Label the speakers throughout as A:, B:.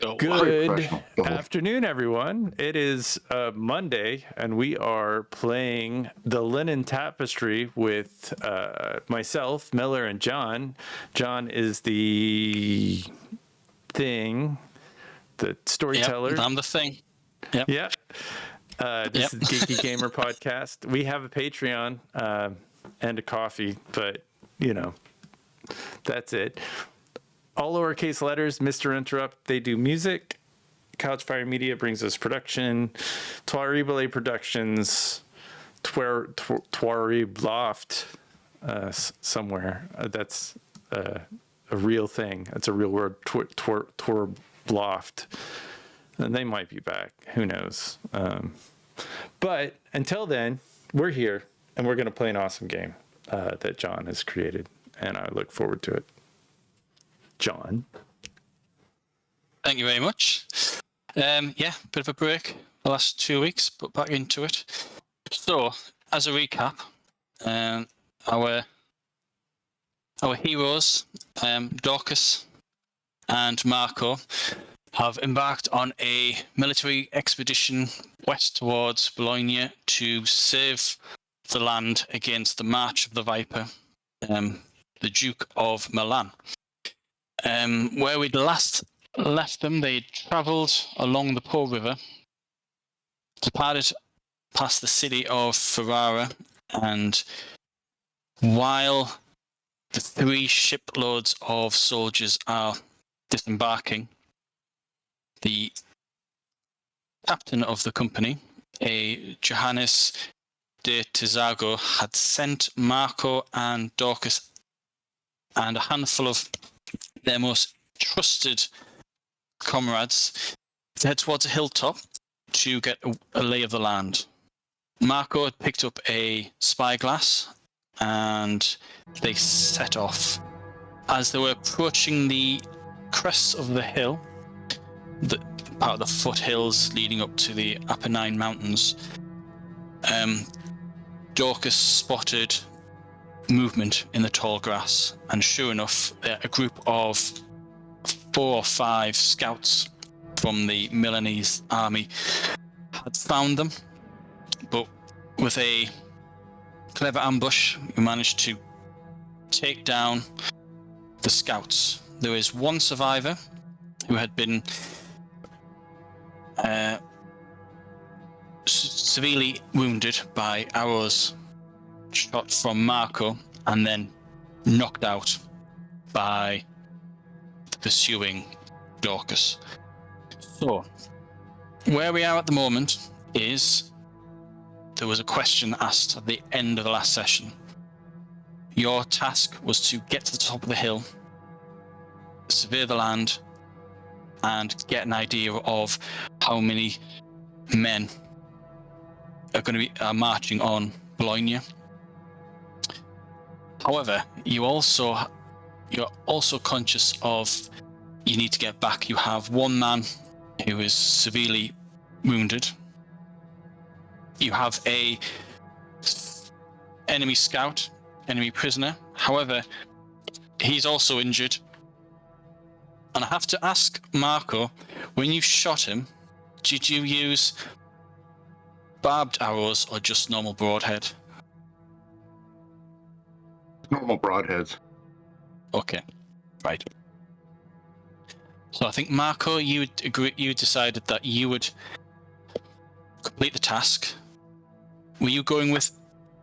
A: Good afternoon, everyone. It is Monday, and we are playing the Linen Tapestry with myself, Miller, and John. John is the thing, the storyteller.
B: Yep, I'm the thing.
A: Yep. Yeah. This is the Geeky Gamer podcast. We have a Patreon and a coffee, but, you know, that's it. All lowercase letters, Mr. Interrupt. They do music. Couchfire Media brings us production. Tuaribale Productions. Tuarib Loft. Somewhere. That's a real thing. That's a real word. Tuarib Loft. And they might be back. Who knows? But until then, we're here, and we're going to play an awesome game that John has created, and I look forward to it. John.
B: Thank you very much. Bit of a break the last 2 weeks, but back into it. So, as a recap, our heroes, Daucus and Marco, have embarked on a military expedition west towards Bologna to save the land against the March of the Viper, the Duke of Milan. Where we'd last left them, they'd travelled along the Po River, departed past the city of Ferrara, and while the 3 shiploads of soldiers are disembarking, the captain of the company, a Johannes de Terzago, had sent Marco and Dorcas and a handful of their most trusted comrades to head towards a hilltop to get a lay of the land. Marco had picked up a spyglass and they set off. As they were approaching the crest of the hill, the part of the foothills leading up to the Apennine mountains, Daucus spotted movement in the tall grass, and sure enough, a group of 4 or 5 scouts from the Milanese army had found them, but with a clever ambush, we managed to take down the scouts. There is one survivor who had been severely wounded by arrows shot from Marco and then knocked out by the pursuing Daucus. So, where we are at the moment is there was a question asked at the end of the last session. Your task was to get to the top of the hill, survey the land, and get an idea of how many men are going to be marching on Bologna. However, you're also conscious of you need to get back. You have one man who is severely wounded. You have a enemy scout, enemy prisoner. However, he's also injured. And I have to ask Marco, when you shot him, did you use barbed arrows or just normal broadhead?
C: Normal broadheads.
B: Okay, right. So I think Marco, you decided that you would complete the task. Were you going with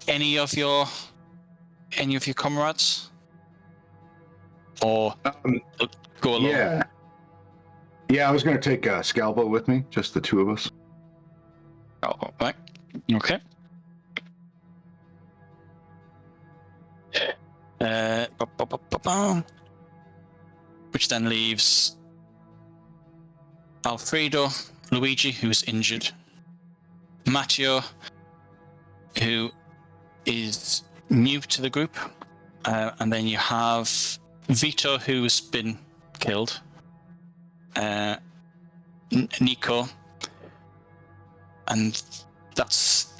B: any of your comrades, or go alone?
C: Yeah. I was going to take Scalvo with me, just the 2 of us.
B: Oh, right. Okay. Which then leaves Alfredo, Luigi, who's injured, Matteo, who is new to the group, and then you have Vito, who's been killed, Nico, and those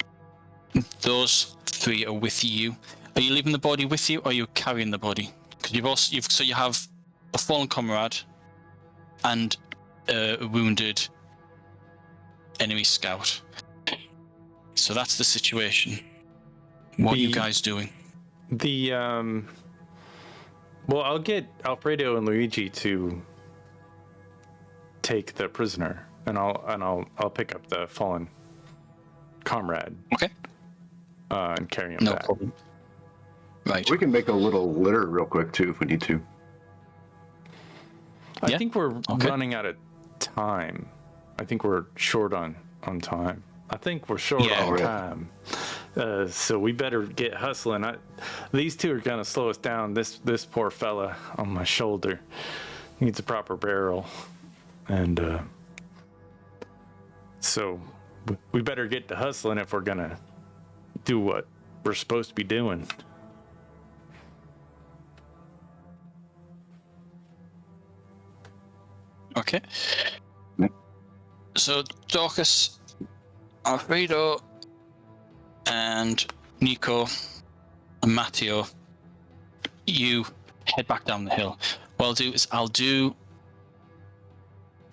B: 3 are with you. Are you leaving the body with you, or are you carrying the body? Because you have a fallen comrade and wounded enemy scout. So that's the situation. What are you guys doing?
A: Well, I'll get Alfredo and Luigi to take the prisoner, and I'll pick up the fallen comrade.
B: Okay.
A: And carry him
B: No
A: back.
B: problem. Right.
C: We can make a little litter real quick too if we need to.
A: I think we're running out of time. I think we're short on time. I think we're short on time. So we better get hustling. These two are gonna slow us down. This poor fella on my shoulder needs a proper barrel, and so we better get to hustling if we're gonna do what we're supposed to be doing.
B: Okay. So Daucus, Alfredo, and Nico, and Matteo, you head back down the hill. What I'll do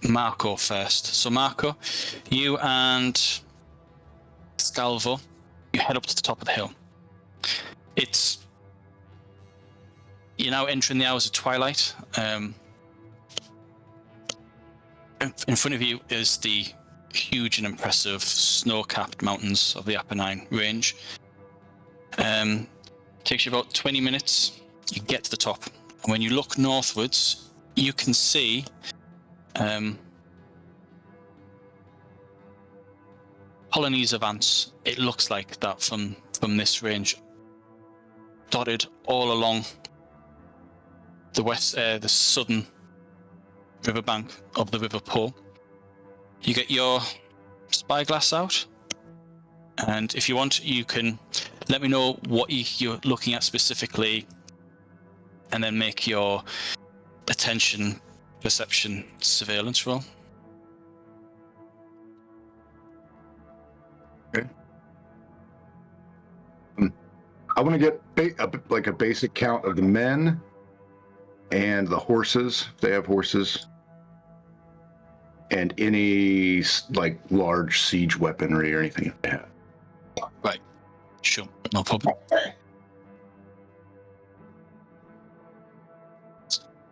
B: Marco first. So Marco, you and Scalvo, you head up to the top of the hill. You're now entering the hours of twilight. In front of you is the huge and impressive snow-capped mountains of the Apennine range. Takes you about 20 minutes. You get to the top. And when you look northwards, you can see colonies of ants. It looks like that from this range, dotted all along the southern riverbank of the River Po. You get your spyglass out, and if you want, you can let me know what you're looking at specifically, and then make your attention, perception, surveillance roll.
C: Okay. I want to get a basic count of the men and the horses, if they have horses, and any like large siege weaponry or anything if they have.
B: Right. Sure. No problem.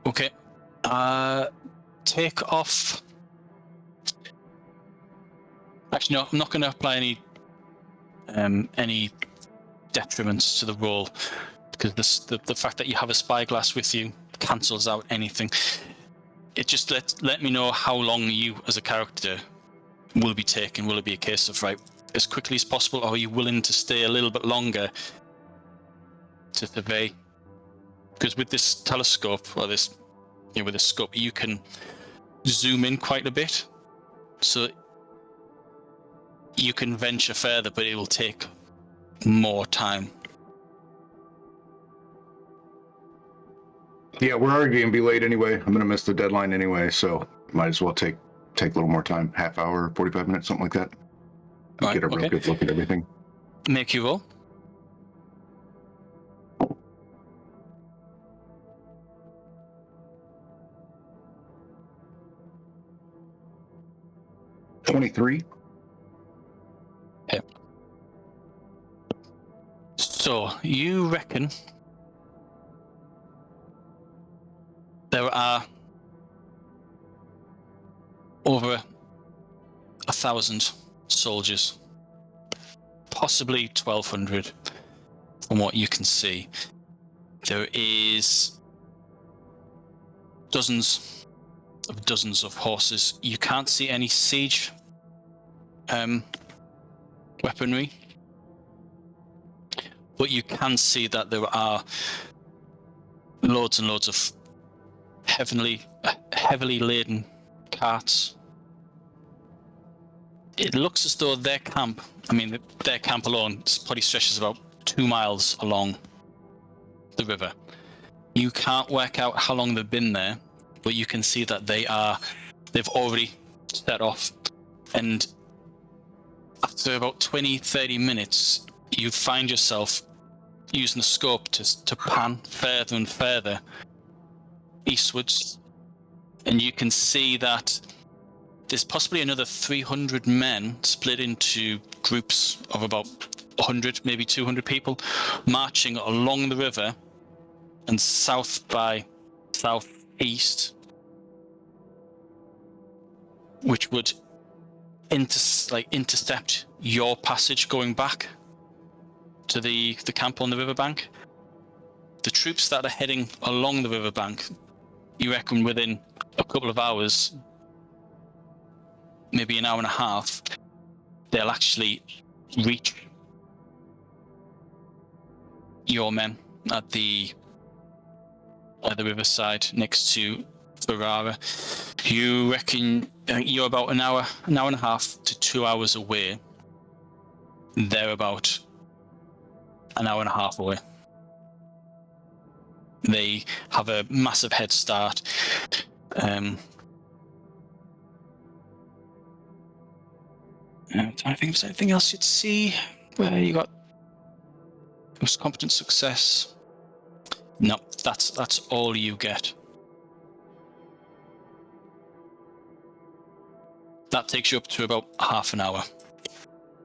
B: Okay. Take off. Actually, no. I'm not going to apply any detriments to the roll, because the fact that you have a spyglass with you cancels out anything. It just let me know how long you as a character will be taking. Will it be a case of right as quickly as possible, or are you willing to stay a little bit longer to survey? Because with this telescope, or with this scope, you can zoom in quite a bit, so you can venture further, but it will take more time.
C: Yeah, we're already going to be late anyway. I'm going to miss the deadline anyway, so might as well take a little more time. Half hour, 45 minutes, something like that.
B: Right,
C: Get a real good look at everything.
B: Make you roll.
C: $23.
B: Okay. So you reckon there are over 1,000 soldiers, possibly 1,200 from what you can see. There is dozens of horses. You can't see any siege weaponry, but you can see that there are loads and loads of heavily laden carts. It looks as though their camp alone probably stretches about 2 miles along the river. You can't work out how long they've been there, but you can see that they've already set off, and after about 20-30 minutes you find yourself using the scope to pan further and further eastwards, and you can see that there's possibly another 300 men split into groups of about 100, maybe 200 people, marching along the river and south by southeast, which would intercept your passage going back to the camp on the riverbank. The troops that are heading along the riverbank, you reckon within a couple of hours, maybe an hour and a half, they'll actually reach your men at the riverside next to Ferrara. You reckon you're about an hour and a half to 2 hours away. They're about an hour and a half away. They have a massive head start. I think there's anything else you'd see where you got most competent success. No, that's all you get. That takes you up to about half an hour.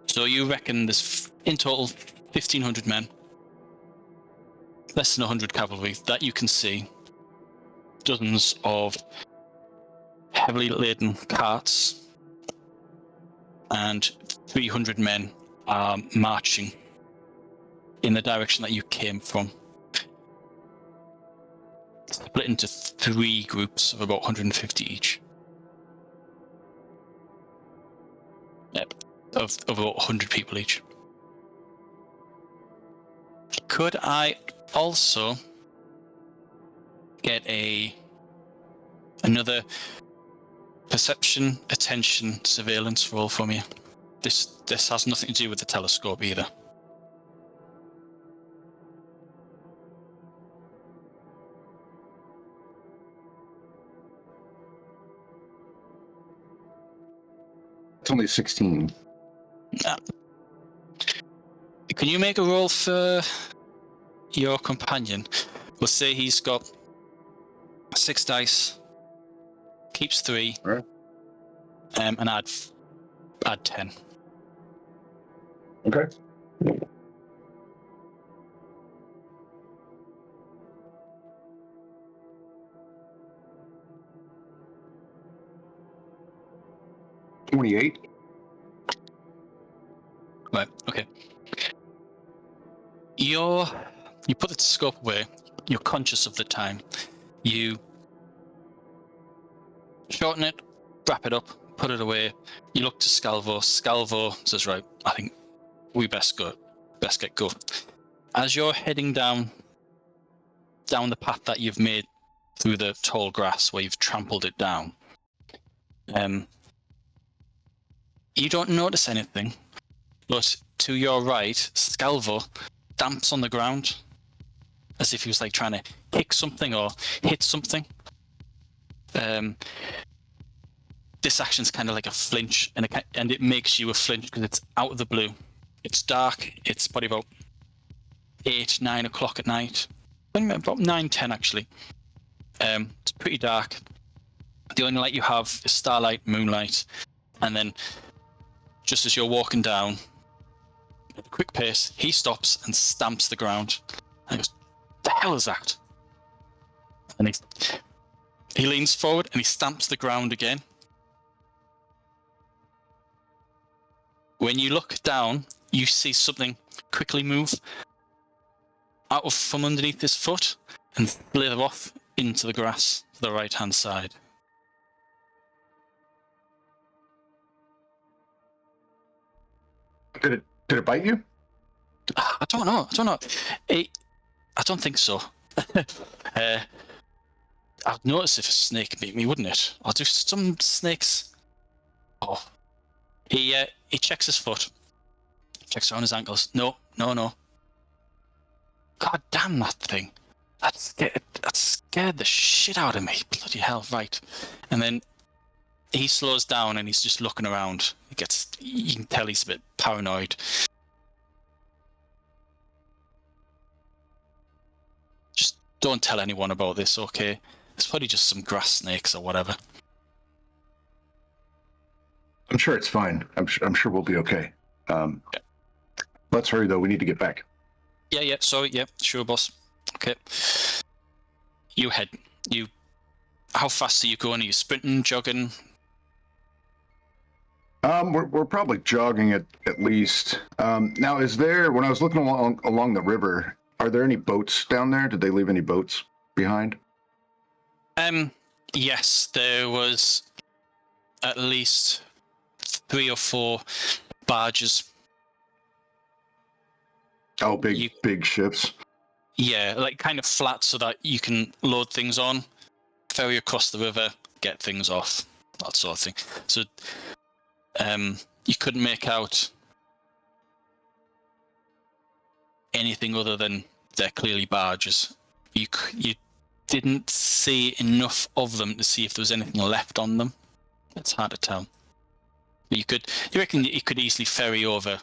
B: So you reckon there's in total 1,500 men, less than 100 cavalry that you can see, dozens of heavily laden carts, and 300 men are marching in the direction that you came from. Split into 3 groups of about 150 each. Yep, of about 100 people each. Could I also get another perception, attention, surveillance roll from you? This has nothing to do with the telescope either.
C: It's only 16.
B: Can you make a roll for your companion? We'll say he's got 6 dice, keeps 3,
C: right,
B: and add 10.
C: Okay. $28.
B: Right, okay. You put the scope away, you're conscious of the time. You shorten it, wrap it up, put it away. You look to Scalvo. Scalvo says, right, I think we best get going. As you're heading down the path that you've made through the tall grass where you've trampled it down, you don't notice anything, but to your right, Scalvo stamps on the ground as if he was like trying to kick something or hit something. This action's kind of like a flinch, and it makes you a flinch because it's out of the blue. It's dark. It's probably about 8, 9 o'clock at night. I think about 9, 10 actually. It's pretty dark. The only light you have is starlight, moonlight, and then just as you're walking down at a quick pace, he stops and stamps the ground. And he goes, "The hell is that?" And he leans forward and he stamps the ground again. When you look down, you see something quickly move out from underneath his foot and slither off into the grass to the right-hand side.
C: Did it bite you?
B: I don't know. I don't think so. I'd notice if a snake bit me, wouldn't it? I'll do some snakes. Oh, he checks his foot, checks around his ankles. No. God damn that thing! That scared the shit out of me. Bloody hell! Right, and then he slows down and he's just looking around. You can tell he's a bit paranoid. Just don't tell anyone about this, okay? It's probably just some grass snakes or whatever.
C: I'm sure it's fine. I'm sure we'll be okay. Let's hurry though. We need to get back.
B: Yeah. Sorry. Yeah. Sure, boss. Okay. You head. You. How fast are you going? Are you sprinting, jogging?
C: We're probably jogging at least. Now, is there? When I was looking along the river, are there any boats down there? Did they leave any boats behind?
B: Yes, there was at least 3 or 4 barges.
C: Oh, big ships.
B: Yeah, like kind of flat so that you can load things on, ferry across the river, get things off, that sort of thing. So, you couldn't make out anything other than they're clearly barges. You didn't see enough of them to see if there was anything left on them. It's hard to tell. But you reckon you could easily ferry over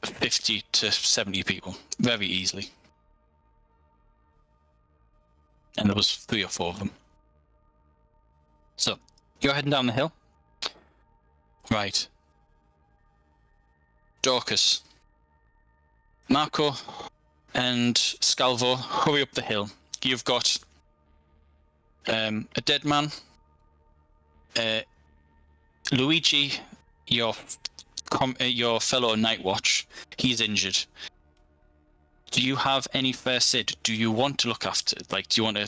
B: 50 to 70 people very easily. And there was 3 or 4 of them. So, you're heading down the hill? Right. Dorcas, Marco and Scalvo, hurry up the hill. You've got a dead man. Luigi, your fellow night watch, he's injured. Do you have any first aid? Do you want to look after, do you want to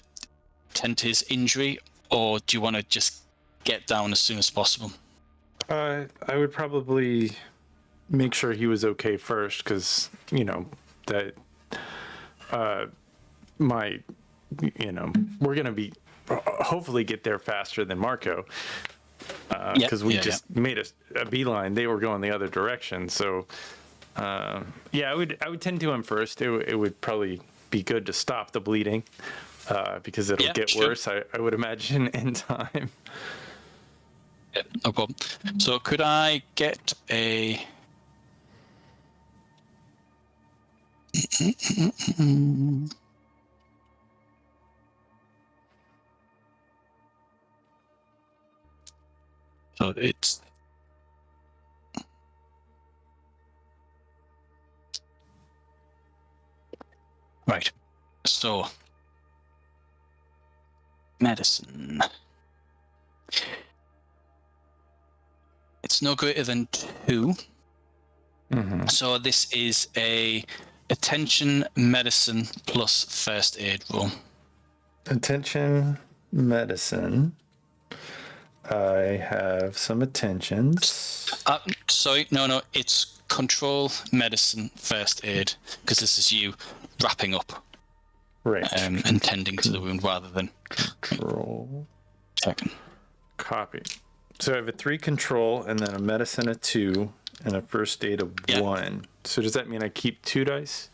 B: tend to his injury, or do you want to just get down as soon as possible?
A: I would probably make sure he was okay first, because that we're gonna be hopefully get there faster than Marco, because we just made a beeline. They were going the other direction, so I would tend to him first. It would probably be good to stop the bleeding, because it'll get worse. I would imagine in time.
B: Yeah, no problem. So could I get a... So it's... Right. So... Medicine. It's no greater than 2.
A: Mm-hmm.
B: So this is a attention, medicine plus first aid roll.
A: Attention, medicine. I have some attentions.
B: Sorry, no. It's control, medicine, first aid, because this is you wrapping up,
A: Right.
B: and tending to the wound rather than
A: control.
B: Second.
A: Copy. So I have a 3 control, and then a medicine of 2, and a first aid of 1. So does that mean I keep 2 dice?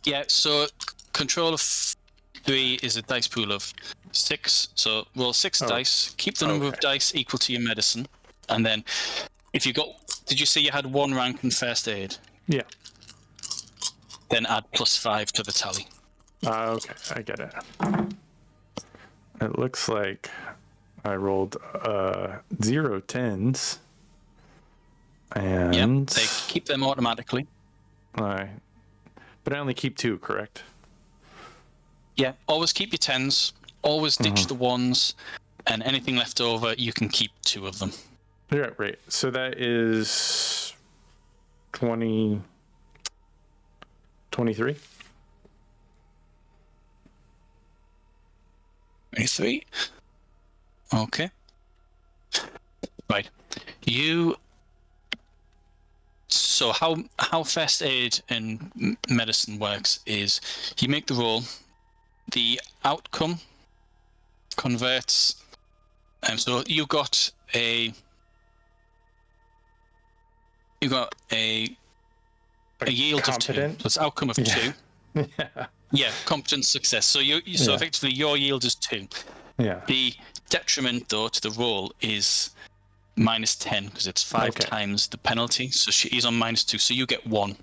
B: Yeah. So control of 3 is a dice pool of 6. So roll 6 dice. Keep the number of dice equal to your medicine, and then if you got, did you say you had 1 rank in first aid?
A: Yeah.
B: Then add +5 to the tally.
A: Okay, I get it. It looks like I rolled 0 10s, and
B: they keep them automatically.
A: but I only keep 2, correct?
B: Yeah, always keep your 10s, always ditch the 1s, and anything left over, you can keep 2 of them.
A: Yeah, right. So that is 20, 23?
B: 23. Okay. Right. So how first aid and medicine works is you make the roll, the outcome converts, and so you got a yield of 2. So it's outcome of 2. Yeah, competent success. So so effectively your yield is 2.
A: Yeah.
B: The detriment though to the roll is -10 because it's 5 times the penalty. So he's on -2, so you get 1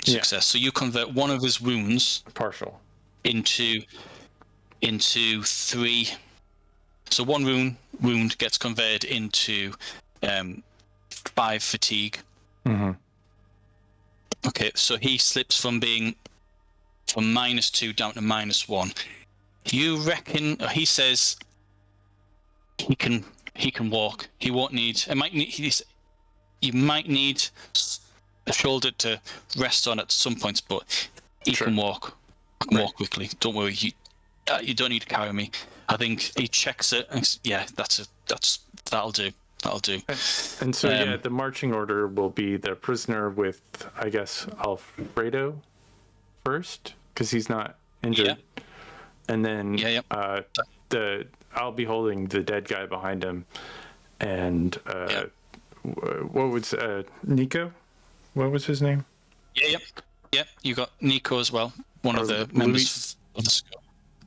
B: success. So you convert 1 of his wounds
A: partial
B: into 3 So one wound gets converted into 5 fatigue.
A: Mm-hmm.
B: Okay, so he slips from being from -2 down to -1. You reckon? He says he can walk. He won't need. It might need. You might need a shoulder to rest on at some points, but he can walk. I can walk quickly. Don't worry. You don't need to carry me. I think he checks it. And yeah, that'll do. That'll do.
A: And so the marching order will be the prisoner with, I guess, Alfredo first, because he's not injured.
B: Yeah.
A: And then
B: Yeah.
A: I'll be holding the dead guy behind him, and what was Nico? What was his name?
B: Yeah. You got Nico as well, one of the members of the squad.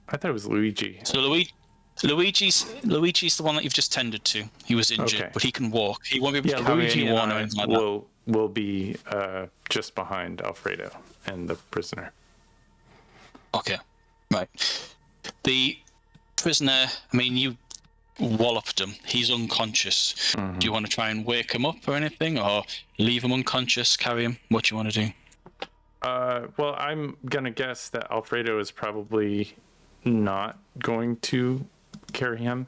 A: I thought it was Luigi.
B: So Luigi's the one that you've just tended to. He was injured, but he can walk. He won't be able to carry
A: Luigi
B: anyone or anything like that.
A: Will be just behind Alfredo and the prisoner.
B: Okay, right. The prisoner, I mean, you walloped him. He's unconscious.
A: Mm-hmm.
B: Do you want to try and wake him up or anything, or leave him unconscious, carry him? What do you want to do?
A: Well, I'm gonna guess that Alfredo is probably not going to carry him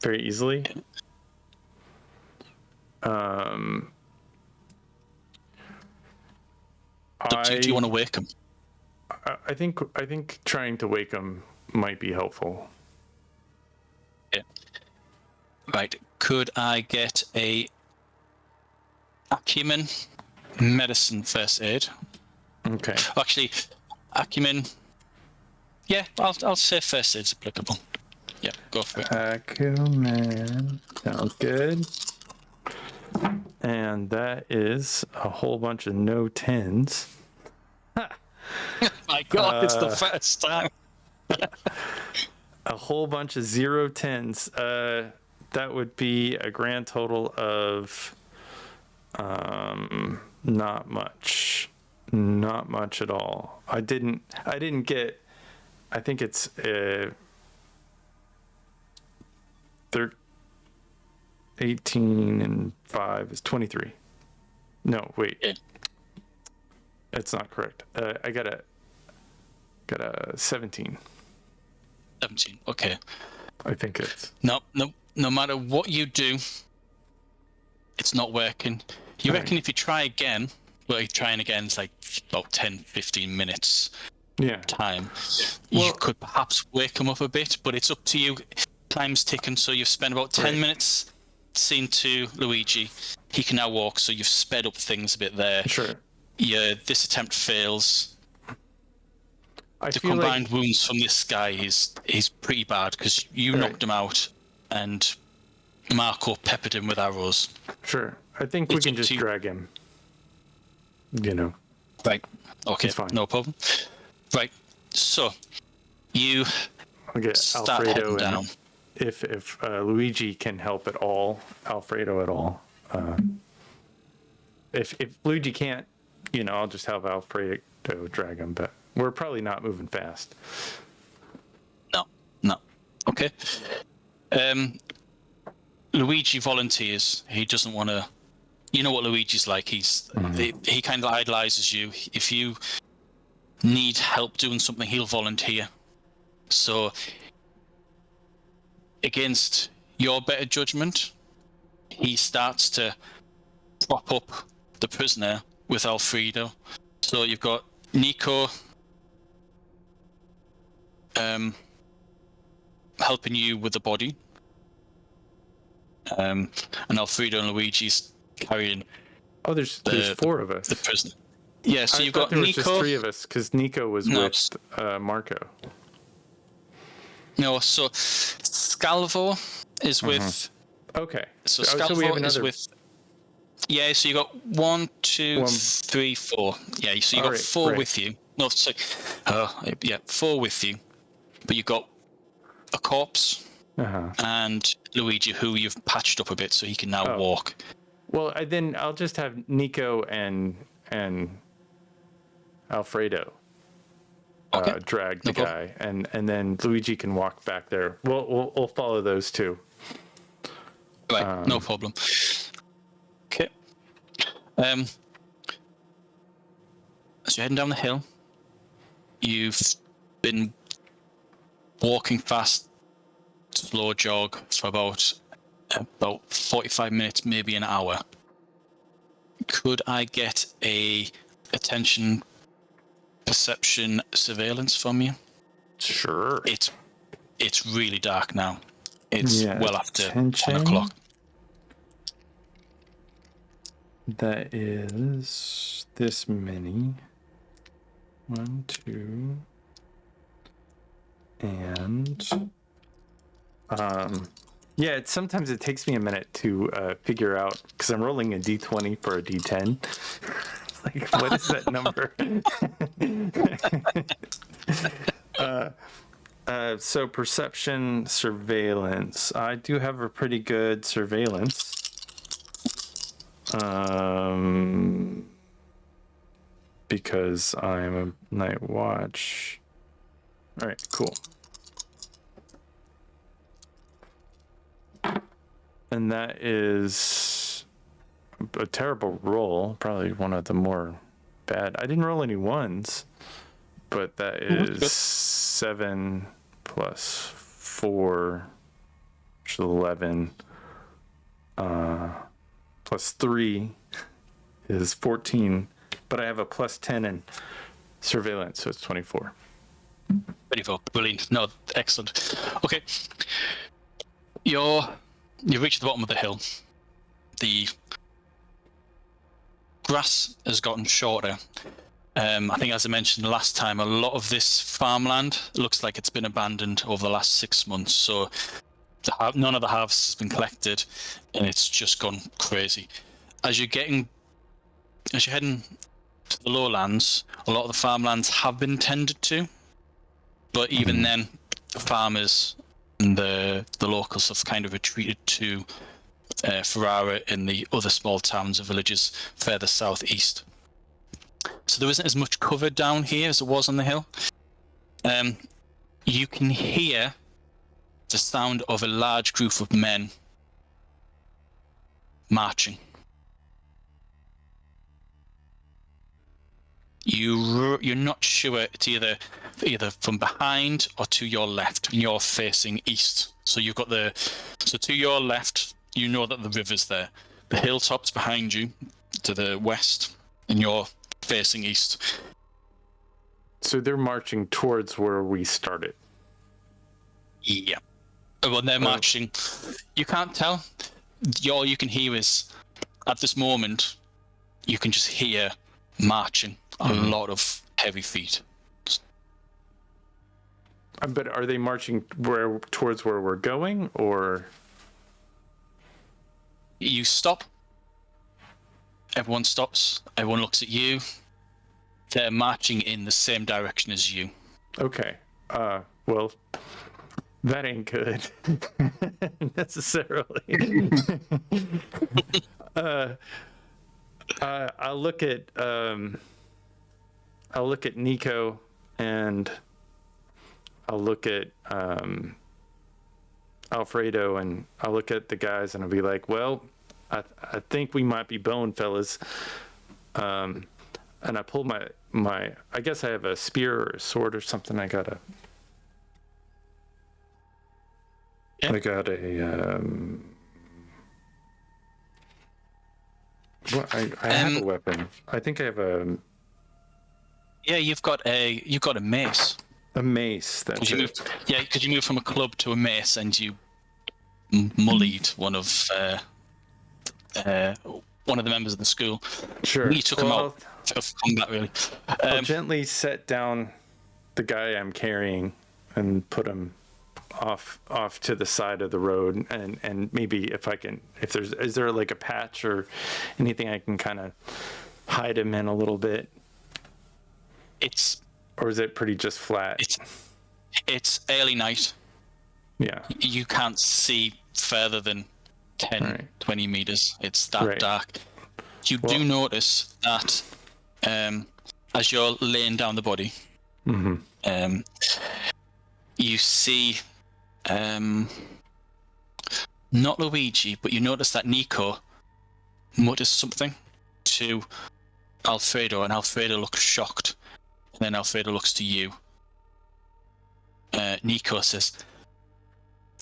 A: very easily.
B: Do you want to wake him?
A: I think trying to wake him might be helpful.
B: Yeah. Right. Could I get a acumen medicine first aid?
A: Okay.
B: Actually, acumen. Yeah, I'll say first aid's applicable. Yeah, go for it.
A: Acumen sounds good. And that is a whole bunch of no 10s.
B: My God, it's the first time.
A: A whole bunch of 0 10s. That would be a grand total of not much at all. I didn't get. I think it's 18 and 5 is 23. No, wait.
B: Yeah.
A: That's not correct. I got a 17.
B: 17. Okay.
A: I think it's.
B: No matter what you do, it's not working. You reckon if you try again, trying again is like about 10-15 minutes time. You could perhaps wake him up a bit, but it's up to you. Time's ticking, so you've spent about 10 minutes seeing to Luigi. He can now walk, so you've sped up things a bit there.
A: Sure.
B: Yeah, this attempt fails. The
A: feel
B: combined wounds from this guy is pretty bad because you knocked him out and Marco peppered him with arrows.
A: Sure. I think we can just drag him.
B: Right. Okay.
A: It's fine.
B: No problem. Right. So you
A: I'll get
B: start
A: Alfredo
B: heading down.
A: If Luigi can help at all, Alfredo at all. If Luigi can't, I'll just have Alfredo drag him. But we're probably not moving fast.
B: No. Okay. Luigi volunteers. He doesn't want to. You know what Luigi's like. He kind of idolizes you. If you need help doing something, he'll volunteer. So, against your better judgment, he starts to prop up the prisoner with Alfredo. So you've got Nico helping you with the body, and Alfredo and Luigi's carrying.
A: Oh, there's 4 of us.
B: The prisoner. Yeah, so you've got
A: there
B: Nico.
A: was just 3 of us because Nico was with Marco.
B: No, so Scalvo is with.
A: Okay.
B: So
A: we
B: Scalvo
A: have
B: is with. Yeah, so you got 1, 2, 3, 4. Yeah, so you got 4 with you. No, sorry. 4 with you. But you got a corpse and Luigi, who you've patched up a bit so he can now walk.
A: Well, then I'll just have Nico and Alfredo
B: Okay.
A: drag the
B: No problem.
A: guy, and then Luigi can walk back there. We'll follow those two.
B: Right, no problem. Okay. As you're heading down the hill, you've been walking fast, slow jog for about 45 minutes, maybe an hour. Could I get a attention, perception, surveillance from you?
A: Sure.
B: It's really dark now. It's well after 10
A: attention.
B: o'clock.
A: That is this many. 1, 2, and yeah. Sometimes it takes me a minute to figure out because I'm rolling a d20 for a d10. Like, what is that number? So perception, surveillance. I do have a pretty good surveillance. Because I'm a night watch. All right, cool. And that is a terrible roll. Probably one of the more bad. I didn't roll any ones, but that is 7 plus 4, which is 11. Plus 3 is 14. But I have a plus 10 in surveillance, so it's 24.
B: 24, brilliant. No, excellent. Okay. You've reached the bottom of the hill. The grass has gotten shorter. I think, as I mentioned last time, a lot of this farmland looks like it's been abandoned over the last 6 months. So none of the harvest has been collected, and it's just gone crazy. As you're heading to the lowlands, a lot of the farmlands have been tended to, but even then, the farmers and the locals have kind of retreated to Ferrara and the other small towns and villages further southeast. So there isn't as much cover down here as there was on the hill. You can hear the sound of a large group of men marching. You're not sure it's either from behind or to your left, and you're facing east. So you've got to your left, you know that the river's there. The hilltops behind you to the west, and you're facing east.
A: So they're marching towards where we started.
B: Yeah. Well, they're marching. You can't tell. All you can hear is, at this moment, you can just hear marching. A lot of heavy feet.
A: But are they marching towards where we're going, or?
B: You stop. Everyone stops. Everyone looks at you. They're marching in the same direction as you.
A: Okay. Well, that ain't good necessarily. I'll look at Nico, and I'll look at Alfredo, and I'll look at the guys, and I'll be like, well, I think we might be boned, fellas. And I pull my I guess I have a spear or a sword or something. I got a what I have a weapon. I think I have a.
B: Yeah, you've got a mace.
A: A mace. That's it.
B: Because you moved from a club to a mace, and you mullied one of the members of the school.
A: Sure.
B: You took him out of combat, really.
A: I'll gently set down the guy I'm carrying and put him off to the side of the road, and maybe is there like a patch or anything I can kind of hide him in a little bit? Or is it pretty just flat?
B: It's early night.
A: Yeah.
B: You can't see further than 10, 20 meters. It's that dark. You do notice that as you're laying down the body, You see, not Luigi, but you notice that Nico mutters something to Alfredo, and Alfredo looks shocked. And then Alfredo looks to you. Nico says,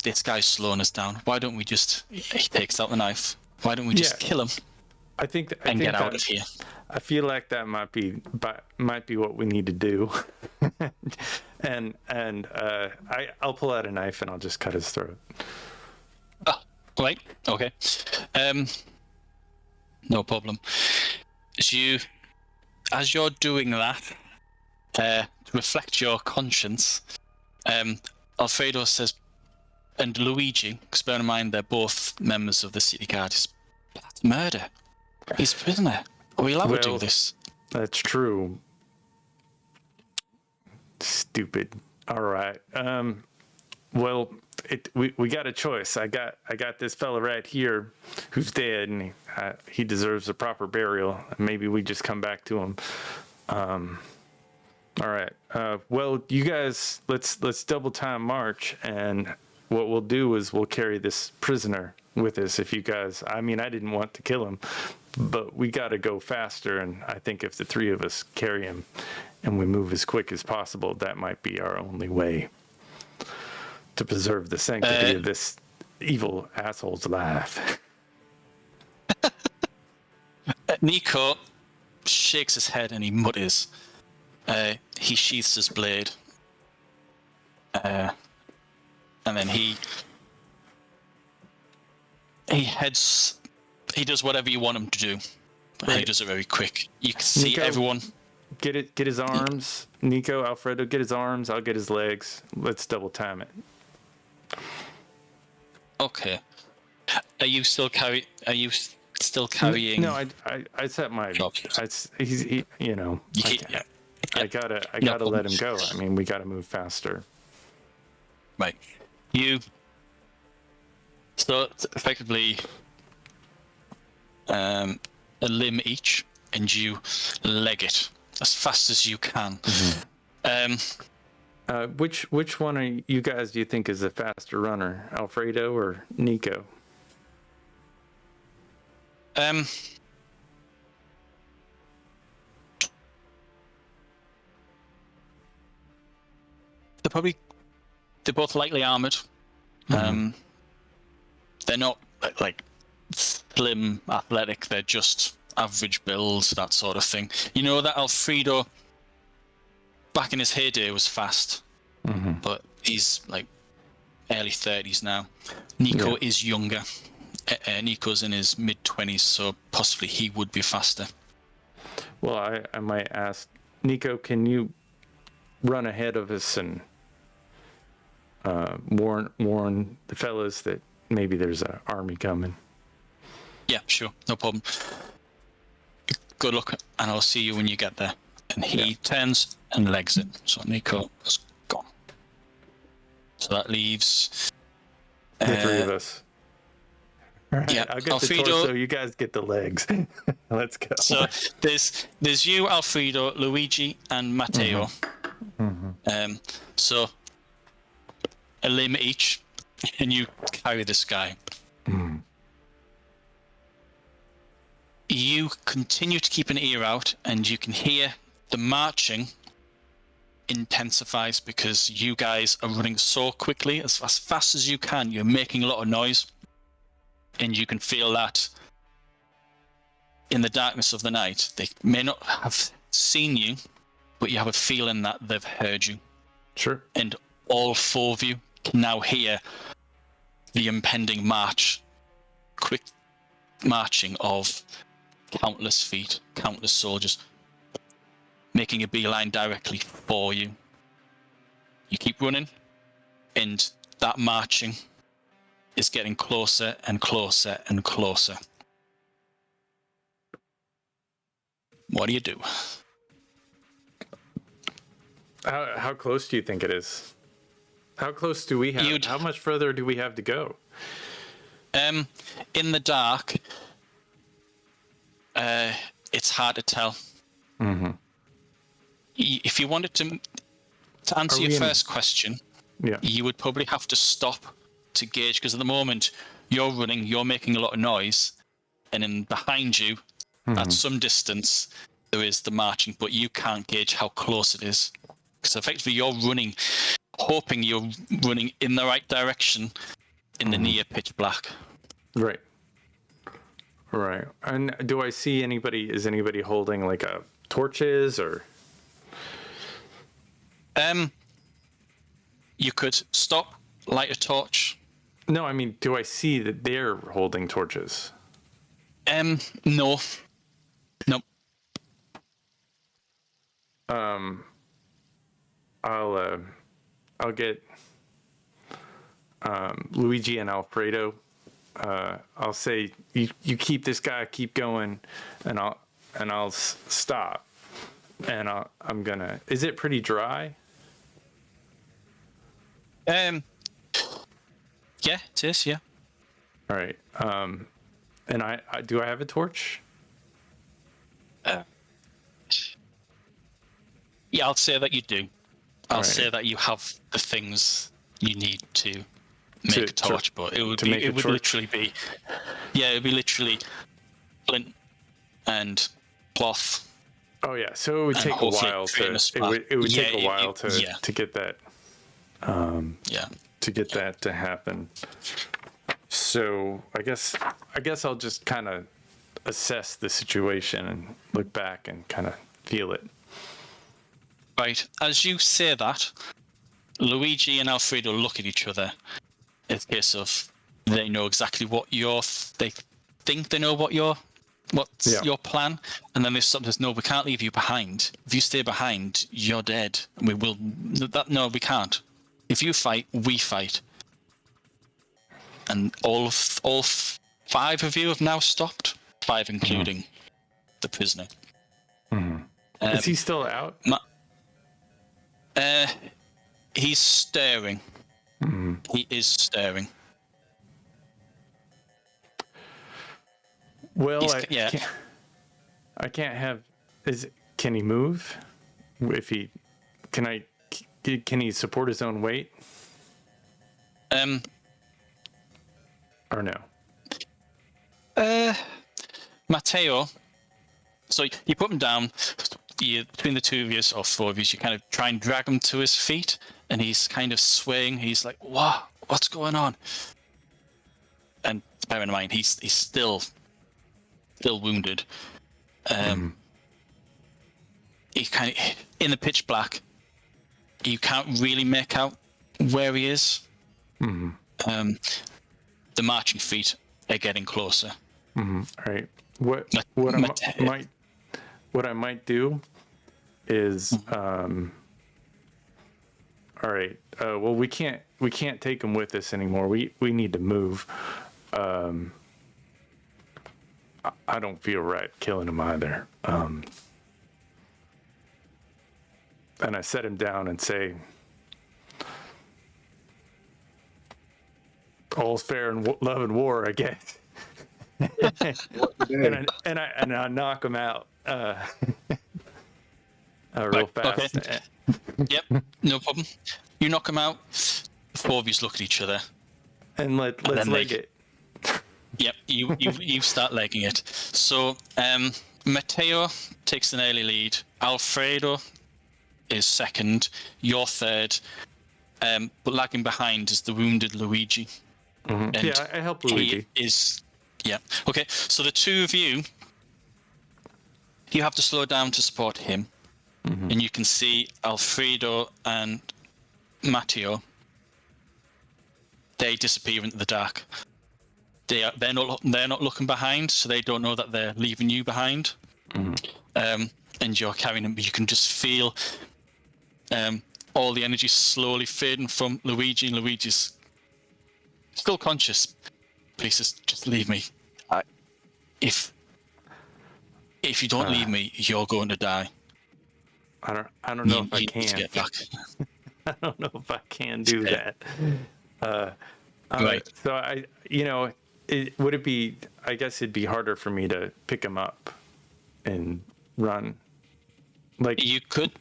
B: "This guy's slowing us down. Why don't we just..." He takes out the knife. "Why don't we just kill him
A: I think
B: and get out of here?"
A: I feel like that might be what we need to do. I'll pull out a knife and I'll just cut his throat.
B: Oh, right. Okay. No problem. As you're doing that, to reflect your conscience, Alfredo says, and Luigi, because bear in mind they're both members of the city guard, "That's murder. He's a prisoner. Are we allowed to do this?"
A: That's true. Stupid. All right. Well, we got a choice. I got this fella right here who's dead, and he deserves a proper burial. Maybe we just come back to him. All right. Well, you guys, let's double time march, and what we'll do is we'll carry this prisoner with us. If you guys, I mean, I didn't want to kill him, but we got to go faster, and I think if the three of us carry him and we move as quick as possible, that might be our only way to preserve the sanctity of this evil asshole's life.
B: Nico shakes his head and he mutters. He sheaths his blade. And then he heads. He does whatever you want him to do. Right. He does it very quick. You can see
A: Nico,
B: everyone.
A: Get his arms. Nico, Alfredo, get his arms. I'll get his legs. Let's double time it.
B: Okay. Are you still carrying?
A: No, I set my. You know. I gotta let him go. I mean, we gotta move faster.
B: Right. So it's effectively a limb each, and you leg it as fast as you can.
A: Mm-hmm. Which one of you guys do you think is the faster runner, Alfredo or Nico?
B: They're both lightly armored. Mm-hmm. They're not like slim, athletic. They're just average builds, that sort of thing. You know that Alfredo, back in his heyday, was fast, but he's like early 30s now. Nico is younger. Nico's in his mid-20s, so possibly he would be faster.
A: Well, I might ask, Nico, can you run ahead of us and warn the fellas that maybe there's an army coming?
B: Yeah, sure, no problem. Good luck, and I'll see you when you get there. And he turns and legs it. So Nico is gone. So that leaves
A: the three of us. All right, I'll get Alfredo, the torso, you guys get the legs. Let's go.
B: So there's you, Alfredo, Luigi, and Matteo. So a limb each, and you carry this guy. You continue to keep an ear out, and you can hear the marching intensifies because you guys are running so quickly, as fast as you can. You're making a lot of noise. And you can feel that in the darkness of the night. They may not have seen you, but you have a feeling that they've heard you.
A: Sure.
B: And all four of you can now hear the impending march, quick marching of countless feet, countless soldiers, making a beeline directly for you. You keep running, and that marching is getting closer and closer and closer. What do you do?
A: How close do you think it is? How close do we have? How much further do we have to go?
B: In the dark, it's hard to tell. If you wanted to, to answer your first question,
A: Yeah.
B: you would probably have to stop to gauge, because at the moment you're running, you're making a lot of noise, and then behind you, at some distance, there is the marching, but you can't gauge how close it is. Because effectively you're running, hoping you're running in the right direction in the near pitch black.
A: Right. Right. And do I see anybody? Is anybody holding like a torches or?
B: You could stop, light a torch.
A: No, I mean, do I see that they're holding torches?
B: No. Nope.
A: I'll get Luigi and Alfredo. I'll say you keep this guy, keep going, and I'll stop. And I'm gonna. Is it pretty dry?
B: Yeah, it is. Yeah.
A: All right. And I do I have a torch?
B: Yeah, I'll say that you do. I'll
A: Right.
B: say that you have the things you need to make a torch, but it would literally be, yeah, it'd be literally flint and cloth.
A: Oh yeah, so it would take a
B: hopefully
A: while
B: create
A: to.
B: a spark.
A: It would
B: Yeah,
A: take a while to get that.
B: Yeah.
A: To get that to happen. So I guess I'll just kind of assess the situation and look back and kind of feel it.
B: Right. As you say that, Luigi and Alfredo look at each other. It's a case of they know exactly what they think they know what's your plan, and then they stop. Says, no, we can't leave you behind. If you stay behind, you're dead. We will. No, we can't. If you fight, we fight. And all five of you have now stopped. 5 including the prisoner.
A: Is he still out?
B: He's staring. He is staring.
A: Well, I can't have. Can he move? If he can he support his own weight? Or no?
B: Matteo. So you put him down. Between the two of you, or 4 of you, you kind of try and drag him to his feet, and he's kind of swaying. He's like, "What? What's going on?" And bear in mind, he's still wounded. He kind of in the pitch black. You can't really make out where he is. The marching feet are getting closer.
A: All right. What I might do is all right. Well, we can't take him with us anymore. We need to move. I don't feel right killing him either. And I set him down and say, all's fair in love and war, I guess. and I knock him out real fast.
B: Okay. Yep, no problem. You knock him out. The 4 of you look at each other.
A: And let's leg it.
B: Yep, you start legging it. So Matteo takes an early lead. Alfredo is second. You're third. But lagging behind is the wounded Luigi. And
A: Yeah, I help Luigi.
B: Yeah. Okay, so the 2 of you have to slow down to support him. And you can see Alfredo and Matteo. They disappear into the dark. They're not looking behind, so they don't know that they're leaving you behind. And you're carrying them, but you can just feel all the energy slowly fading from Luigi, and Luigi's still conscious. Please just leave me. If you don't leave me, you're going to die.
A: I don't know if I
B: You need to
A: can.
B: get back.
A: I don't know if I can do that.
B: Right.
A: So would it be? I guess it'd be harder for me to pick him up and run. Like
B: You could.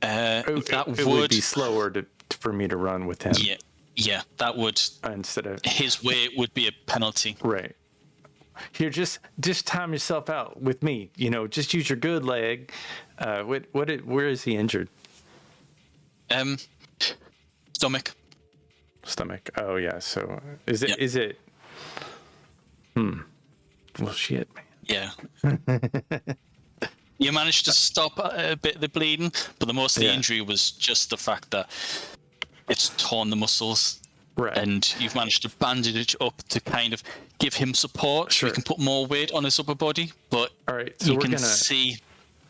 B: That
A: it would be slower for me to run with him.
B: Yeah, that would.
A: Instead of
B: his way would be a penalty.
A: Right. Here, just time yourself out with me. Just use your good leg. Where is he injured?
B: Stomach.
A: Oh yeah. So is it? Is it? Well, shit, man.
B: Yeah. You managed to stop a bit of the bleeding, but the most of the injury was just the fact that it's torn the muscles.
A: Right.
B: And you've managed to bandage it up to kind of give him support so
A: Sure.
B: he can put more weight on his upper body. But
A: all right, so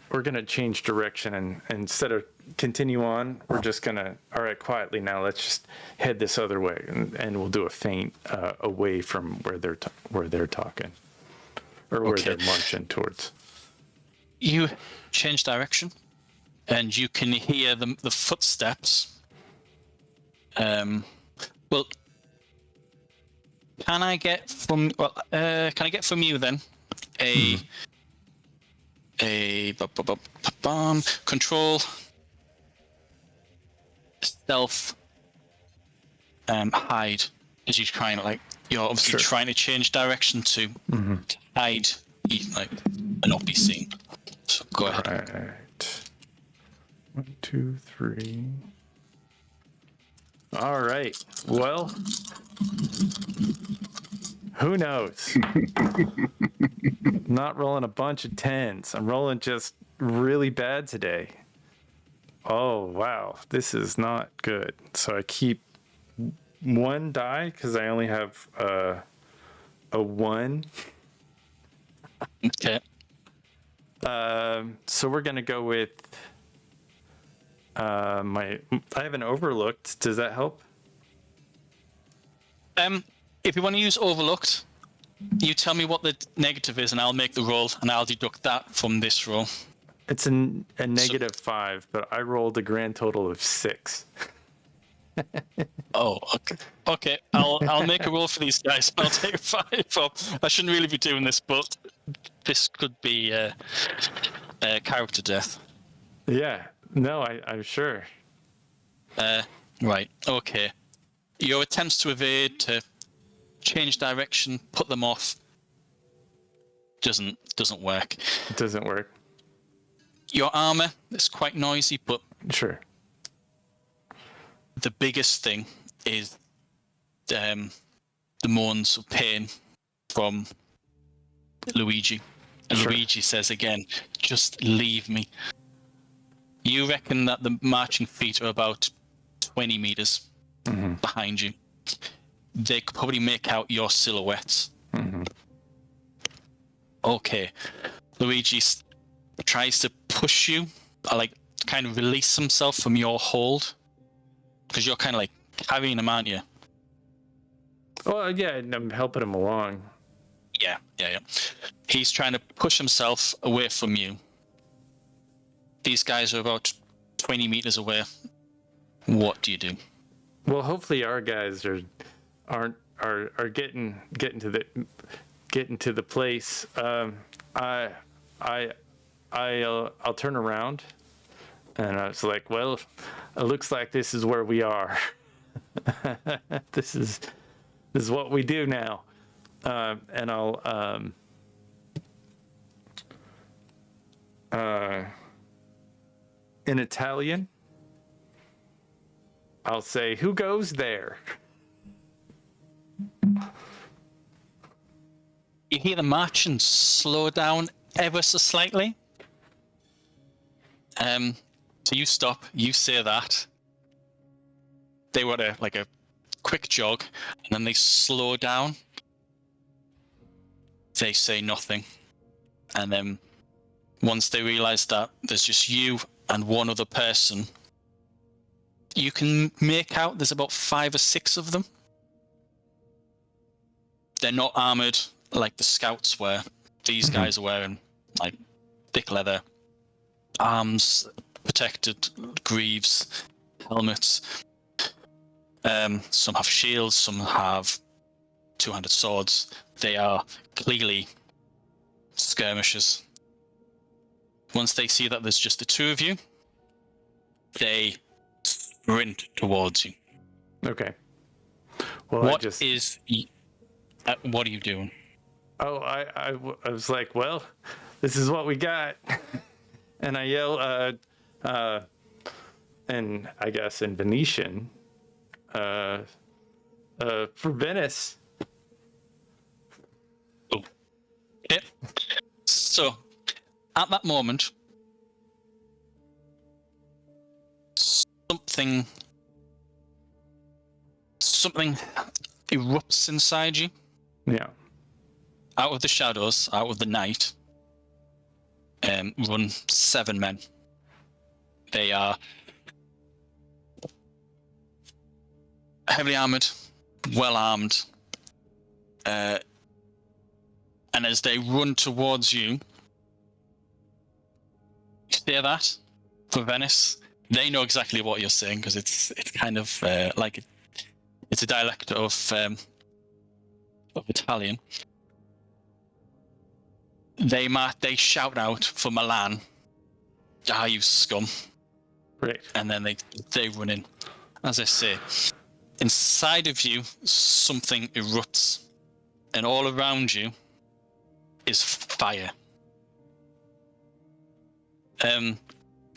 B: we're
A: gonna change direction, and instead of continue on, we're just gonna quietly now. Let's just head this other way, and we'll do a feint away from where they're talking, or where they're marching towards.
B: You change direction, and you can hear the footsteps. Well, can I get from you then control stealth hide as you kind of you're obviously trying to change direction to hide and not be seen. So go ahead.
A: Right. 1, 2, 3. All right. Well, who knows? Not rolling a bunch of 10s. I'm rolling just really bad today. Oh, wow. This is not good. So I keep one die because I only have a 1.
B: Okay.
A: So we're going to go with I have an overlooked. Does that help?
B: If you want to use overlooked, you tell me what the negative is and I'll make the roll and I'll deduct that from this roll.
A: It's a -5, but I rolled a grand total of 6.
B: Oh, okay. I'll make a roll for these guys and I'll take 5. I shouldn't really be doing this, but this could be character death.
A: Yeah. No, I'm sure.
B: Right. Okay. Your attempts to evade, to change direction, put them off, doesn't work.
A: It doesn't work.
B: Your armor is quite noisy, but
A: Sure.
B: the biggest thing is the moans of pain from Luigi. And
A: Sure.
B: Luigi says again, just leave me. You reckon that the marching feet are about 20 meters behind you. They could probably make out your silhouettes. Okay. Luigi tries to push you, kind of release himself from your hold. Because you're kind of carrying him, aren't you?
A: Well, yeah, I'm helping him along.
B: Yeah. He's trying to push himself away from you. These guys are about 20 meters away. What do you do?
A: Well, hopefully our guys are getting to the place. I'll turn around, and I was like, well, it looks like this is where we are. This is what we do now, and I'll in Italian, I'll say, "Who goes there?"
B: You hear the marching slow down ever so slightly. So you stop, you say that. They were a quick jog, and then they slow down. They say nothing. And then once they realize that there's just you and one other person, you can make out there's about 5 or 6 of them. They're not armored like the scouts were. These guys are wearing thick leather, arms protected, greaves, helmets. Some have shields, some have two-handed swords. They are clearly skirmishers. Once they see that there's just the 2 of you, they sprint towards you.
A: Okay. Well,
B: What are you doing?
A: Oh, I was like, well, this is what we got. And I yell, and I guess in Venetian, for Venice.
B: Oh. Yeah. So, at that moment, something erupts inside you.
A: Yeah.
B: Out of the shadows, out of the night, run 7 men. They are heavily armored, well armed, and as they run towards you, hear that for Venice. They know exactly what you're saying because it's kind of like it's a dialect of Italian. They shout out for Milan, "Ah, you scum!"
A: Right.
B: And then they run in. As I say, inside of you, something erupts, and all around you is fire.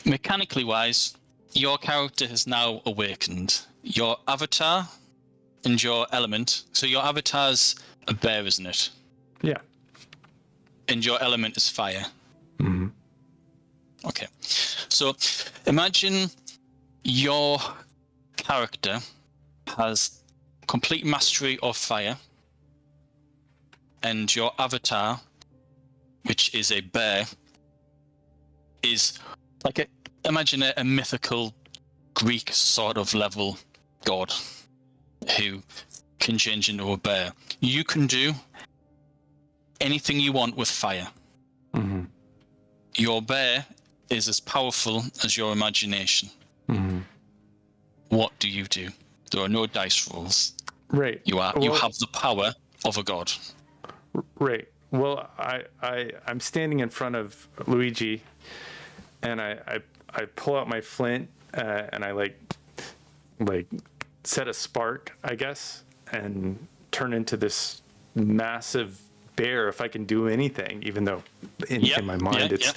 B: Mechanically wise, your character has now awakened. Your avatar and your element. So your avatar's a bear, isn't it?
A: Yeah.
B: And your element is fire.
A: Mm-hmm.
B: Okay. So imagine your character has complete mastery of fire, and your avatar, which is a bear, is like imagine a mythical Greek sort of level god who can change into a bear. You can do anything you want with fire.
A: Mm-hmm.
B: Your bear is as powerful as your imagination.
A: Mm-hmm.
B: What do you do? There are no dice rolls.
A: Right.
B: You have the power of a god.
A: Right. Well, I'm standing in front of Luigi, and I pull out my flint, and I like set a spark, I guess, and turn into this massive bear if I can do anything, even though in my mind it's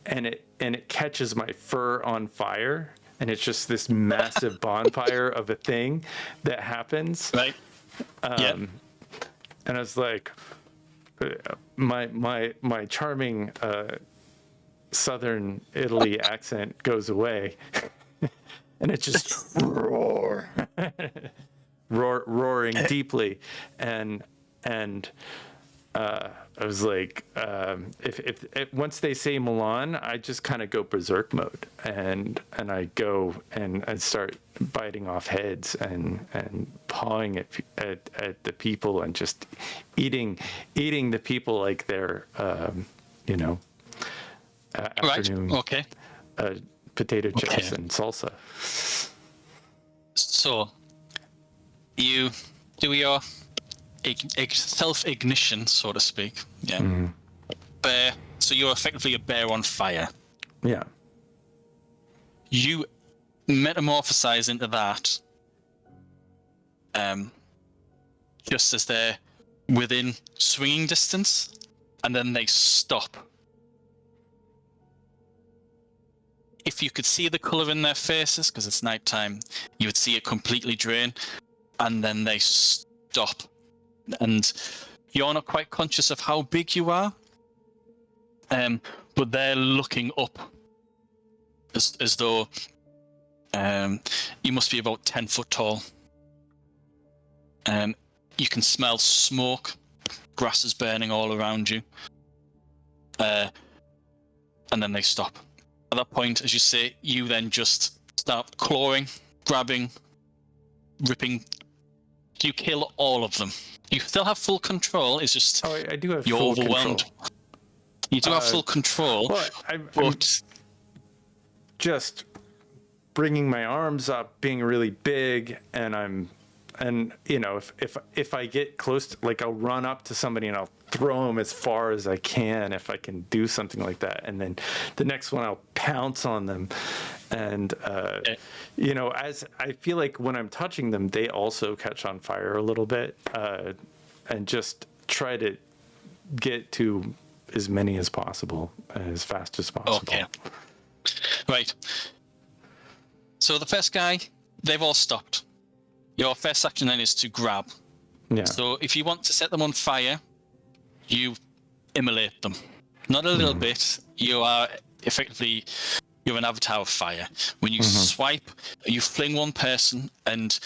A: and it catches my fur on fire, and it's just this massive bonfire of a thing that happens.
B: Right.
A: And I was like, my charming southern Italy accent goes away, and it just roaring deeply, and I was like, if once they say Milan, I just kind of go berserk mode, and I go and I start biting off heads and pawing at the people and just eating the people like they're afternoon potato chips and salsa.
B: So you do your self-ignition, so to speak. Yeah. Mm-hmm. Bear. So you're effectively a bear on fire.
A: Yeah.
B: You metamorphosize into that. Just as they're within swinging distance, and then they stop. If you could see the colour in their faces, because it's nighttime, you would see it completely drain, and then they stop. And you're not quite conscious of how big you are, but they're looking up as though you must be about 10 foot tall. You can smell smoke, grass is burning all around you, and then they stop. At that point, as you say, you then just start clawing, grabbing, ripping. You kill all of them. You still have full control. It's just
A: I do have
B: you're
A: full
B: overwhelmed.
A: Control.
B: You do have full control,
A: Well, I'm
B: but
A: just bringing my arms up, being really big, and if I get close to, like, I'll run up to somebody and I'll throw them as far as I can if I can do something like that. And then the next one, I'll pounce on them. And, as I feel like when I'm touching them, they also catch on fire a little bit, and just try to get to as many as possible, as fast as possible.
B: Okay. Right. So the first guy, they've all stopped. Your first action then is to grab.
A: Yeah.
B: So if you want to set them on fire, you immolate them. Not a little bit. You are effectively, you're an avatar of fire. When you swipe, you fling one person and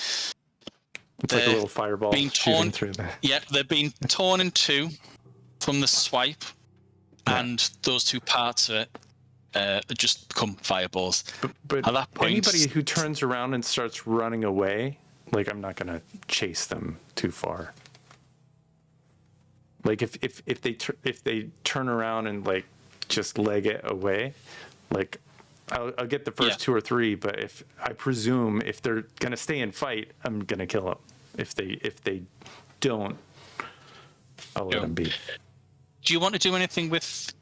A: it's like a little fireball shooting through there.
B: Yeah, they're being torn in two from the swipe, and those two parts of it just become fireballs.
A: But
B: at that point,
A: anybody who turns around and starts running away, like, I'm not gonna chase them too far. Like if they turn around and like just leg it away, like I'll get the first two or three. But if they're gonna stay and fight, I'm gonna kill them. If they don't, I'll let them be.
B: Do you want to do anything with?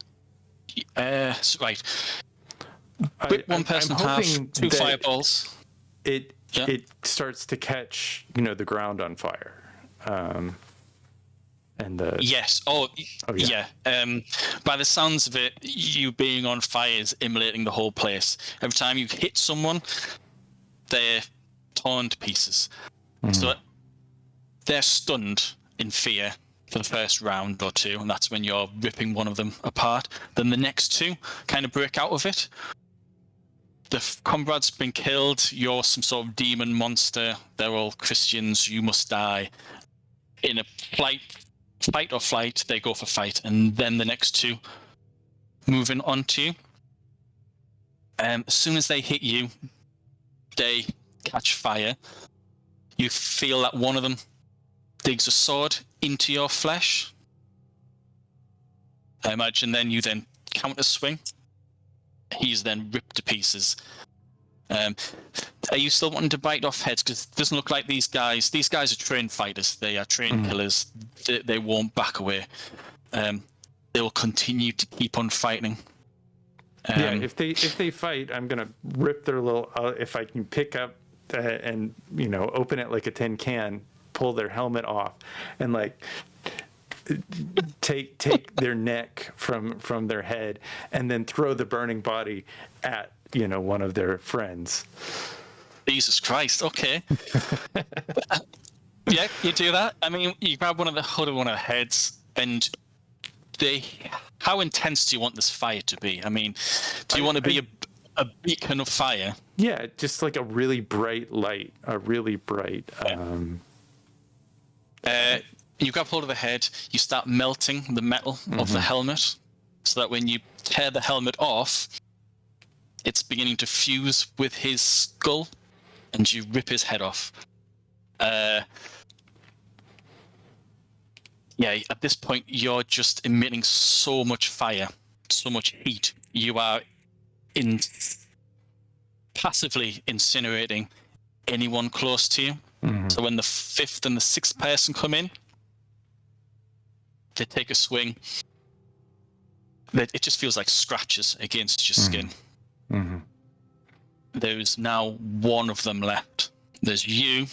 B: Right. With one person have two fireballs.
A: It starts to catch, the ground on fire. And the
B: yes. Oh yeah. By the sounds of it, you being on fire is immolating the whole place. Every time you hit someone, they're torn to pieces. So they're stunned in fear for the first round or two, and that's when you're ripping one of them apart. Then the next two kind of break out of it. The comrade's been killed. You're some sort of demon monster. They're all Christians. You must die. In a fight or flight, they go for fight, and then the next two moving on to you. As soon as they hit you, they catch fire. You feel that one of them digs a sword into your flesh. I imagine then you counter swing. He's then ripped to pieces. Are you still wanting to bite off heads? Because it doesn't look like these guys are trained fighters. They are trained killers. They won't back away. They will continue to keep on fighting.
A: If they fight, I'm gonna rip their little. If I can pick up and open it like a tin can, pull their helmet off, and like take their neck from their head, and then throw the burning body at one of their friends.
B: Jesus Christ! Okay. Yeah, you do that. I mean, you grab one of the heads, and how intense do you want this fire to be? I mean, do you want to be a beacon of fire?
A: Yeah, just like a really bright light, a really bright.
B: You grab hold of the head, you start melting the metal of the helmet, so that when you tear the helmet off, it's beginning to fuse with his skull, and you rip his head off. At this point, you're just emitting so much fire, so much heat. You are passively incinerating anyone close to you. So when the fifth and the sixth person come in, they take a swing. It just feels like scratches against your skin. There's now one of them left. There's you,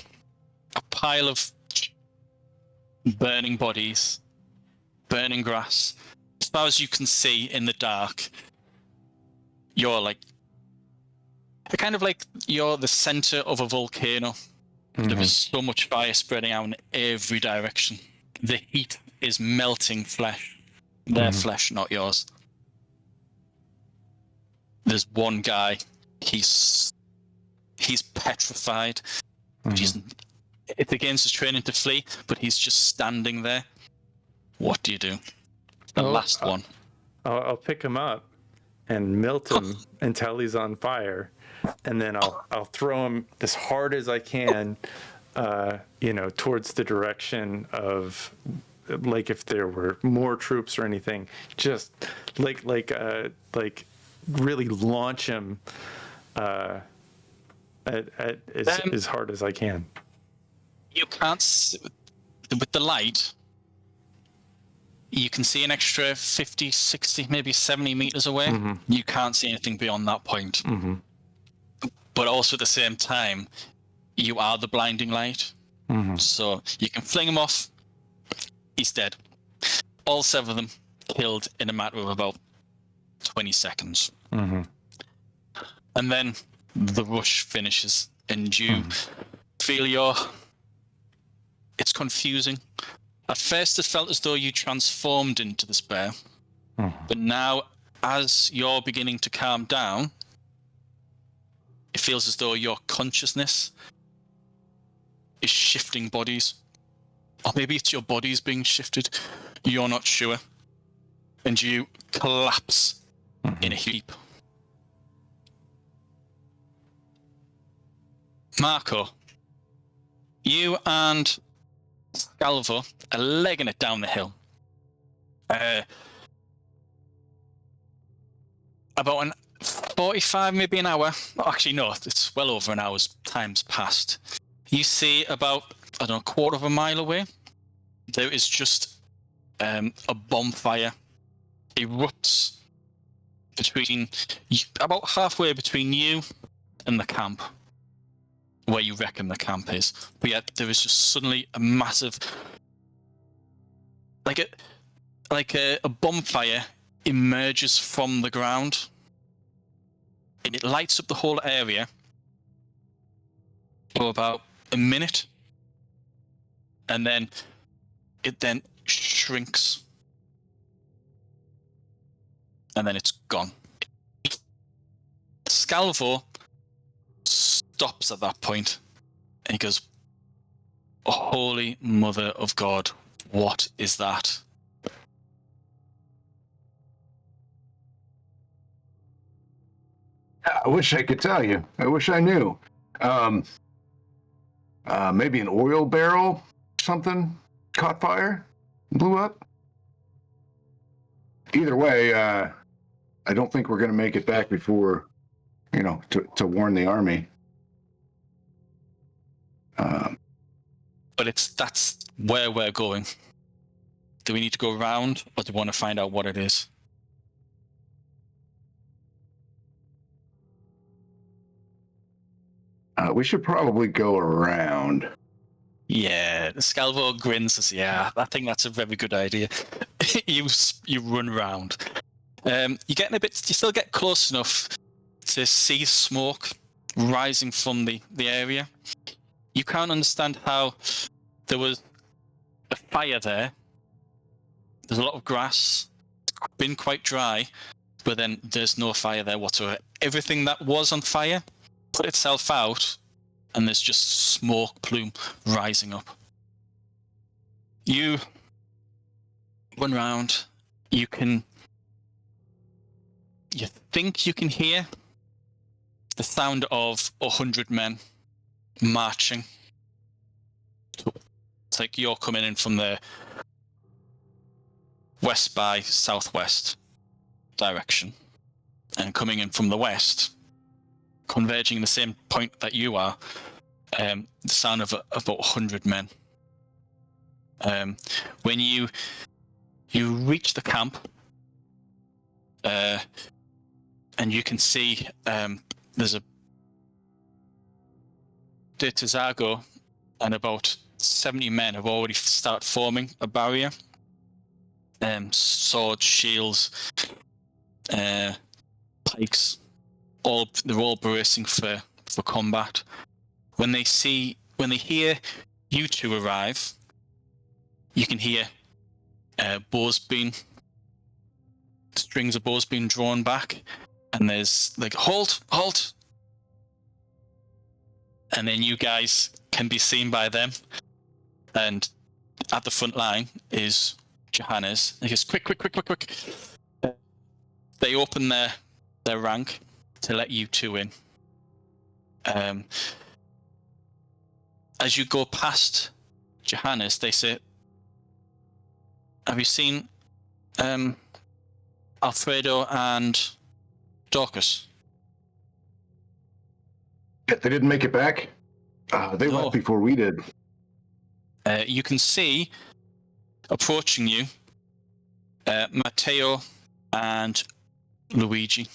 B: a pile of burning bodies, burning grass. As far as you can see in the dark, you're you're the center of a volcano. There is so much fire spreading out in every direction. The heat is melting flesh. Their flesh, not yours. There's one guy. He's petrified. It's against his training to flee, but he's just standing there. What do you do? The last one.
A: I'll pick him up and melt him until he's on fire, and then I'll throw him as hard as I can, towards the direction of, like, if there were more troops or anything, just like really launch him at as hard as I can.
B: You can't with the light. you can see an extra 50, 60, maybe 70 meters away.
A: Mm-hmm.
B: You can't see anything beyond that point.
A: Mm-hmm.
B: But also at the same time, you are the blinding light.
A: Mm-hmm.
B: So you can fling him off. He's dead. All 7 of them killed in a matter of about 20 seconds.
A: Mm-hmm.
B: And then the rush finishes, and you feel it's confusing. At first, it felt as though you transformed into this bear.
A: Mm-hmm.
B: But now, as you're beginning to calm down, it feels as though your consciousness is shifting bodies. Or maybe it's your body's being shifted. You're not sure. And you collapse in a heap. Marco, you and Scalvo are legging it down the hill. About 45, maybe an hour. Actually, no, it's well over an hour's time's passed. You see about, I don't know, a quarter of a mile away, there is just a bonfire. Erupts between, about halfway between you and the camp, where you reckon the camp is. But yet there is just suddenly a massive, like a bonfire emerges from the ground, and it lights up the whole area for about a minute, and then it then shrinks, and then it's gone. Scalvo stops at that point, and he goes, "Oh, Holy Mother of God, what is that?"
C: I wish I could tell you. I wish I knew. Maybe an oil barrel or something caught fire, blew up. Either way, I don't think we're going to make it back before, to warn the army.
B: But that's where we're going. Do we need to go around, or do we want to find out what it is?
C: We should probably go around.
B: Yeah, Scalvo grins and says, "Yeah, I think that's a very good idea." you run around. You're getting you still get close enough to see smoke rising from the area. You can't understand how there was a fire there. There's a lot of grass. It's been quite dry, but then there's no fire there whatsoever. Everything that was on fire put itself out, and there's just smoke plume rising up. You run around. You think you can hear the sound of 100 men marching. It's like you're coming in from the west by southwest direction, and coming in from the west, converging in the same point that you are, the sound of about 100 men. When you reach the camp, and you can see there's a de Terzago and about 70 men have already started forming a barrier. Swords, shields, pikes, they're all bracing for combat. When they hear you two arrive, you can hear strings of bows being drawn back, and there's like halt, and then you guys can be seen by them, and at the front line is Johannes. He goes, quick. They open their rank to let you two in. As you go past Johannes, they say, "Have you seen Alfredo and Daucus?"
C: They didn't make it back? They left before we did.
B: You can see, approaching you, Matteo and Luigi.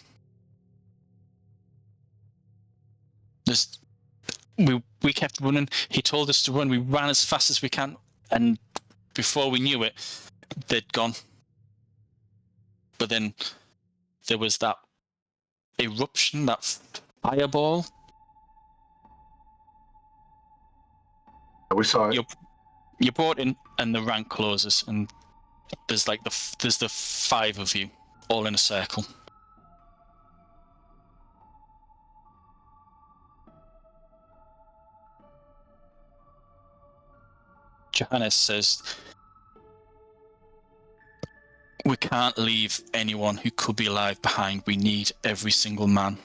B: We kept running. He told us to run. We ran as fast as we can, and before we knew it, they'd gone. But then there was that eruption, that fireball.
C: We saw it.
B: You're brought in, and the rank closes, and there's like there's the 5 of you all in a circle. Johannes says, "We can't leave anyone who could be alive behind. We need every single man."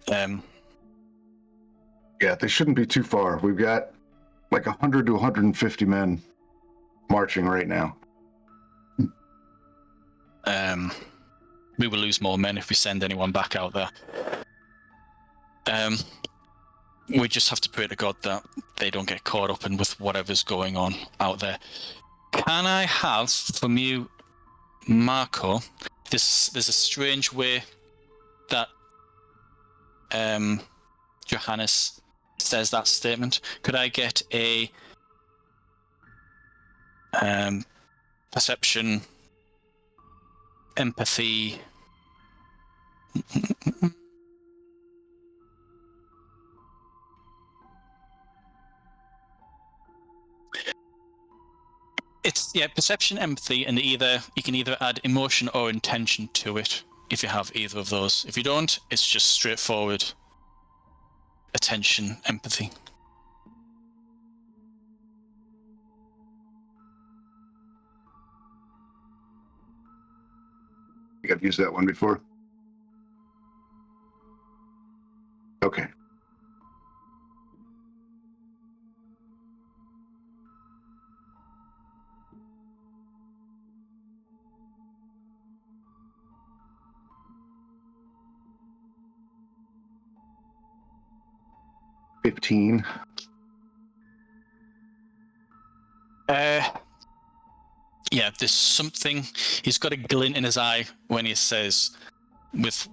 C: Yeah, they shouldn't be too far. We've got like 100 to 150 men marching right now.
B: We will lose more men if we send anyone back out there. We just have to pray to God that they don't get caught up in with whatever's going on out there. Can I have from you, Marco? There's a strange way that Johannes says that statement. Could I get a perception, empathy? It's perception, empathy, and you can either add emotion or intention to it if you have either of those. If you don't, it's just straightforward attention, empathy.
C: I think I've used that one before. Okay. $15.
B: Yeah, there's something. He's got a glint in his eye when he says, with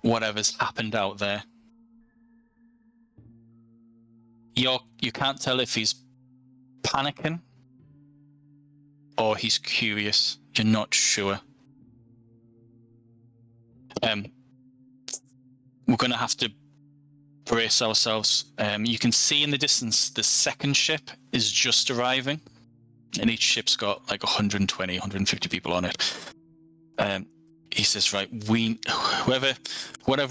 B: whatever's happened out there. You can't tell if he's panicking or he's curious. You're not sure. We're going to have to brace ourselves. You can see in the distance the second ship is just arriving, and each ship's got like 120, 150 people on it. He says, right, whoever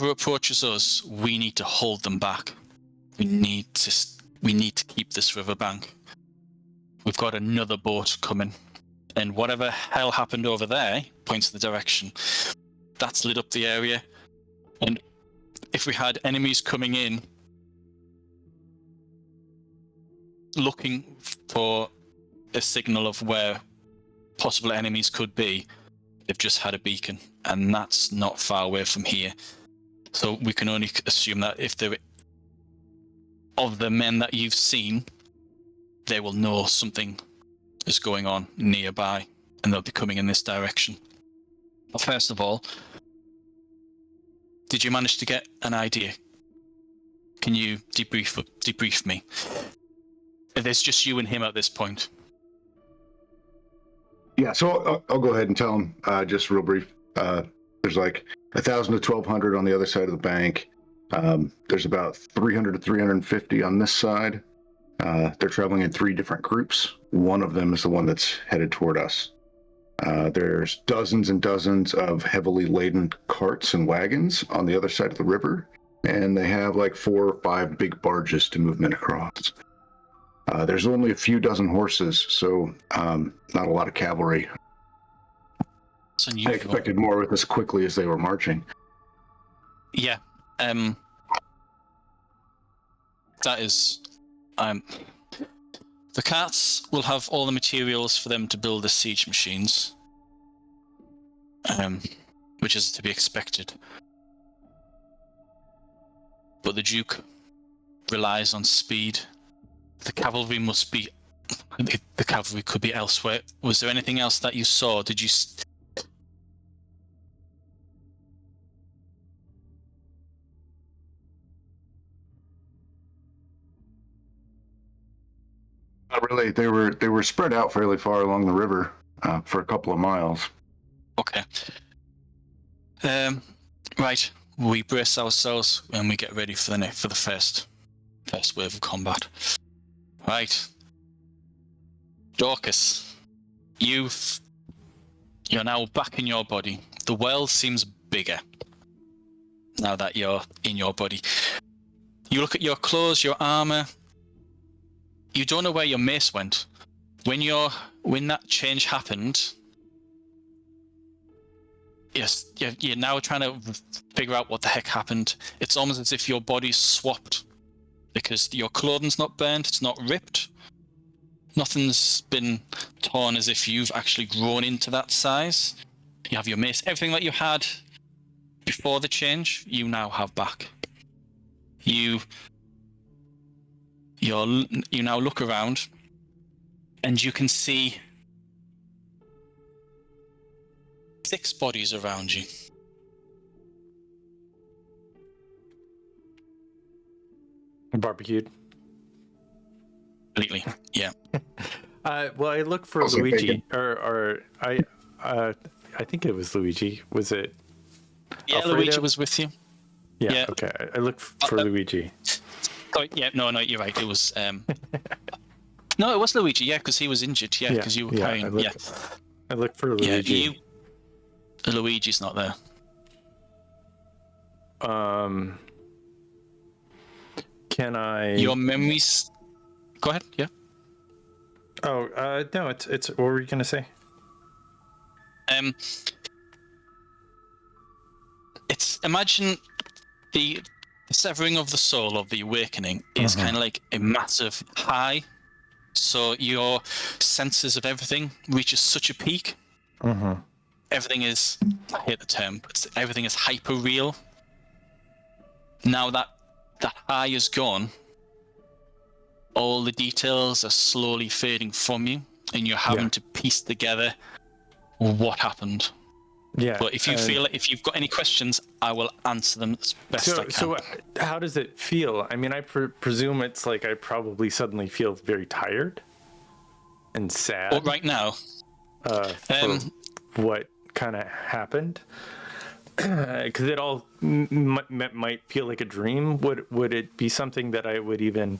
B: approaches us, we need to hold them back. We need to keep this riverbank. We've got another boat coming, and whatever hell happened over there points the direction. That's lit up the area, and if we had enemies coming in looking for a signal of where possible enemies could be, they've just had a beacon, and that's not far away from here. So we can only assume that if they're of the men that you've seen, they will know something is going on nearby, and they'll be coming in this direction. But first of all, did you manage to get an idea? Can you debrief me? There's just you and him at this point.
C: Yeah, so I'll go ahead and tell him, just real brief. There's like 1,000 to 1,200 on the other side of the bank. There's about 300 to 350 on this side. They're traveling in 3 different groups. One of them is the one that's headed toward us. There's dozens and dozens of heavily laden carts and wagons on the other side of the river, and they have like 4 or 5 big barges to move men across. There's only a few dozen horses, so not a lot of cavalry. I expected more with as quickly as they were marching.
B: Yeah. That is... the carts will have all the materials for them to build the siege machines, which is to be expected. But the Duke relies on speed. The cavalry must be the cavalry could be elsewhere. Was there anything else that you saw? Did you?
C: Not really. They were spread out fairly far along the river for a couple of miles.
B: Okay. Right. We brace ourselves and we get ready for the first wave of combat. Right. Dorcas, you're now back in your body. The world seems bigger now that you're in your body. You look at your clothes, your armor. You don't know where your mace went. When that change happened, yes, you're now trying to figure out what the heck happened. It's almost as if your body's swapped, because your clothing's not burnt, it's not ripped. Nothing's been torn, as if you've actually grown into that size. You have your mace. Everything that you had before the change, you now have back. You now look around, and you can see 6 bodies around you.
A: Barbecued.
B: Completely, yeah.
A: Well, I look for
C: Also
A: Luigi, or I think it was Luigi. Was it?
B: Yeah,
A: Alfredo?
B: Luigi was with you.
A: Yeah.
B: Yeah.
A: Okay. I look for Luigi.
B: Oh, yeah, no, you're right. It was. No, it was Luigi. Yeah, because he was injured. Yeah, because you were carrying.
A: I look for Luigi.
B: Luigi's not there.
A: Can I?
B: Your memories. Go ahead. Yeah.
A: Oh, no. It's. What were you gonna say?
B: It's imagine the severing of the soul of the awakening is kind of like a massive high. So your senses of everything reaches such a peak. Everything is, I hate the term, but everything is hyper real. Now that high is gone, all the details are slowly fading from you, and you're having to piece together what happened.
A: Yeah.
B: But if you've got any questions, I will answer them as best I can.
A: So how does it feel? I mean, I presume it's like I probably suddenly feel very tired and sad.
B: Well, right now,
A: for what kind of happened, because it all might feel like a dream. Would it be something that I would even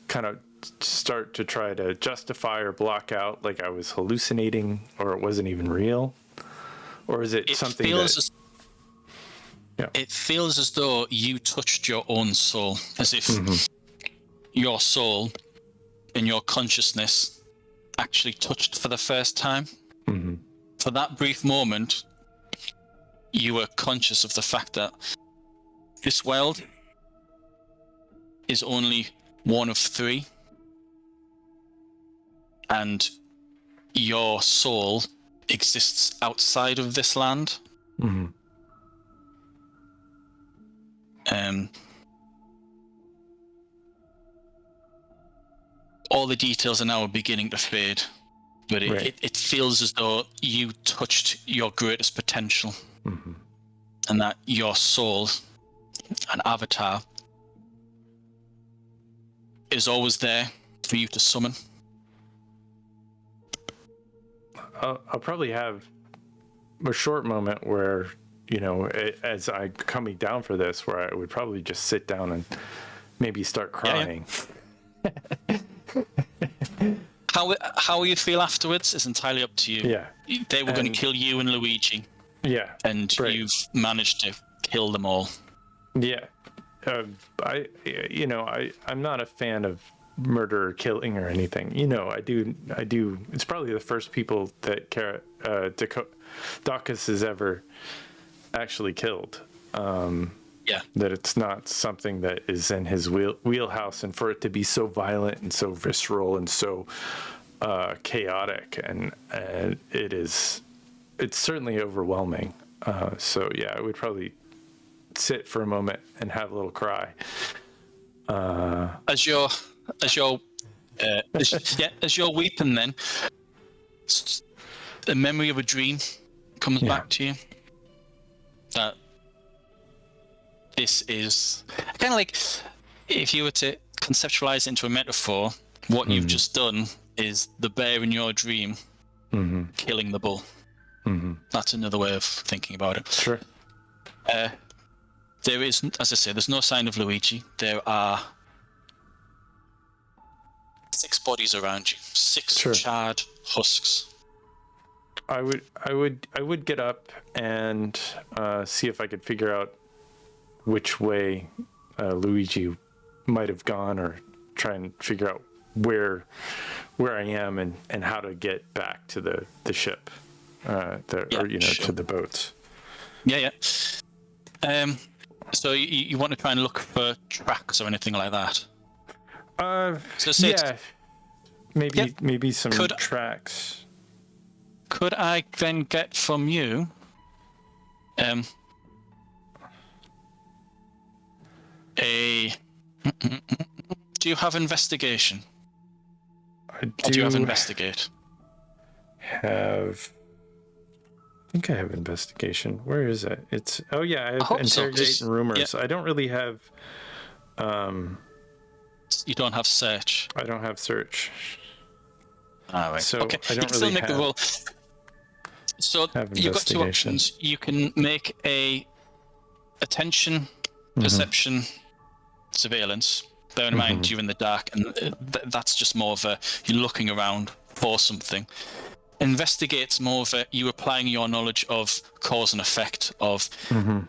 A: kind of start to try to justify or block out, like I was hallucinating or it wasn't even real? Or is it something that...
B: It feels as though you touched your own soul, as if your soul and your consciousness actually touched for the first time. For that brief moment, you were conscious of the fact that this world is only one of 3, and your soul exists outside of this land. All the details are now beginning to fade, but it feels as though you touched your greatest potential, and that your soul, an avatar, is always there for you to summon.
A: I'll probably have a short moment where, as I'm coming down for this, where I would probably just sit down and maybe start crying.
B: How you feel afterwards is entirely up to you.
A: Yeah.
B: They were going to kill you and Luigi.
A: Yeah.
B: And you've managed to kill them all.
A: Yeah. I'm not a fan of murder or killing or anything. I do. It's probably the first people that Daucus has ever actually killed. That it's not something that is in his wheelhouse, and for it to be so violent and so visceral and so chaotic, and it's certainly overwhelming. So yeah, I would probably sit for a moment and have a little cry.
B: As you're As you're weeping, then the memory of a dream comes back to you. That this is kind of like if you were to conceptualize into a metaphor, what you've just done is the bear in your dream killing the bull. That's another way of thinking about it.
A: Sure.
B: There is, as I say, there's no sign of Luigi. There are 6 bodies around you, 6 charred husks.
A: I would get up and see if I could figure out which way Luigi might have gone, or try and figure out where I am and how to get back to the ship, or to the boats.
B: Yeah. So you want to try and look for tracks or anything like that?
A: Maybe some tracks.
B: Could I then get from you do you have investigation?
A: I
B: do you have investigate?
A: I think I have investigation. Where is it? It's I have interrogate and rumors. I don't really have
B: you don't have search.
A: I don't have search.
B: All right.
A: So
B: okay.
A: I don't
B: you can
A: really
B: still make
A: have,
B: the roll. So you've got 2 options. You can make a attention, perception, surveillance. Bear in mind you're in the dark, and that's just more of a you're looking around for something. Investigate's more of a you applying your knowledge of cause and effect of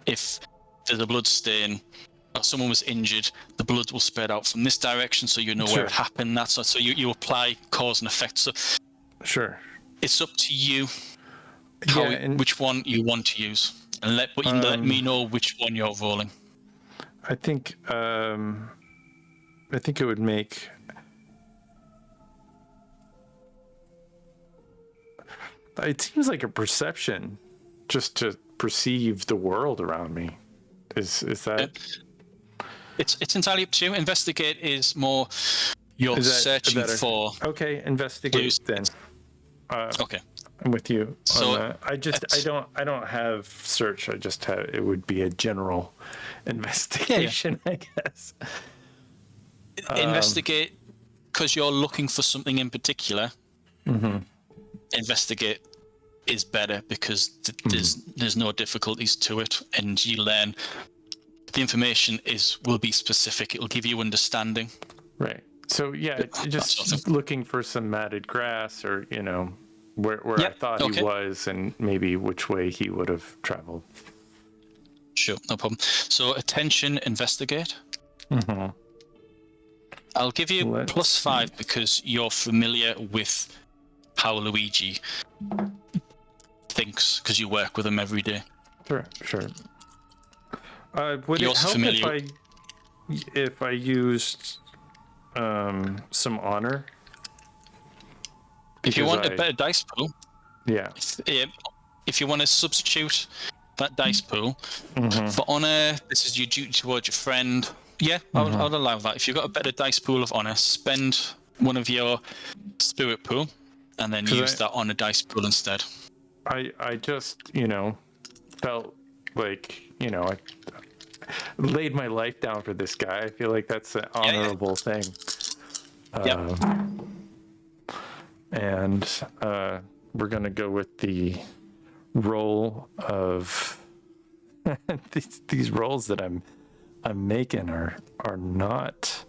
B: if there's a blood stain or someone was injured, the blood will spread out from this direction, so you know where it happened. That's so you apply cause and effect. So it's up to you which one you want to use, and let me know which one you're rolling.
A: I think it would make. It seems like a perception, just to perceive the world around me. Is that?
B: It's entirely up to you. Investigate is more you're searching for.
A: Okay, investigate then.
B: Okay,
A: I'm with you.
B: So
A: on that. I don't have search. I just have. It would be a general investigation, I guess.
B: Investigate because you're looking for something in particular. Investigate is better because there's no difficulties to it, and you learn the information will be specific. It will give you understanding.
A: Right. So just looking for some matted grass, or where I thought he was, and maybe which way he would have traveled.
B: Sure, no problem. So attention, investigate. I'll give you +5 because you're familiar with how Luigi thinks, because you work with him every day.
A: Sure. Would it help if I used some honor?
B: If you want a better dice pool, if you want to substitute that dice pool for honor, this is your duty towards your friend. Yeah, I'll allow that. If you've got a better dice pool of honor, spend one of your spirit pool and then use that honor dice pool instead.
A: I just, felt like, I laid my life down for this guy. I feel like that's an honorable thing. And we're going to go with the roll of these rolls that I'm making are not.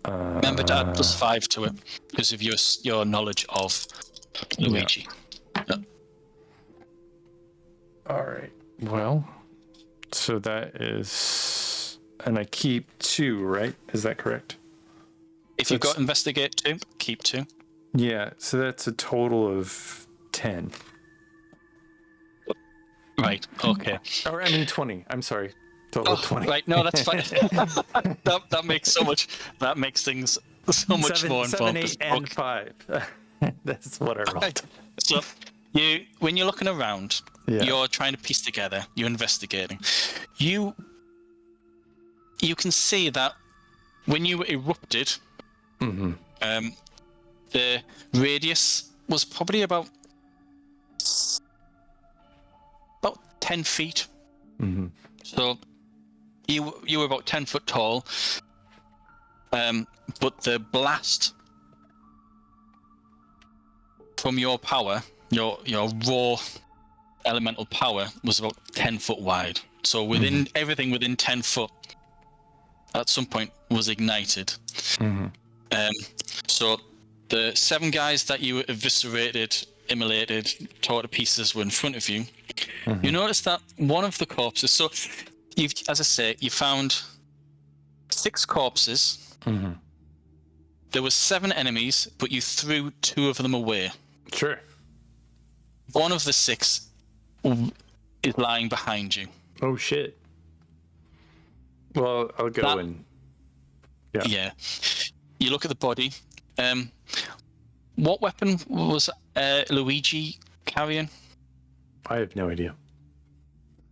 B: Remember to add +5 to it because of your knowledge of Luigi. Yeah.
A: All right. Well, so that is, and I keep 2, right? Is that correct?
B: If you've got investigate 2, keep 2.
A: Yeah. So that's a total of 10.
B: Right. Okay.
A: Or 20. I'm sorry. Total 20.
B: Right. No, that's fine. that makes so much. That makes things so much more involved.
A: 7, 8, and 5. That's what I rolled.
B: Right. So when you're looking around, you're trying to piece together. You're investigating. You can see that when you erupted, The radius was probably about 10 feet.
A: Mm-hmm.
B: So you were about 10 foot tall. But the blast from your power, your raw elemental power, was about 10 foot wide. So within everything within 10 foot at some point was ignited. So the 7 guys that you eviscerated, immolated, tore to pieces were in front of you. You notice that one of the corpses, so you've, as I say, you found 6 corpses. There was 7 enemies, but you threw 2 of them away.
A: Sure.
B: One of the 6 is lying behind you.
A: Oh shit. Well, I'll go and...
B: Yeah. You look at the body. What weapon was Luigi carrying?
A: I have no idea.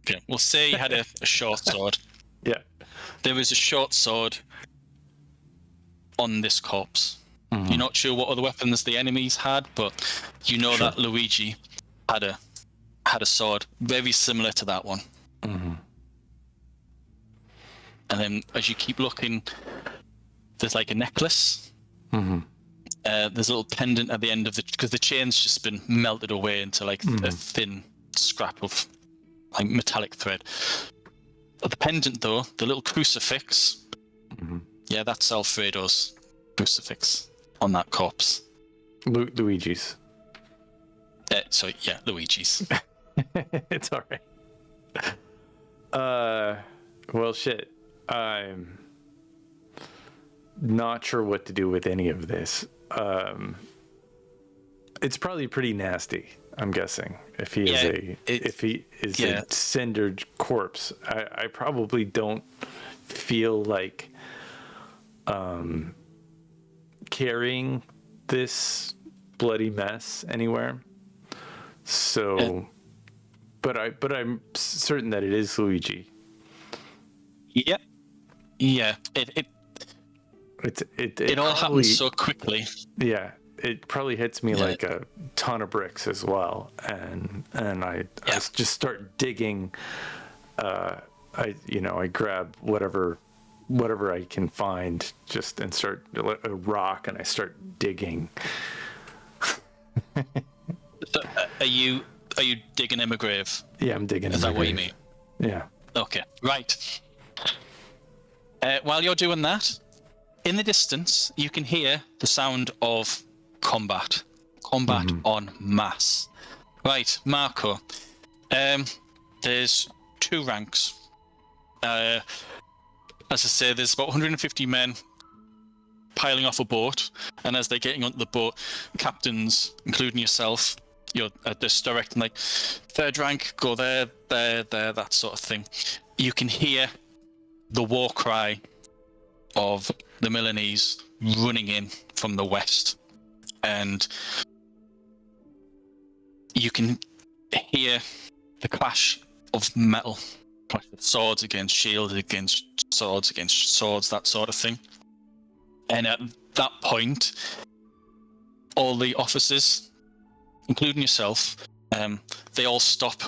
B: Okay, we'll say he had a short sword.
A: Yeah.
B: There was a short sword on this corpse. You're not sure what other weapons the enemies had, but you know that Luigi had a sword very similar to that one. And then as you keep looking, there's like a necklace. There's a little pendant at the end of because the chain's just been melted away into like a thin scrap of like metallic thread. But the pendant though, the little crucifix, yeah, that's Alfredo's crucifix on that corpse.
A: Luigi's.
B: So yeah, Luigi's.
A: It's all right. Well, shit. I'm not sure what to do with any of this. It's probably pretty nasty, I'm guessing. If he is a cindered corpse, I probably don't feel like carrying this bloody mess anywhere. So, but I'm certain that it is Luigi.
B: Yep. Yeah. It all happens so quickly.
A: Yeah. It probably hits me like a ton of bricks as well, and I just start digging. I grab whatever I can find, and start a rock, and I start digging.
B: So, are you digging him a grave?
A: Yeah, I'm digging.
B: Is that what you mean?
A: Yeah.
B: Okay. Right. While you're doing that, in the distance, you can hear the sound of combat en masse. Right, Marco. There's 2 ranks. As I say, there's about 150 men piling off a boat, and as they're getting onto the boat, captains, including yourself, you're just directing like 3rd rank, go there, that sort of thing. You can hear the war cry of the Milanese running in from the west, and you can hear the clash of metal, clash of swords against shields, against swords, that sort of thing. And at that point, all the officers, including yourself, they all stop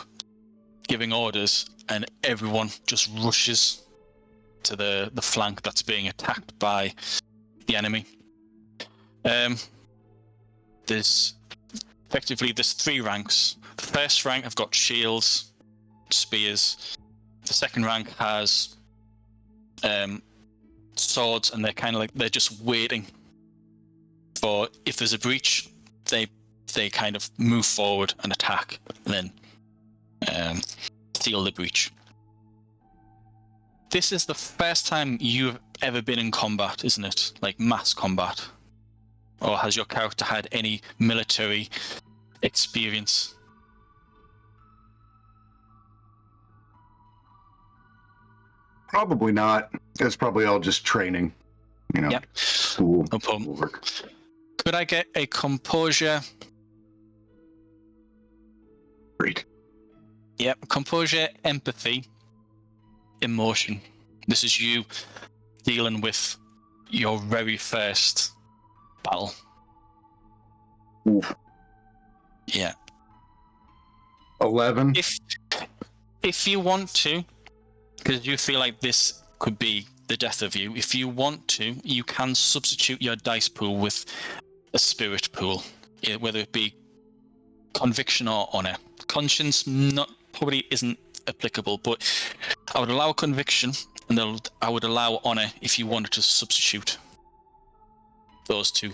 B: giving orders, and everyone just rushes to the flank that's being attacked by the enemy. There's 3 ranks. The 1st rank have got shields, spears. The 2nd rank has swords, and they're just waiting for, if there's a breach, they kind of move forward and attack, and then seal the breach. This is the first time you've ever been in combat, isn't it? Like mass combat? Or has your character had any military experience?
C: Probably not. It's probably all just training. School.
B: No problem.
C: Work.
B: Could I get a composure?
C: Great.
B: Yep, composure, empathy, emotion. This is you dealing with your very first battle.
C: Oof.
B: Yeah.
C: 11.
B: If you want to, because you feel like this could be the death of you, if you want to, you can substitute your dice pool with a spirit pool, whether it be conviction or honor. Conscience probably isn't applicable, but I would allow conviction, and I would allow honor if you wanted to substitute those two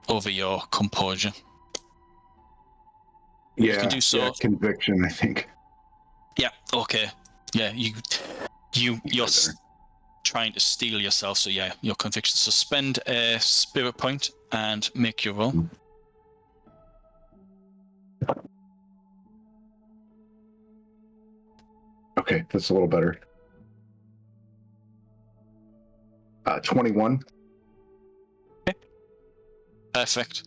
B: over your composure.
C: Yeah,
B: you can do so.
C: Yeah, conviction, I think.
B: Yeah. Okay. Yeah. You're trying to steal yourself. So yeah, your conviction. So spend a spirit point and make your roll.
C: Okay, that's a little better. 21.
B: Okay. Perfect.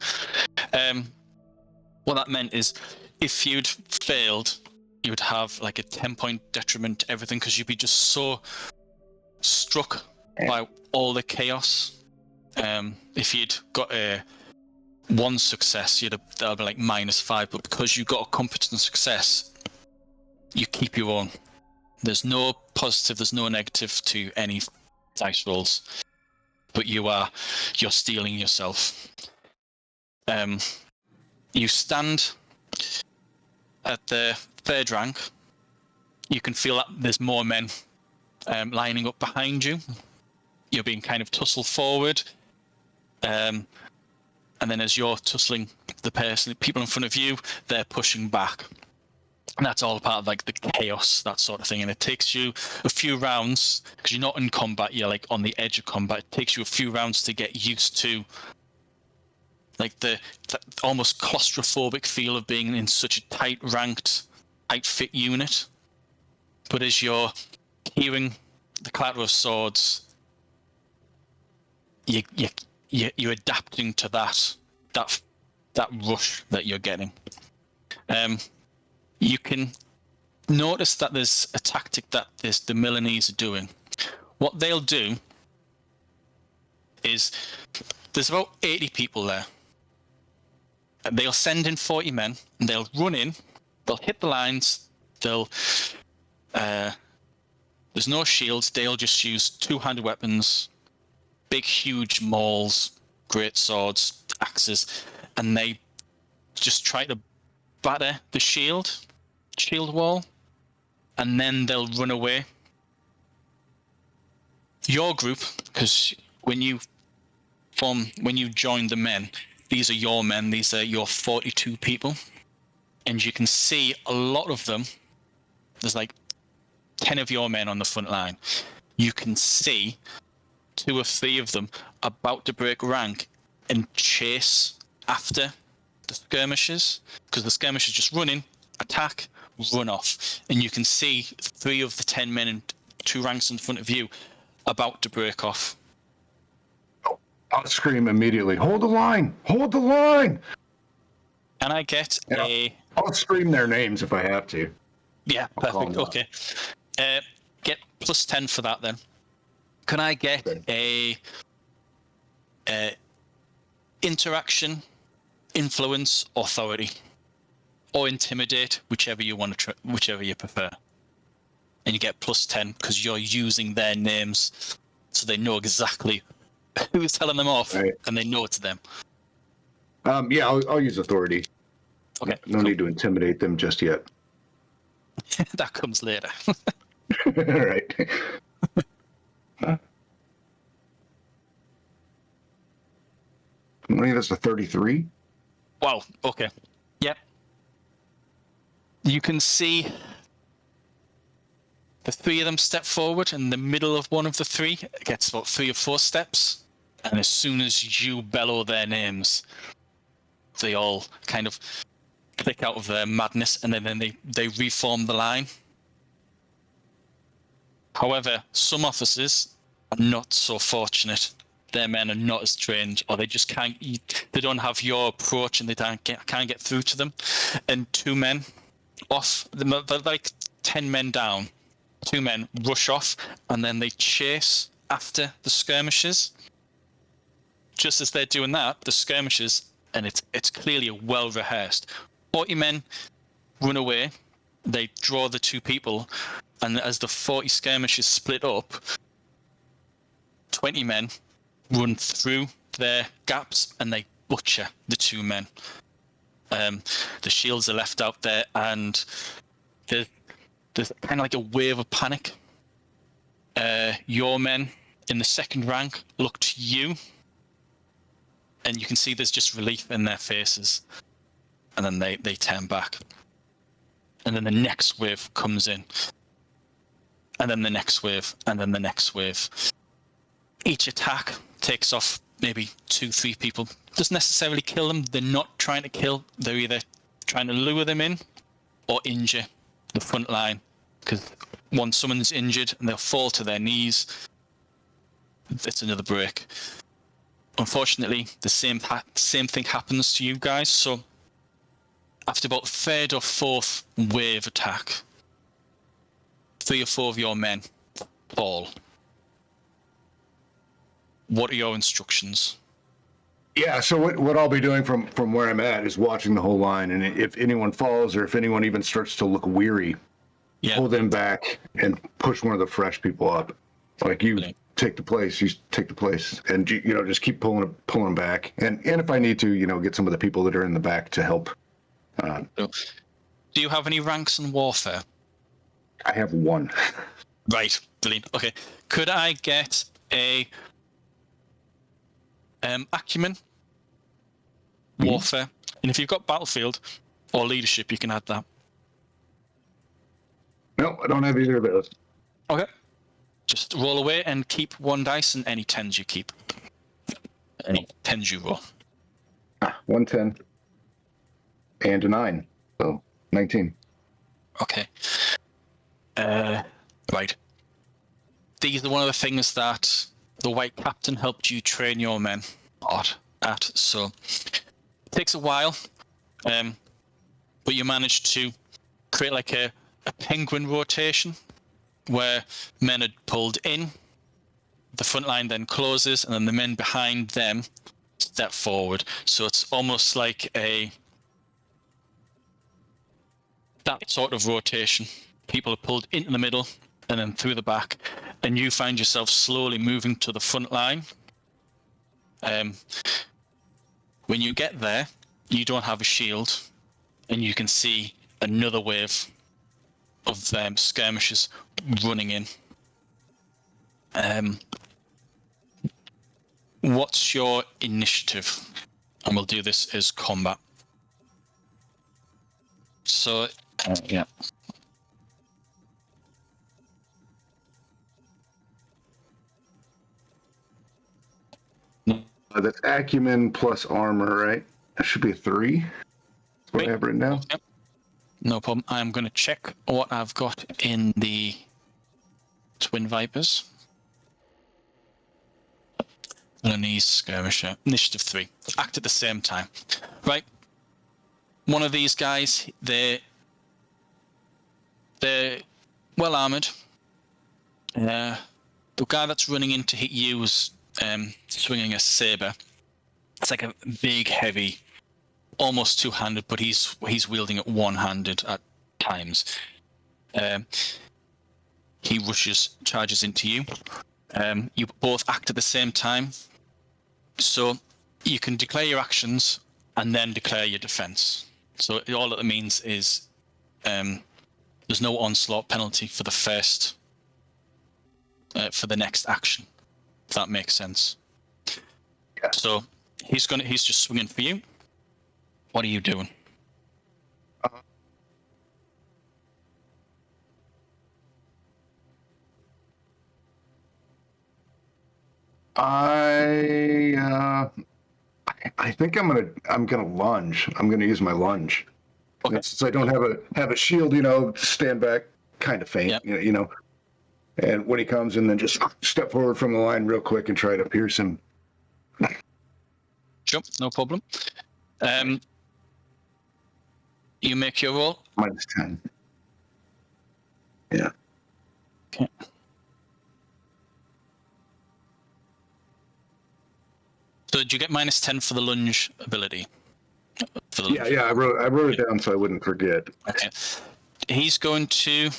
B: What that meant is, if you'd failed, you would have like a 10-point detriment to everything because you'd be just so struck by all the chaos. If you'd got a 1 success, that'd be like -5. But because you got a competent success, you keep your own. There's no positive, there's no negative to any dice rolls, but you're stealing yourself. You stand at the third rank. You can feel that there's more men lining up behind you. You're being kind of tussled forward, and then as you're tussling the people in front of you, they're pushing back. And that's all part of like the chaos, that sort of thing. And it takes you a few rounds, because you're not in combat, you're like on the edge of combat. It takes you a few rounds to get used to like the almost claustrophobic feel of being in such a tight-ranked, tight-fit unit. But as you're hearing the clatter of swords, you're adapting to that rush that you're getting. You can notice that there's a tactic that the Milanese are doing. What they'll do is there's about 80 people there. And they'll send in 40 men, and they'll run in, they'll hit the lines, there's no shields, they'll just use two-handed weapons, big, huge mauls, great swords, axes, and they just try to batter the shield wall, and then they'll run away. Your group, because when you join the men, these are your men, these are your 42 people, and you can see a lot of them. There's like 10 of your men on the front line. You can see 2 or 3 of them about to break rank and chase after the skirmishers, because the skirmishers just run in, attack, run off, and you can see 3 of the 10 men in 2 ranks in front of you about to break off.
C: I'll scream immediately, hold the line! Hold the line!
B: Can I get
C: I'll scream their names if I have to.
B: Yeah, perfect. Okay. Get +10 for that then. Can I get a interaction, influence, authority, or intimidate, whichever you want to whichever you prefer, and you get +10 because you're using their names, so they know exactly who's telling them off, right, and they know it's them.
C: Yeah, I'll use authority.
B: Okay.
C: No need to intimidate them just yet.
B: That comes later.
C: All right. I think that's a 33.
B: Wow. Okay. Yep. You can see the 3 of them step forward, and the middle of one of the 3 gets about 3 or 4 steps. And as soon as you bellow their names, they all kind of click out of their madness, and then they reform the line. However, some officers are not so fortunate. Their men are not as trained, or they just can't. They don't have your approach, and they can't get through to them. And 2 men off, they're like 10 men down. 2 men rush off, and then they chase after the skirmishers. just as they're doing that, the skirmishers, and it's clearly a well-rehearsed, 40 men run away, they draw the 2 people, and as the 40 skirmishers split up, 20 men run through their gaps and they butcher the 2 men. The shields are left out there, and there's kind of like a wave of panic. Your men in the second rank look to you, and you can see there's just relief in their faces, and then they turn back. And then the next wave comes in, and then the next wave, and then the next wave. Each attack takes off maybe 2-3 people. Doesn't necessarily kill them. They're not trying to kill. They're either trying to lure them in or injure the front line. Because once someone's injured and they'll fall to their knees, it's another break. Unfortunately, the same thing happens to you guys. So after about 3rd or 4th wave attack, 3 or 4 of your men fall. What are your instructions?
C: Yeah, so what I'll be doing from where I'm at is watching the whole line, and if anyone falls or if anyone even starts to look weary, pull them back and push one of the fresh people up. Like, you take the place, and just keep pulling them back, and if I need to, get some of the people that are in the back to help.
B: Do you have any ranks in warfare?
C: I have 1.
B: Right, brilliant. Okay, could I get a acumen warfare? And if you've got battlefield or leadership, you can add that.
C: No, I don't have either of those.
B: Okay. Just roll away and keep 1 dice, and any 10s you keep. Any 10s you roll.
C: 110 and a 9, so 19.
B: Okay. Right. These are one of the things that the White Captain helped you train your men at. So it takes a while, but you managed to create like a penguin rotation where men had pulled in, the front line then closes, and then the men behind them step forward. So it's almost like that sort of rotation. People are pulled into the middle and then through the back, and you find yourself slowly moving to the front line. When you get there, you don't have a shield, and you can see another wave of skirmishers running in. What's your initiative? And we'll do this as combat. So, yeah.
C: That's acumen plus armor, right? That should be a 3. That's what I have written down.
B: Yep. No problem. I'm going to check what I've got in the Twin Vipers. Milanese skirmisher. Initiative 3. Act at the same time. Right. One of these guys, they're well armored. The guy that's running in to hit you is swinging a saber. It's like a big, heavy, almost two-handed, but he's wielding it one-handed at times. He charges into you. You both act at the same time, so you can declare your actions and then declare your defense. So all that means is there's no onslaught penalty for the first for the next action. If that makes sense.
C: Yeah.
B: So he's just swinging for you. What are you doing?
C: I think I'm gonna lunge. I'm gonna use my lunge.
B: Okay.
C: Since I don't have a shield, to stand back, kind of faint,
B: Yep.
C: And when he comes in, then just step forward from the line real quick and try to pierce him.
B: Jump, no problem. You make your roll.
C: -10. Yeah.
B: So So do you get -10 for the lunge ability? For the lunge?
C: Yeah. I wrote it down so I wouldn't forget.
B: Okay. He's going to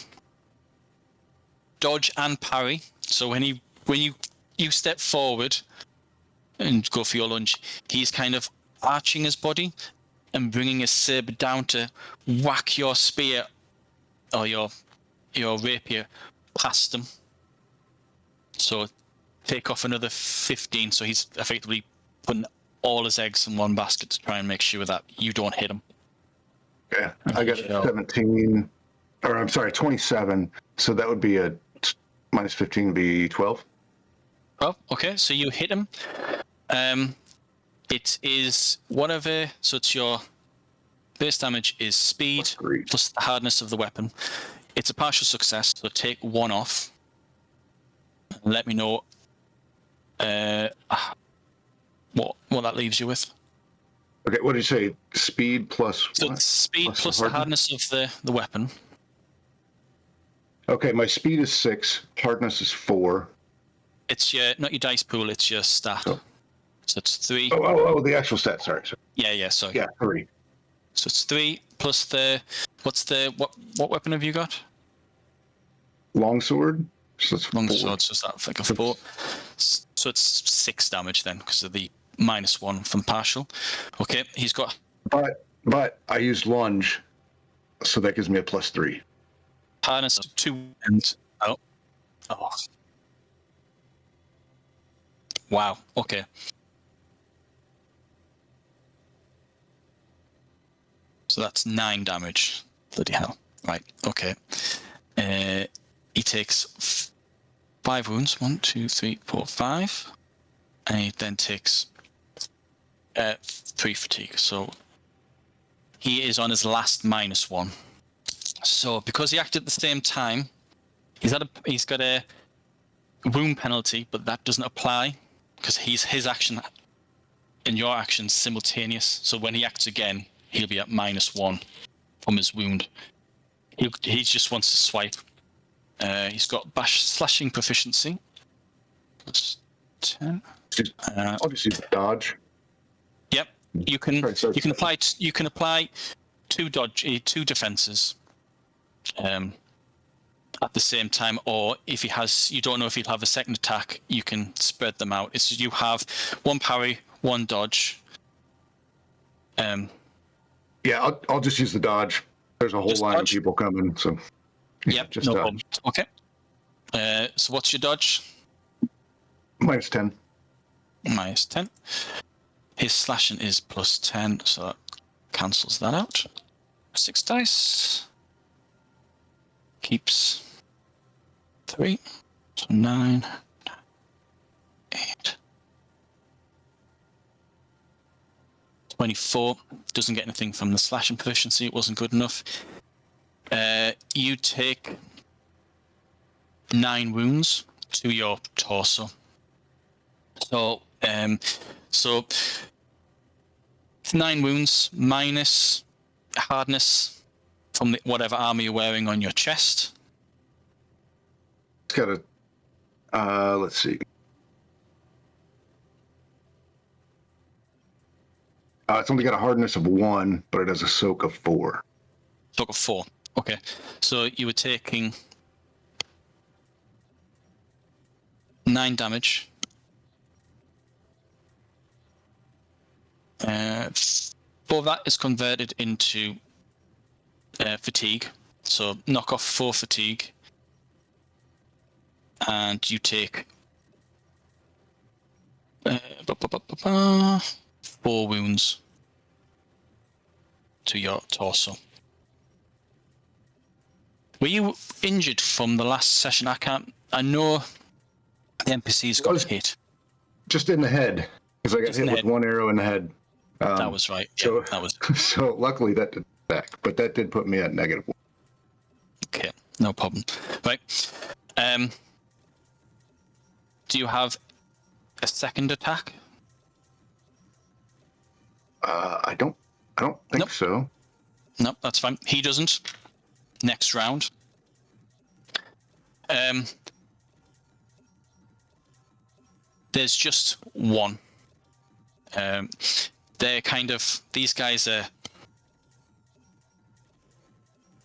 B: dodge and parry. So when you step forward and go for your lunge, he's kind of arching his body and bringing his saber down to whack your spear or your rapier past him. So take off another 15. So he's effectively putting all his eggs in one basket to try and make sure that you don't hit him.
C: Yeah, I got 17, or I'm sorry, 27. So that would be a -15 would be 12.
B: Oh, okay. So you hit him. It is whatever. So it's your base damage is speed plus the hardness of the weapon. It's a partial success. So take 1 off. Let me know what that leaves you with.
C: Okay, what did you say? Speed plus
B: So
C: what?
B: it's speed plus the hardness of the weapon.
C: Okay, my speed is 6, hardness is 4.
B: It's not your dice pool, it's your stat.
C: Oh.
B: So it's 3.
C: Oh, the actual stat, sorry.
B: Yeah, sorry.
C: Yeah, 3.
B: So it's 3 plus what weapon have you got?
C: Longsword? So it's
B: Longsword, so it's that like a 4. So it's 6 damage then, because of the -1 from partial. Okay, he's got...
C: But I used lunge, so that gives me a +3.
B: Harness 2 and... Oh. Wow, okay. So that's 9 damage. Bloody hell. Right, okay. He takes 5 wounds. 1, 2, 3, 4, 5. And he then takes 3 fatigue. So he is on his last -1. So because he acted at the same time, he's got a wound penalty, but that doesn't apply because his action and your action simultaneous. So when he acts again, he'll be at -1 from his wound. He just wants to swipe. He's got bash slashing proficiency. Plus 10.
C: I'll just use dodge.
B: Yep. You can apply 2 defenses at the same time, or if you don't know if he'll have a second attack, you can spread them out. It's you have 1 parry, 1 dodge.
C: Yeah, I'll just use the dodge. There's a whole line
B: dodge?
C: of people coming, so
B: Yep,
C: just
B: no
C: dodge.
B: problem. Okay. So what's your dodge?
C: -10.
B: -10. His slashing is +10, so that cancels that out. 6 dice. Keeps 3. So 9, 8. 24. Doesn't get anything from the slashing proficiency. It wasn't good enough. You take 9 wounds to your torso. So it's 9 wounds minus hardness from whatever armor you're wearing on your chest.
C: It's got a, let's see. It's only got a hardness of 1, but it has a soak of 4.
B: Soak of 4. Okay. So you were taking 9 damage. 4 of that is converted into fatigue. So knock off 4 fatigue. And you take 4 wounds to your torso. Were you injured from the last session? I know the NPCs got hit.
C: Just in the head, because I got hit with 1 arrow in the head.
B: That was right. Yeah,
C: so,
B: that was.
C: So luckily that did back, but that did put me at -1.
B: Okay, no problem. Right. Do you have a second attack?
C: I don't think so.
B: No, that's fine. He doesn't. Next round. There's just 1. They're kind of, these guys are,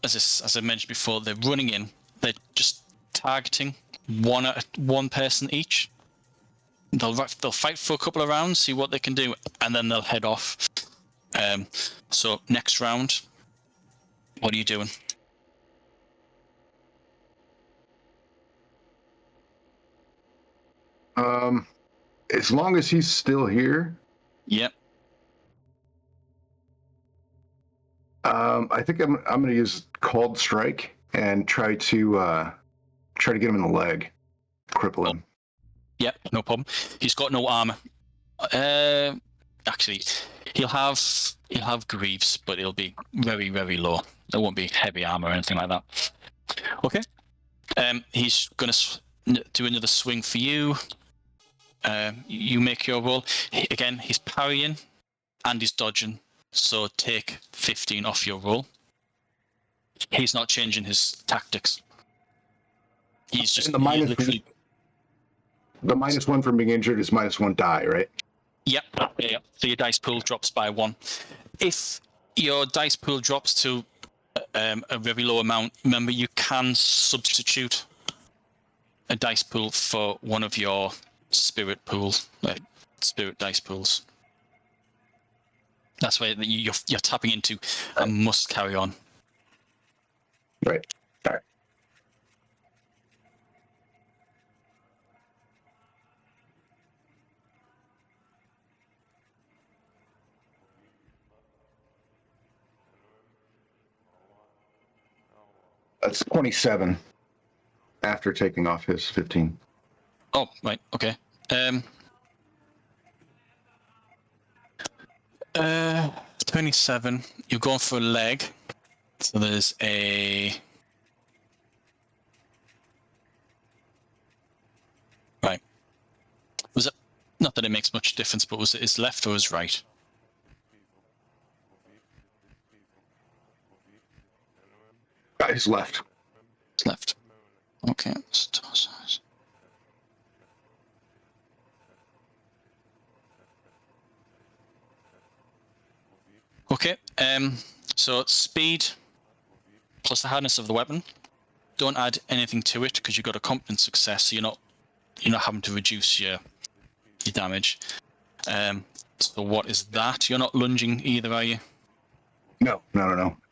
B: as I mentioned before, they're running in. They're just targeting one person each. They'll fight for a couple of rounds, see what they can do, and then they'll head off. So next round, what are you doing?
C: As long as he's still here.
B: Yep.
C: I think I'm going to use called strike and try to get him in the leg, cripple him.
B: Yep, no problem. He's got no armor. Actually, he'll have greaves, but it'll be very, very low. There won't be heavy armor or anything like that. Okay. He's gonna do another swing for you. You make your roll. Again, he's parrying and he's dodging, so take 15 off your roll. He's not changing his tactics. He's just
C: the -1 from being injured is -1 die, right?
B: Yep. Yeah. So your dice pool drops by 1. If your dice pool drops to a very low amount, remember you can substitute a dice pool for one of your spirit pools, like spirit dice pools. That's why you're tapping into a must carry on.
C: Right. All right. That's 27 after taking off his 15.
B: Oh, right. Okay. 27. You're going for a leg. So there's a... Right. Was it... Not that it makes much difference, but was it his left or his right?
C: His left.
B: His left. Okay. Okay. So speed plus the hardness of the weapon. Don't add anything to it because you've got a competent success, so you're not having to reduce your damage. So what is that? You're not lunging either, are you?
C: No.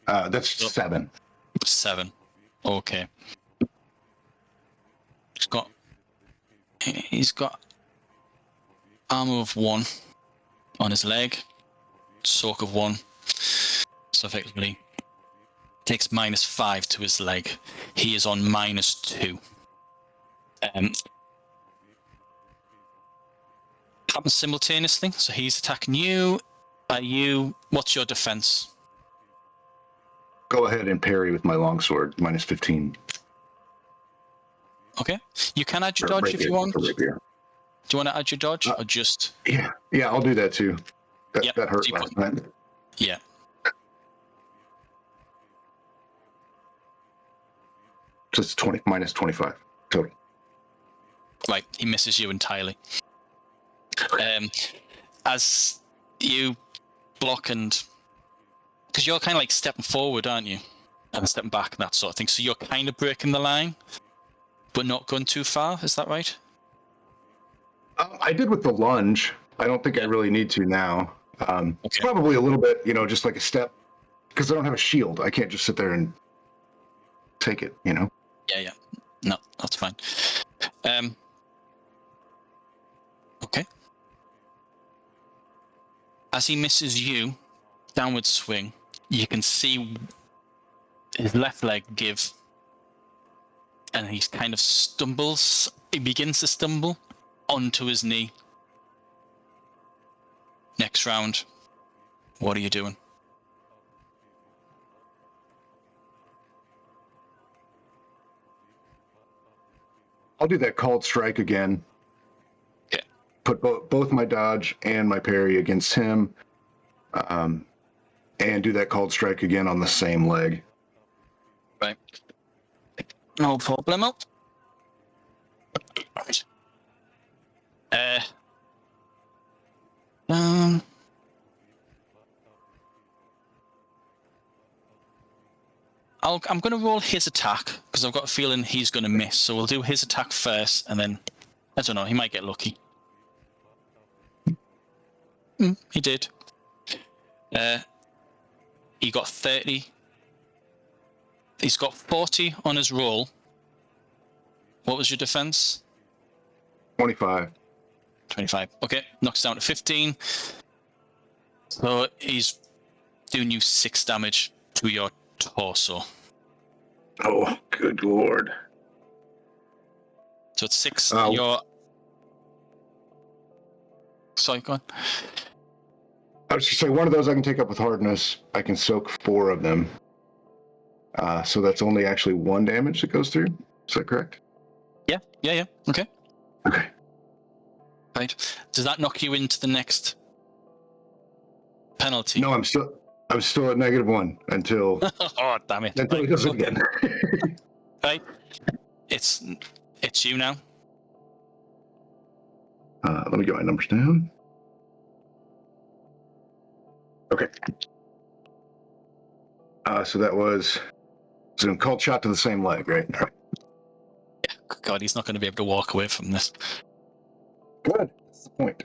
C: That's 7.
B: 7. Okay. He's got armor of 1 on his leg, soak of 1. So effectively takes -5 to his leg. He is on -2. Happens simultaneously, so he's attacking you. What's your defense?
C: Go ahead and parry with my longsword, -15.
B: Okay. You can add your dodge if you want. Do you want to add your dodge or just...
C: Yeah, I'll do that too. That hurt last time.
B: Yeah.
C: Just -25 total.
B: Right, he misses you entirely. As you block and... Because you're kind of like stepping forward, aren't you? And stepping back and that sort of thing. So you're kind of breaking the line, but not going too far. Is that right?
C: I did with the lunge. I don't think I really need to now.
B: Okay.
C: Probably a little bit, just like a step, because I don't have a shield. I can't just sit there and take it,
B: Yeah. No, that's fine. Okay. As he misses you, downward swing, you can see his left leg give, and he kind of stumbles. He begins to stumble onto his knee. Next round, what are you doing?
C: I'll do that called strike again.
B: Yeah.
C: Put both my dodge and my parry against him, and do that called strike again on the same leg.
B: Right. No problem. Right. I'm going to roll his attack because I've got a feeling he's going to miss. So we'll do his attack first, and then I don't know. He might get lucky. He did. He got 30. He's got 40 on his roll. What was your defense?
C: 25.
B: 25. Okay, knocks down to 15. So he's doing you 6 damage to your torso.
C: Oh, good lord.
B: So it's 6.
C: Oh.
B: Your. Sorry, go on.
C: I was just saying, one of those I can take up with hardness. I can soak 4 of them. So that's only actually 1 damage that goes through. Is that correct?
B: Yeah. Okay.
C: Okay.
B: Right. Does that knock you into the next penalty?
C: No, I'm still at -1 until
B: Oh, damn it.
C: he does it again.
B: Right. It's you now.
C: Let me get my numbers down. Okay. So that was a cold shot to the same leg, right? All right.
B: God, he's not going to be able to walk away from this.
C: Good. That's the point.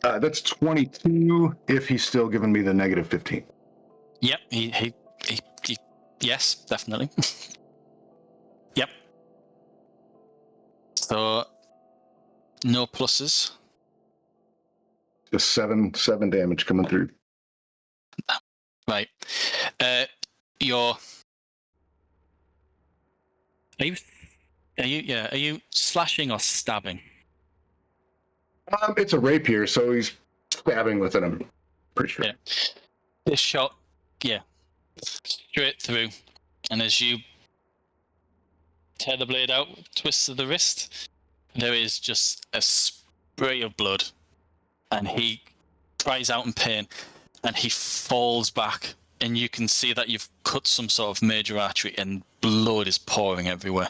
C: That's 22 if he's still giving me the -15.
B: Yep. He yes, definitely. Yep. So no pluses.
C: Just 7 damage coming through.
B: Right. Are you slashing or stabbing?
C: It's a rapier, so he's stabbing with it, I'm pretty sure.
B: Yeah. This shot, straight through. And as you tear the blade out, twist of the wrist, there is just a spray of blood. And he cries out in pain, and he falls back. And you can see that you've cut some sort of major artery, and blood is pouring everywhere.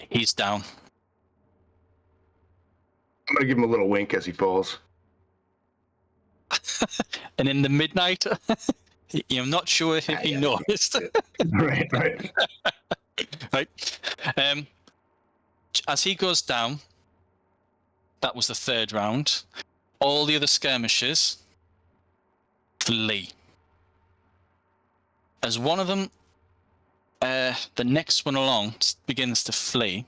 B: He's down.
C: I'm going to give him a little wink as he falls.
B: And in the midnight, I'm not sure if he noticed.
C: Right.
B: Right. As he goes down, that was the 3rd round. All the other skirmishers flee. As one of them, the next one along, begins to flee,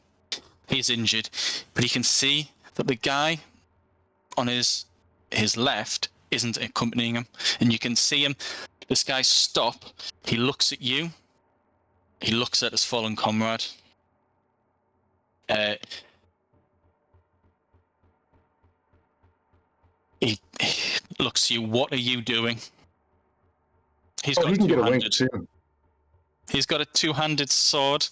B: he's injured, but he can see that the guy on his left isn't accompanying him, and you can see him. This guy stop. He looks at you. He looks at his fallen comrade. He looks at you. What are you doing? He
C: can get a wink too.
B: He's got a 2-handed sword.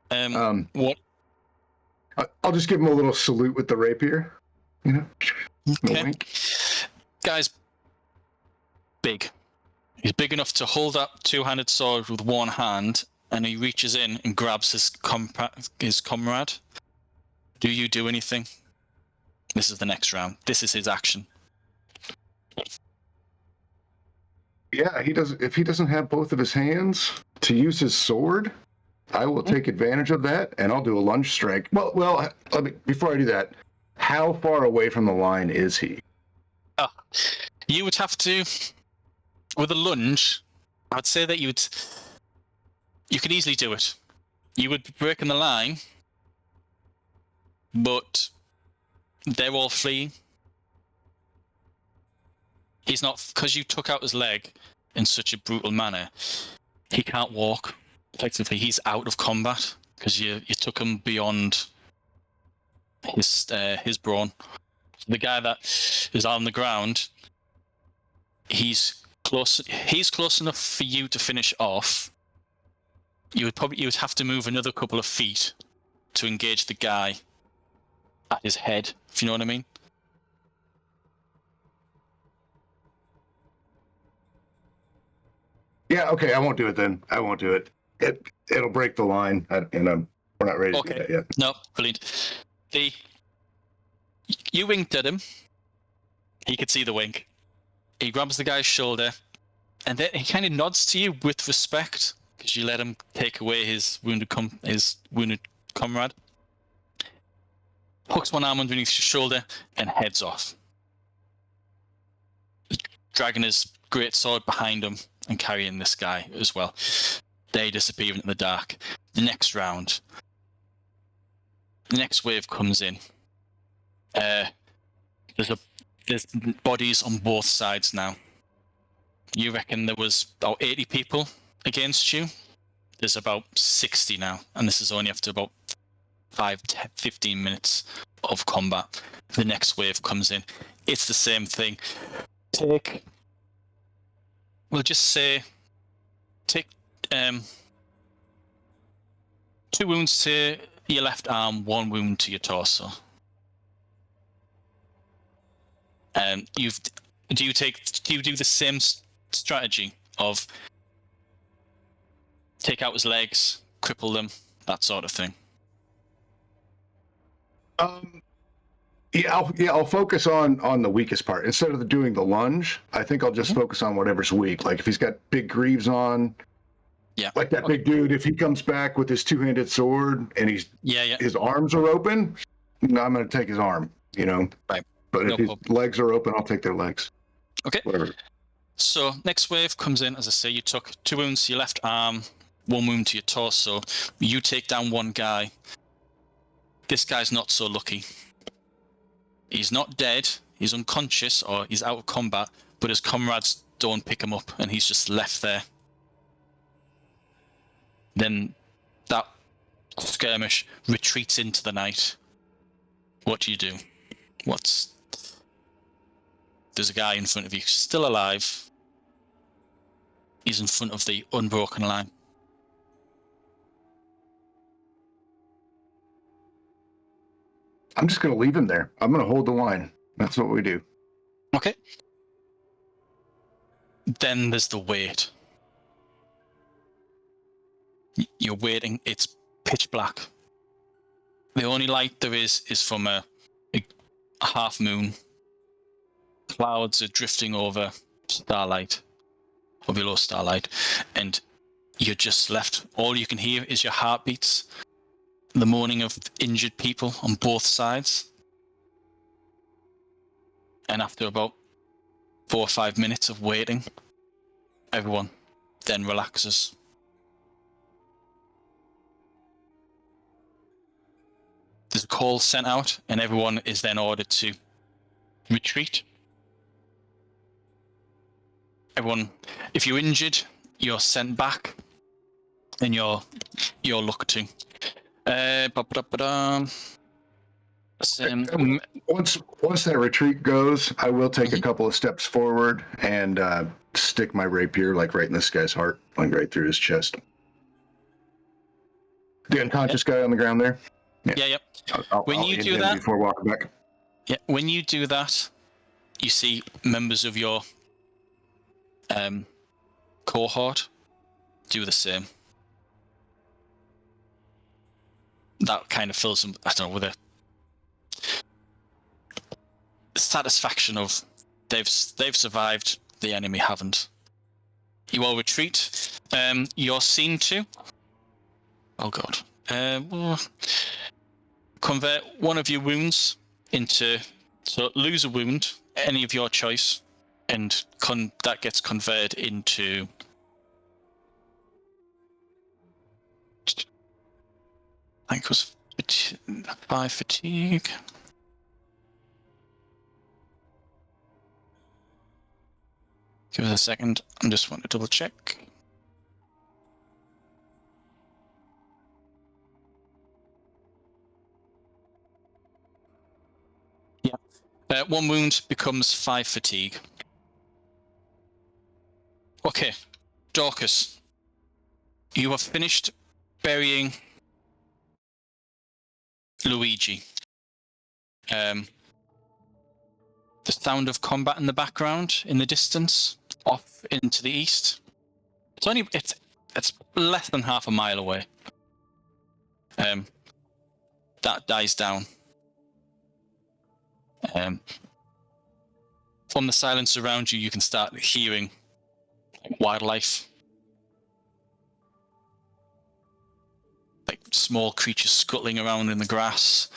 B: What?
C: I'll just give him a little salute with the rapier. You know?
B: Okay.
C: Wink.
B: Guy's big. He's big enough to hold that 2-handed sword with one hand, and he reaches in and grabs his comrade. Do you do anything? This is the next round. This is his action.
C: Yeah, he does. If he doesn't have both of his hands to use his sword, I will take advantage of that, and I'll do a lunge strike. Well. Before I do that, how far away from the line is he?
B: You would have to, with a lunge, I'd say that you could easily do it. You would be breaking the line, but they're all fleeing. He's not, because you took out his leg in such a brutal manner, he can't walk. Effectively, he's out of combat because you took him beyond his brawn. The guy that is on the ground, he's close enough for you to finish off. You would have to move another couple of feet to engage the guy at his head, if you know what I mean.
C: Yeah, okay, I won't do it then. I won't do it. It'll break the line, and We're not ready to do
B: Okay.
C: that yet.
B: No, brilliant. You winked at him. He could see the wink. He grabs the guy's shoulder, and then he kind of nods to you with respect because you let him take away his wounded comrade. Hooks one arm underneath your shoulder and heads off, dragging his great sword behind him and carrying this guy as well. They disappear into the dark. The next round, the next wave comes in. There's bodies on both sides now. You reckon there was about 80 people against you? There's about 60 now, and this is only after about 15 minutes of combat. The next wave comes in. It's the same thing. We'll just say, take 2 wounds to your left arm, 1 wound to your torso. Do you do the same strategy of take out his legs, cripple them, that sort of thing?
C: I'll focus on the weakest part instead of doing the lunge. I think I'll just focus on whatever's weak. Like if he's got big greaves on, like that big dude. If he comes back with his 2-handed sword and his arms are open, I'm going to take his arm. Right. But if his legs are open, I'll take their legs.
B: Okay.
C: Whatever.
B: So next wave comes in. As I say, you took 2 wounds to your left arm, 1 wound to your torso. You take down 1 guy. This guy's not so lucky. He's not dead. He's unconscious or he's out of combat, but his comrades don't pick him up and he's just left there. Then that skirmish retreats into the night. What do you do? There's a guy in front of you, still alive. He's in front of the unbroken line.
C: I'm just going to leave him there. I'm going to hold the line. That's what we do.
B: Okay. Then there's the wait. You're waiting. It's pitch black. The only light there is from a half moon. Clouds are drifting over starlight, or below starlight, and you're just left. All you can hear is your heartbeats, the moaning of injured people on both sides. And after about 4 or 5 minutes of waiting, everyone then relaxes. There's a call sent out, and everyone is then ordered to retreat. Everyone, if you're injured, you're sent back, and you're looked to.
C: Once that retreat goes, I will take a couple of steps forward and stick my rapier like right in this guy's heart, like right through his chest. The unconscious guy on the ground there.
B: Yeah.
C: I'll
B: When you
C: end
B: do
C: him
B: that,
C: before walking back.
B: Yeah, when you do that, you see members of your cohort do the same. That kind of fills them, I don't know, with a satisfaction of they've survived, the enemy haven't. You all retreat. You're seen to. Oh God. Convert one of your wounds into, so lose a wound, any of your choice, and that gets converted into I think it was 5 fatigue. Give us a second. I just want to double check. Yeah. 1 wound becomes 5 fatigue. Okay. Dorcas, you have finished burying Luigi. The sound of combat in the background, in the distance, off into the east. It's less than half a mile away. that dies down. From the silence around you, you can start hearing wildlife, like small creatures scuttling around in the grass,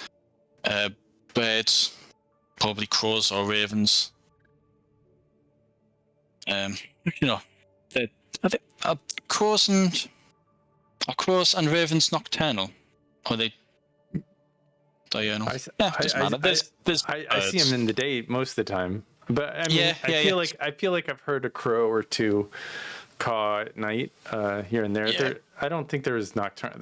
B: birds, probably crows or ravens. I think are crows and ravens nocturnal? Or are they diurnal? It doesn't matter.
A: I see them in the day most of the time, but I mean, I feel like I've heard a crow or two caw at night here and there.
B: Yeah.
A: I don't think they're as nocturnal.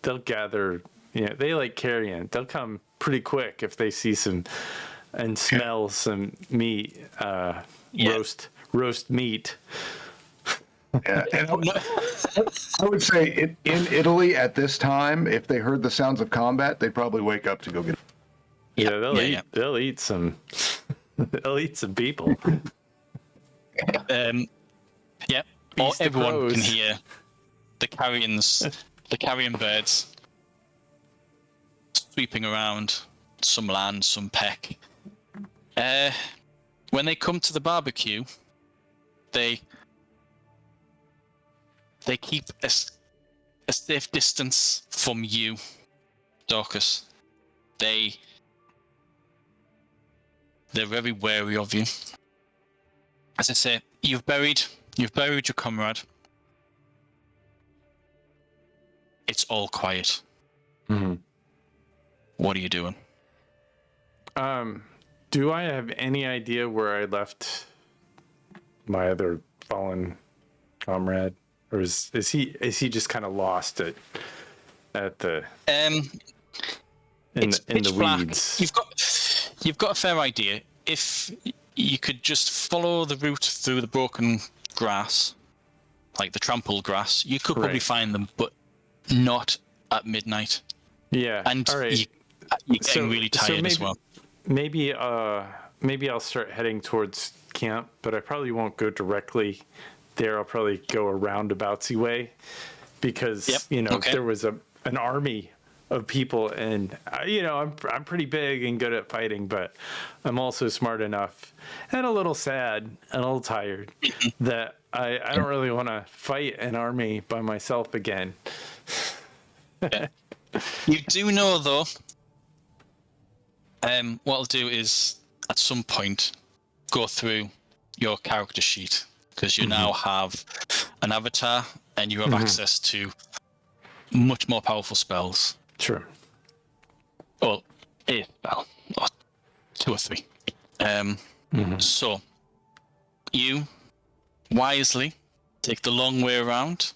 A: They'll gather. They like carrion. They'll come pretty quick if they see some and smell some meat, roast meat.
C: Yeah, and I would say in Italy at this time, if they heard the sounds of combat, they'd probably wake up to go get.
A: They'll eat some. They'll eat some people.
B: Or everyone can hear the carrion birds sweeping around. Some land, some peck. When they come to the barbecue, they keep a safe distance from you, Daucus. They're very wary of you. As I say, you've buried your comrade. It's all quiet.
A: Mm-hmm.
B: What are you doing?
A: Do I have any idea where I left my other fallen comrade? Or is he just kind of lost at the in the weeds?
B: You've got a fair idea. If you could just follow the route through the broken grass, like the trampled grass, you could probably find them, but not at midnight.
A: Yeah,
B: and
A: all right.
B: You're getting really tired as well.
A: Maybe I'll start heading towards camp, but I probably won't go directly there. I'll probably go a roundaboutsy way because there was an army of people, and I'm pretty big and good at fighting, but I'm also smart enough and a little sad and a little tired that I don't really want to fight an army by myself again.
B: You do know though. What I'll do is at some point go through your character sheet, because you now have an avatar and you have access to much more powerful spells.
A: Sure.
B: Well, a spell, or 2 or 3. So, you wisely take the long way around.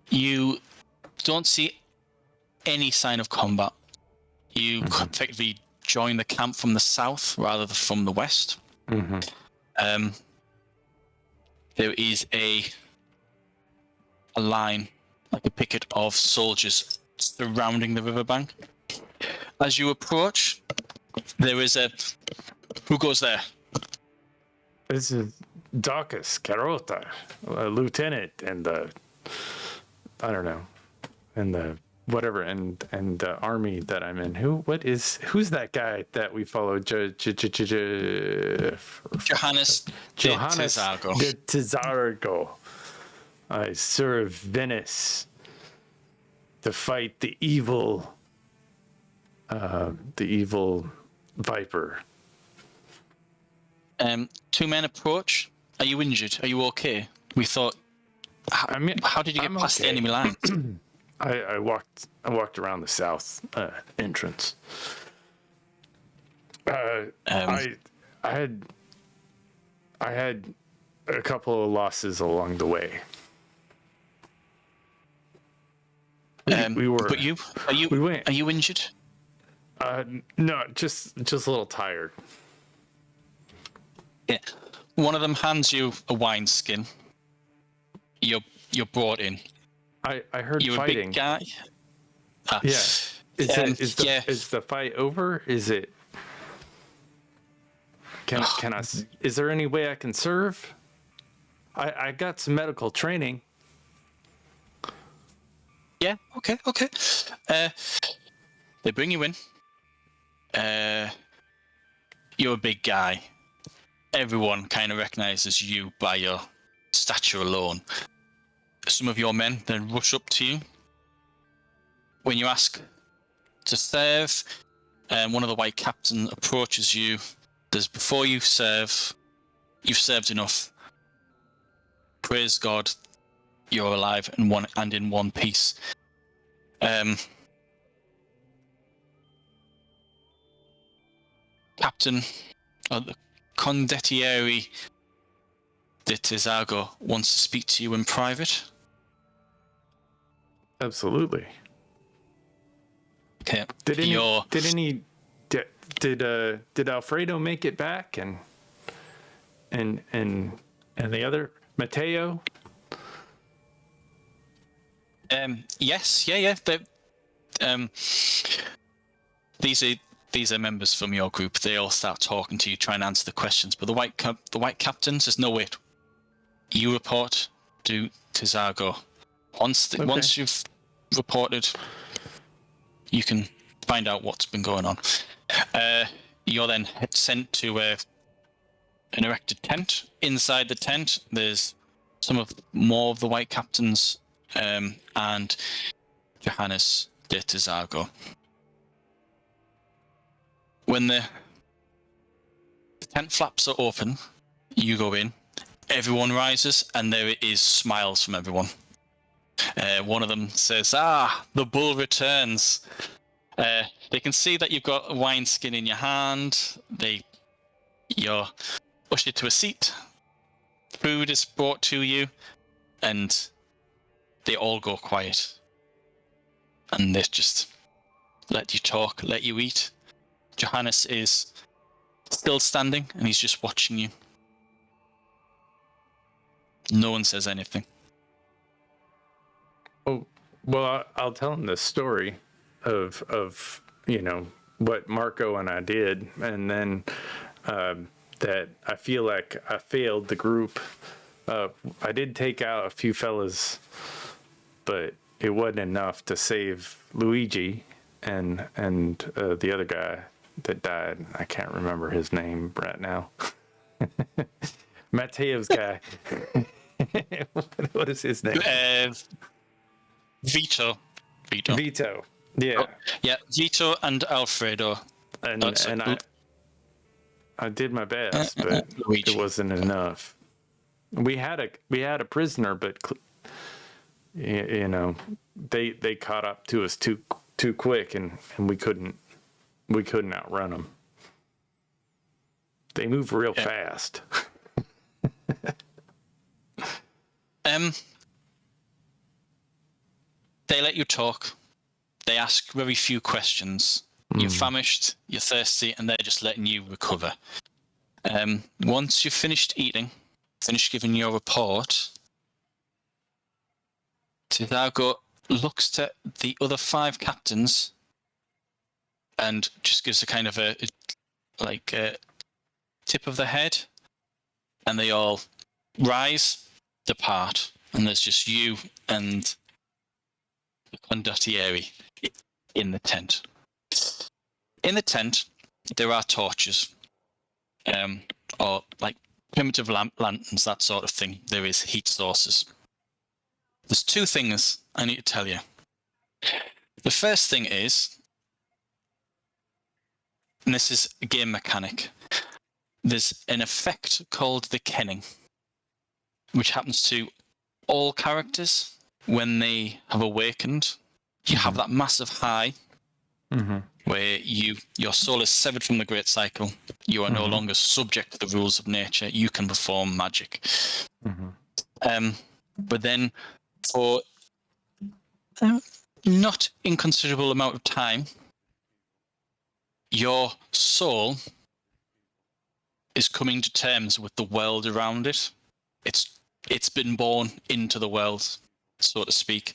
B: You don't see any sign of combat. You effectively join the camp from the south rather than from the west. There is a line, like a picket of soldiers surrounding the riverbank. As you approach, there is who goes there?
A: This is Daucus Carota, lieutenant, and the whatever, and the army that I'm in. Who's that guy that we follow?
B: Johannes de Terzago.
A: De Terzago. I serve Venice to fight the evil viper.
B: 2 men approach. Are you injured? Are you okay? We thought. How did you get past the enemy lines?
A: I walked around the south entrance. I had a couple of losses along the way. We were.
B: But are you injured?
A: No, just a little tired.
B: Yeah. One of them hands you a wine skin. You're brought in.
A: I heard
B: you're
A: fighting.
B: A big guy.
A: Yeah. Is the fight over? Is it? Can I? Is there any way I can serve? I got some medical training.
B: Yeah. Okay. They bring you in. You're a big guy. Everyone kind of recognizes you by your stature alone. Some of your men then rush up to you. When you ask to serve, one of the white captains approaches you. Before you serve, you've served enough. Praise God, you're alive and in one piece. Captain, the Condottieri de Terzago wants to speak to you in private.
A: Absolutely.
B: Okay.
A: Did Alfredo make it back and the other Matteo?
B: Yes, yeah. These are members from your group. They all start talking to you, trying to answer the questions. But the white captain says, "No, wait. You report to Terzago. Once you've reported, you can find out what's been going on. You're then sent to an erected tent. Inside the tent, there's more of the white captains and Johannes de Terzago. When the tent flaps are open, you go in. Everyone rises, and there is smiles from everyone. One of them says, the bull returns. They can see that you've got a wineskin in your hand. You're ushered to a seat. Food is brought to you, and they all go quiet. And they just let you talk, let you eat. Johannes is still standing, and he's just watching you. No one says anything.
A: Oh, well, I'll tell him the story of what Marco and I did, and then that I feel like I failed the group. I did take out a few fellas, but it wasn't enough to save Luigi and the other guy that died. I can't remember his name right now. Matteo's guy. What is his name?
B: Vito.
A: Yeah.
B: Oh, yeah, Vito and Alfredo.
A: And I did my best, but it wasn't enough. We had a prisoner, but they caught up to us too quick, and we couldn't outrun them. They move real fast.
B: They let you talk. They ask very few questions. You're famished, you're thirsty, and they're just letting you recover. Once you've finished eating, finished giving your report, Terzago looks to the other 5 captains and just gives a kind of a tip of the head, and they all rise, depart, and there's just you and the condottieri in the tent. In the tent, there are torches, or like primitive lanterns, that sort of thing. There is heat sources. There's 2 things I need to tell you. The first thing is, and this is a game mechanic, there's an effect called the kenning, which happens to all characters when they have awakened. You have that massive high where your soul is severed from the great cycle. You are no longer subject to the rules of nature. You can perform magic. But then for not inconsiderable amount of time, your soul is coming to terms with the world around it. It's been born into the world, so to speak.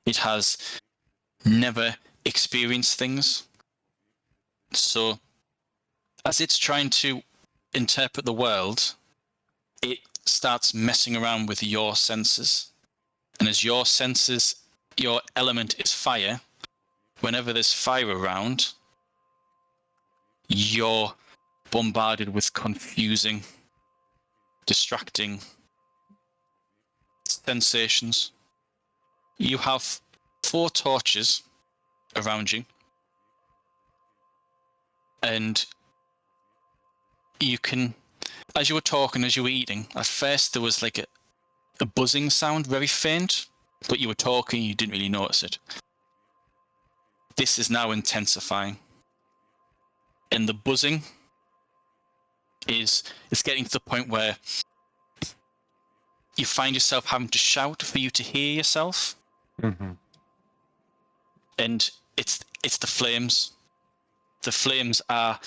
B: It has never experienced things. So as it's trying to interpret the world, it starts messing around with your senses. And as your senses your element is fire, whenever there's fire around, you're bombarded with confusing, distracting sensations. You have 4 torches around you, and you can, as you were talking, as you were eating, at first there was like a buzzing sound, very faint, but you were talking, you didn't really notice it. This is now intensifying, and the buzzing is getting to the point where you find yourself having to shout for you to hear yourself.
A: Mm-hmm.
B: And it's the flames. The flames are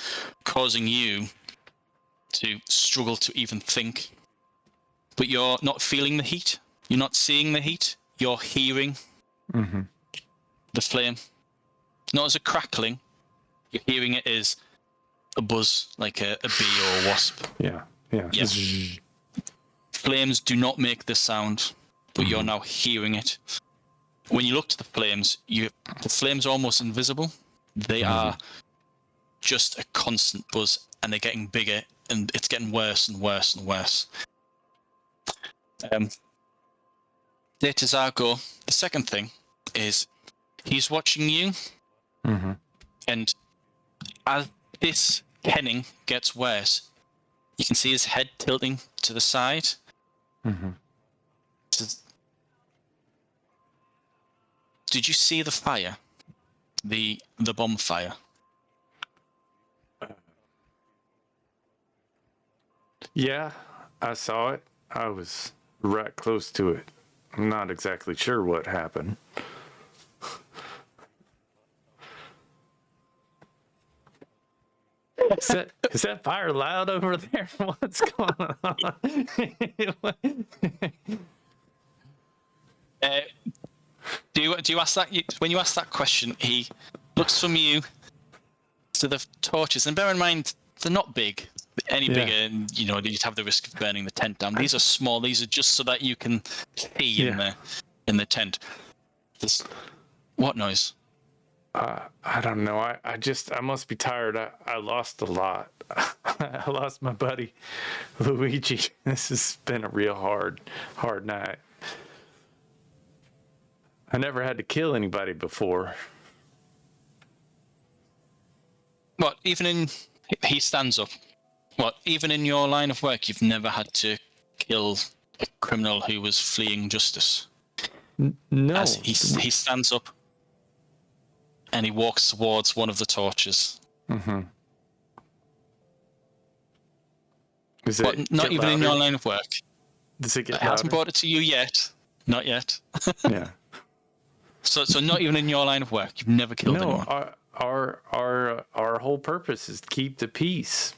B: causing you to struggle to even think. But you're not feeling the heat. You're not seeing the heat. You're hearing the flame. Not as a crackling. You're hearing it as a buzz, like a bee or a wasp.
A: Yeah.
B: Flames do not make this sound, but you're now hearing it. When you look to the flames are almost invisible. They are just a constant buzz, and they're getting bigger, and it's getting worse and worse and worse. De Terzago, the second thing is he's watching you, and as this kenning gets worse, you can see his head tilting to the side. Did you see the fire? The bonfire?
A: Yeah, I saw it. I was right close to it. I'm not exactly sure what happened. Is that fire loud over there? What's going on?
B: Do you ask that? When you ask that question, he looks from you to the torches, and bear in mind they're not big. Any bigger, and you'd have the risk of burning the tent down. These are small. These are just so that you can see in the tent. What noise?
A: I don't know. I must be tired. I lost a lot. I lost my buddy Luigi. This has been a real hard night. I never had to kill anybody before.
B: What? He stands up. What? Even in your line of work, you've never had to kill a criminal who was fleeing justice.
A: No.
B: As he stands up, and he walks towards one of the torches.
A: Is it
B: not even
A: louder?
B: in your line of work.
A: Does it get
B: It hasn't
A: louder?
B: brought it to you yet. Not yet.
A: Yeah.
B: So not even in your line of work. You've never killed anyone.
A: Our whole purpose is to keep the peace.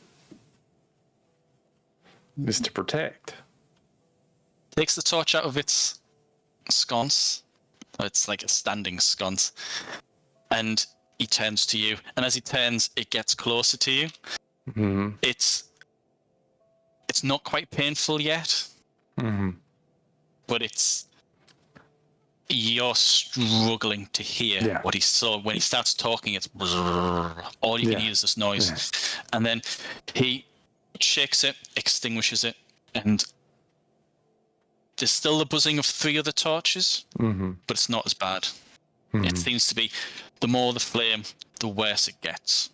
A: Is to protect.
B: Takes the torch out of its sconce. It's like a standing sconce. And he turns to you. And as he turns, it gets closer to you. It's not quite painful yet. But you're struggling to hear what he saw. When he starts talking, it's all you can hear is this noise. And then he shakes it, extinguishes it, and there's still the buzzing of 3 other torches, but it's not as bad. It seems to be, the more the flame, the worse it gets.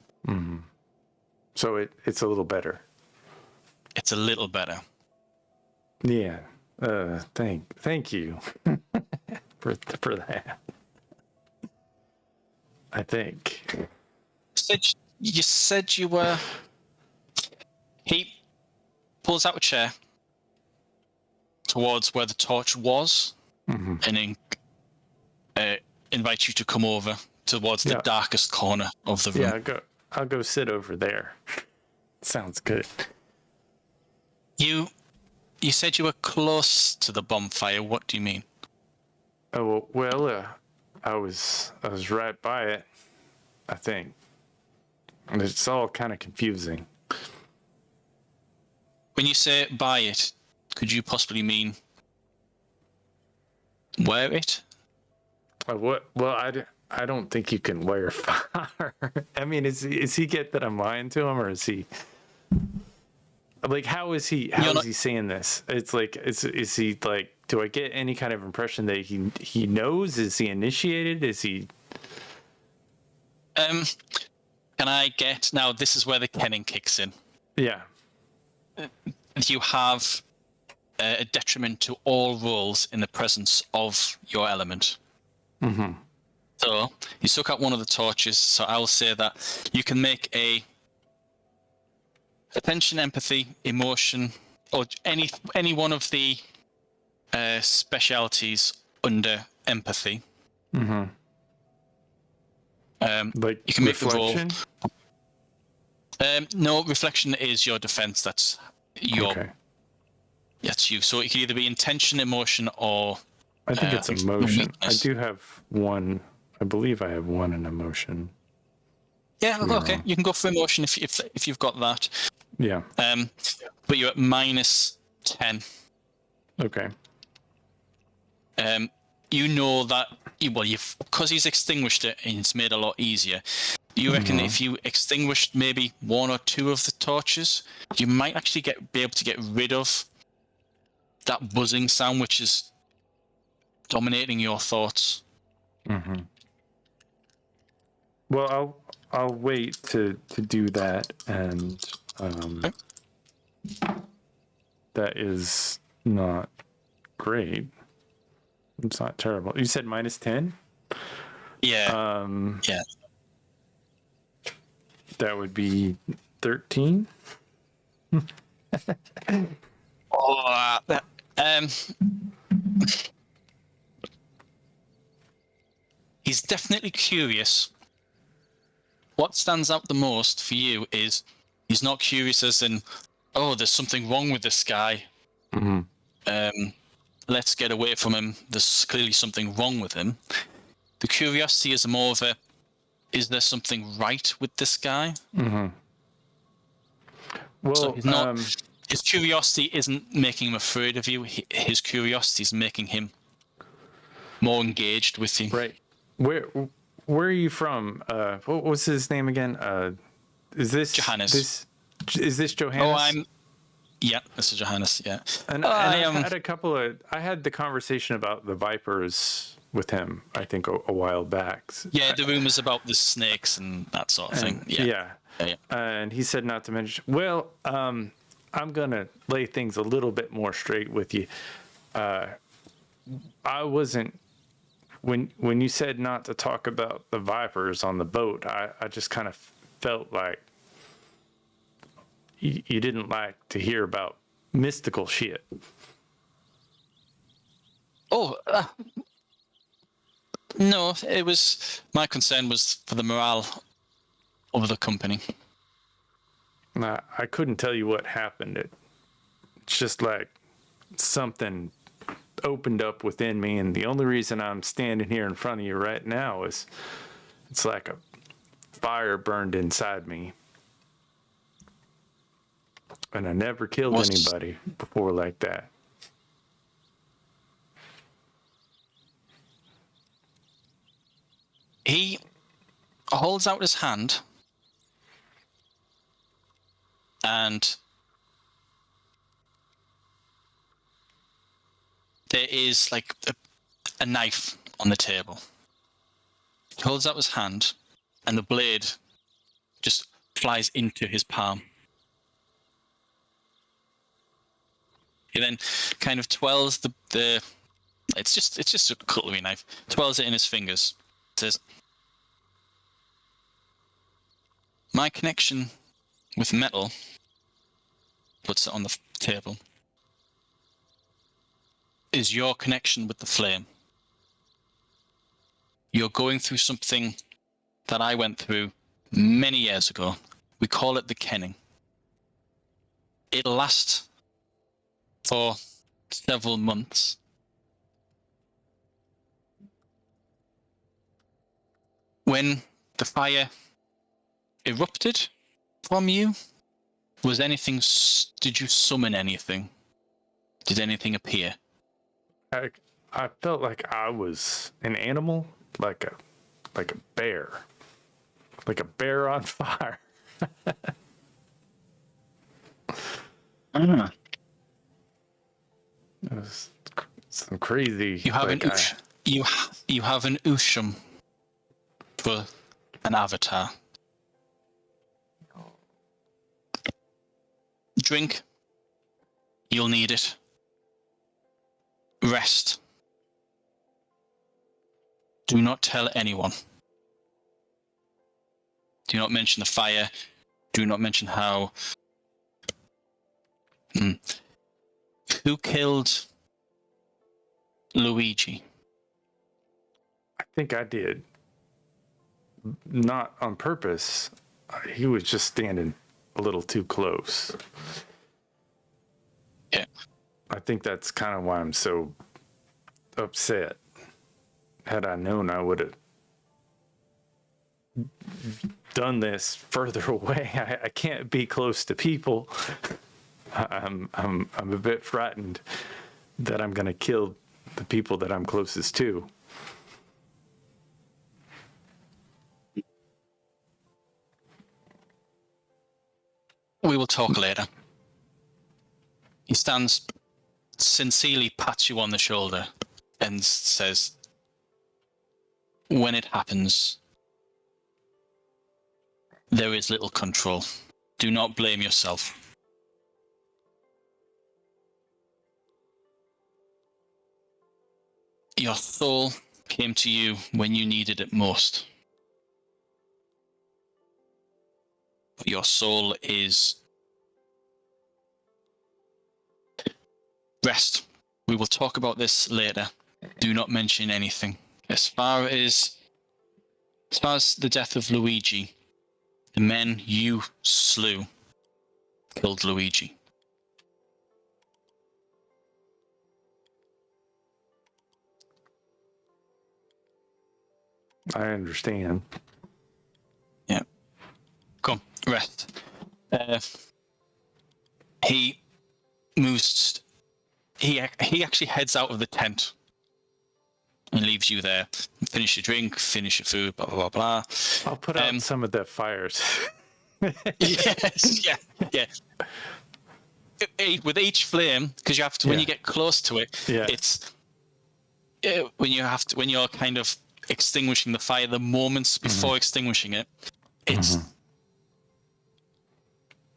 A: So it's a little better.
B: It's a little better.
A: Yeah. Thank you for that. I think.
B: You said you were. He pulls out a chair towards where the torch was, and invites you to come over towards the darkest corner of the room.
A: Yeah, I'll go sit over there. Sounds good.
B: You said you were close to the bonfire. What do you mean?
A: Oh well, I was right by it, I think. And it's all kind of confusing.
B: When you say by it, could you possibly mean where it?
A: What? Well, I don't think you can wire fire. I mean, is he get that I'm lying to him, or is he like how is he saying this? It's like is he like? Do I get any kind of impression that he knows? Is he initiated? Is he?
B: Can I get now? This is where the kenning kicks in.
A: Yeah.
B: You have a detriment to all rolls in the presence of your element.
A: Mm-hmm.
B: So you suck out one of the torches. So I will say that you can make a attention, empathy, emotion, or any one of the specialities under empathy.
A: Mm-hmm. Like
B: you can make
A: reflection?
B: the roll. No, reflection is your defense. That's your.
A: Okay.
B: That's you. So it can either be intention, emotion, or.
A: I think it's emotion.
B: weakness.
A: I do have one. I believe I have one in emotion.
B: Yeah. Okay. You can go for emotion if you've got that.
A: Yeah.
B: But you're at -10.
A: Okay.
B: You know that you've because he's extinguished it and it's made it a lot easier. You reckon if you extinguished maybe one or two of the torches, you might actually be able to get rid of that buzzing sound which is dominating your thoughts.
A: Mm-hmm. Well, I'll wait to do that, and
B: Okay.
A: that is not great. It's not terrible. You said -10?
B: Yeah. Yeah.
A: That would be 13.
B: He's definitely curious. What stands out the most for you is he's not curious as in, oh, there's something wrong with this guy.
A: Mm-hmm.
B: Let's get away from him. There's clearly something wrong with him. The curiosity is more of a, is there something right with this guy?
A: Mm-hmm. Well,
B: So he's not, his curiosity isn't making him afraid of you. His curiosity is making him more engaged with you.
A: right. Where are you from? What was his name again? Is this
B: Johannes?
A: Is this Johannes?
B: Yeah, this is Johannes. Yeah,
A: and I had the conversation about the vipers with him. I think a while back.
B: Yeah, the rumors about the snakes and that sort of thing. Yeah.
A: And he said not to mention. Well, I'm gonna lay things a little bit more straight with you. I wasn't when you said not to talk about the vipers on the boat. I just kind of felt like you didn't like to hear about mystical shit.
B: Oh, no, it was my concern was for the morale of the company.
A: I couldn't tell you what happened. It's just like something opened up within me, and the only reason I'm standing here in front of you right now is it's like a fire burned inside me. And I never killed anybody before like that.
B: He holds out his hand and there is like a knife on the table. He holds out his hand and the blade just flies into his palm. He then kind of twirls the it's just a cutlery knife. Twirls it in his fingers. Says, "My connection with metal," puts it on the table, "is your connection with the flame. You're going through something that I went through many years ago. We call it the kenning. It'll last for several months. When the fire erupted from you, did you summon anything? Did anything appear?"
A: I felt like I was an animal, like a bear, like a bear on fire.
B: Ah.
A: It was some crazy.
B: You have
A: like,
B: you have an usham for an avatar. Drink. You'll need it. Rest. Do not tell anyone. Do not mention the fire. Do not mention how. Who killed Luigi?
A: I think I did. Not on purpose. He was just standing a little too close.
B: Yeah.
A: I think that's kind of why I'm so upset. Had I known, I would have done this further away. I can't be close to people. I'm a bit frightened that I'm gonna kill the people that I'm closest to.
B: We will talk later. He stands, sincerely pats you on the shoulder and says, when it happens, there is little control. Do not blame yourself. Your soul came to you when you needed it most. But your soul is... Rest. We will talk about this later. Do not mention anything. As far as the death of Luigi, the men you slew killed Luigi.
A: I understand.
B: Yeah. Come, rest. He moves. He actually heads out of the tent and leaves you there. Finish your drink, finish your food, blah blah blah.
A: I'll put out some of the fires.
B: Yes, yeah. With each flame, because you have to when you get close to it, it's when you're kind of extinguishing the fire. The moments before extinguishing it, it's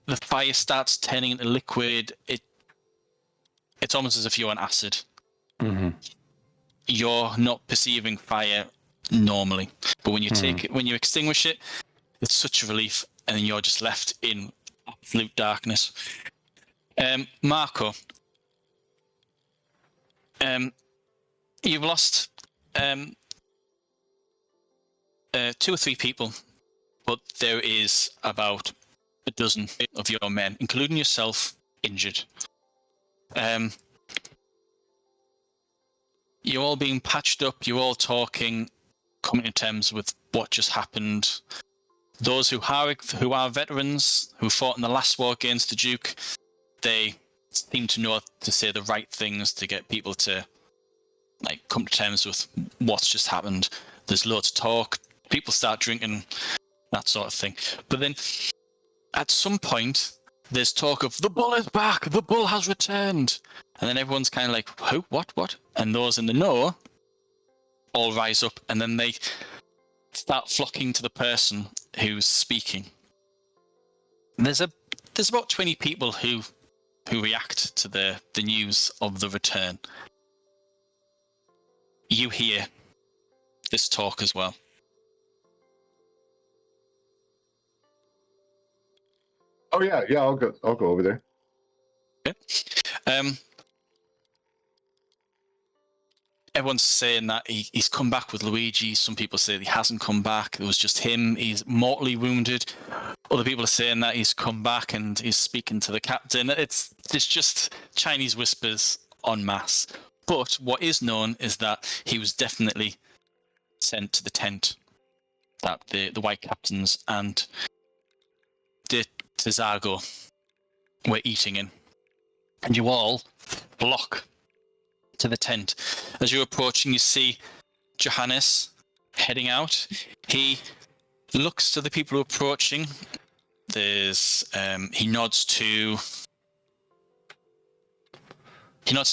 B: the fire starts turning into liquid. It's almost as if you're on acid. You're not perceiving fire normally, but when you take it, when you extinguish it, it's such a relief, and then you're just left in absolute darkness. Marco, you've lost 2 or 3 people, but there is about a dozen of your men, including yourself, injured. You're all being patched up, you're all talking, coming to terms with what just happened. Those who are veterans, who fought in the last war against the Duke, they seem to know to say the right things to get people to come to terms with what's just happened. There's loads of talk, people start drinking, that sort of thing. But then, at some point, there's talk of, the bull is back, the bull has returned. And then everyone's kind of like, who, what? And those in the know all rise up, and then they start flocking to the person who's speaking. And there's about 20 people who react to the news of the return. You hear this talk as well.
C: Oh yeah, I'll go over there.
B: Okay. Everyone's saying that he's come back with Luigi. Some people say he hasn't come back. It was just him. He's mortally wounded. Other people are saying that he's come back and he's speaking to the captain. It's just Chinese whispers en masse. But what is known is that he was definitely sent to the tent that the white captains and de Terzago were eating in. And you all flock to the tent. As you're approaching, you see Johannes heading out. He looks to the people who are approaching. He nods to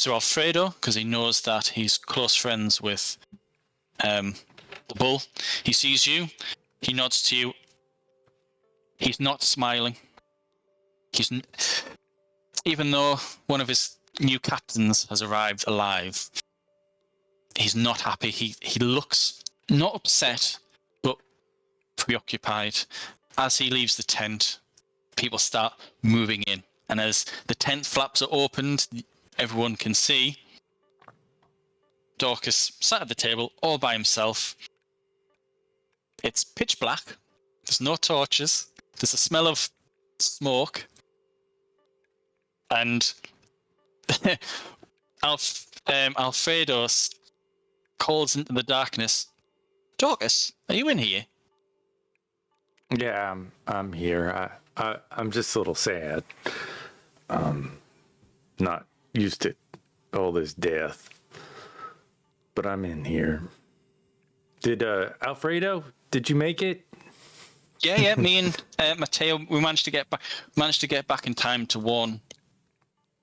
B: Alfredo because he knows that he's close friends with the bull. He sees you. He nods to you. He's not smiling. Even though one of his new captains has arrived alive, he's not happy. He looks not upset, but preoccupied. As he leaves the tent, people start moving in. And as the tent flaps are opened, everyone can see Daucus sat at the table all by himself. It's pitch black. There's no torches. There's a smell of smoke. And Alfredo calls into the darkness, "Daucus, are you in here?"
A: Yeah, I'm here. I'm just a little sad. Not used to all this death, but I'm in here. Did Alfredo? Did you make it?
B: Yeah. Me and Matteo, we managed to get back in time to warn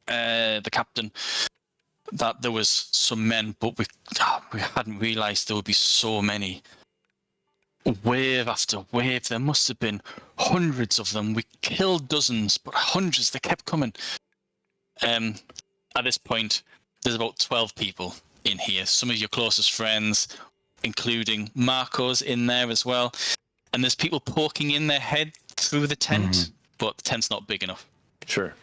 B: the captain that there was some men, but we hadn't realised there would be so many. Wave after wave, there must have been hundreds of them. We killed dozens, but hundreds, they kept coming. At this point, there's about 12 people in here. Some of your closest friends, including Marco's in there as well. And there's people poking in their head through the tent, but the tent's not big enough.
A: Sure.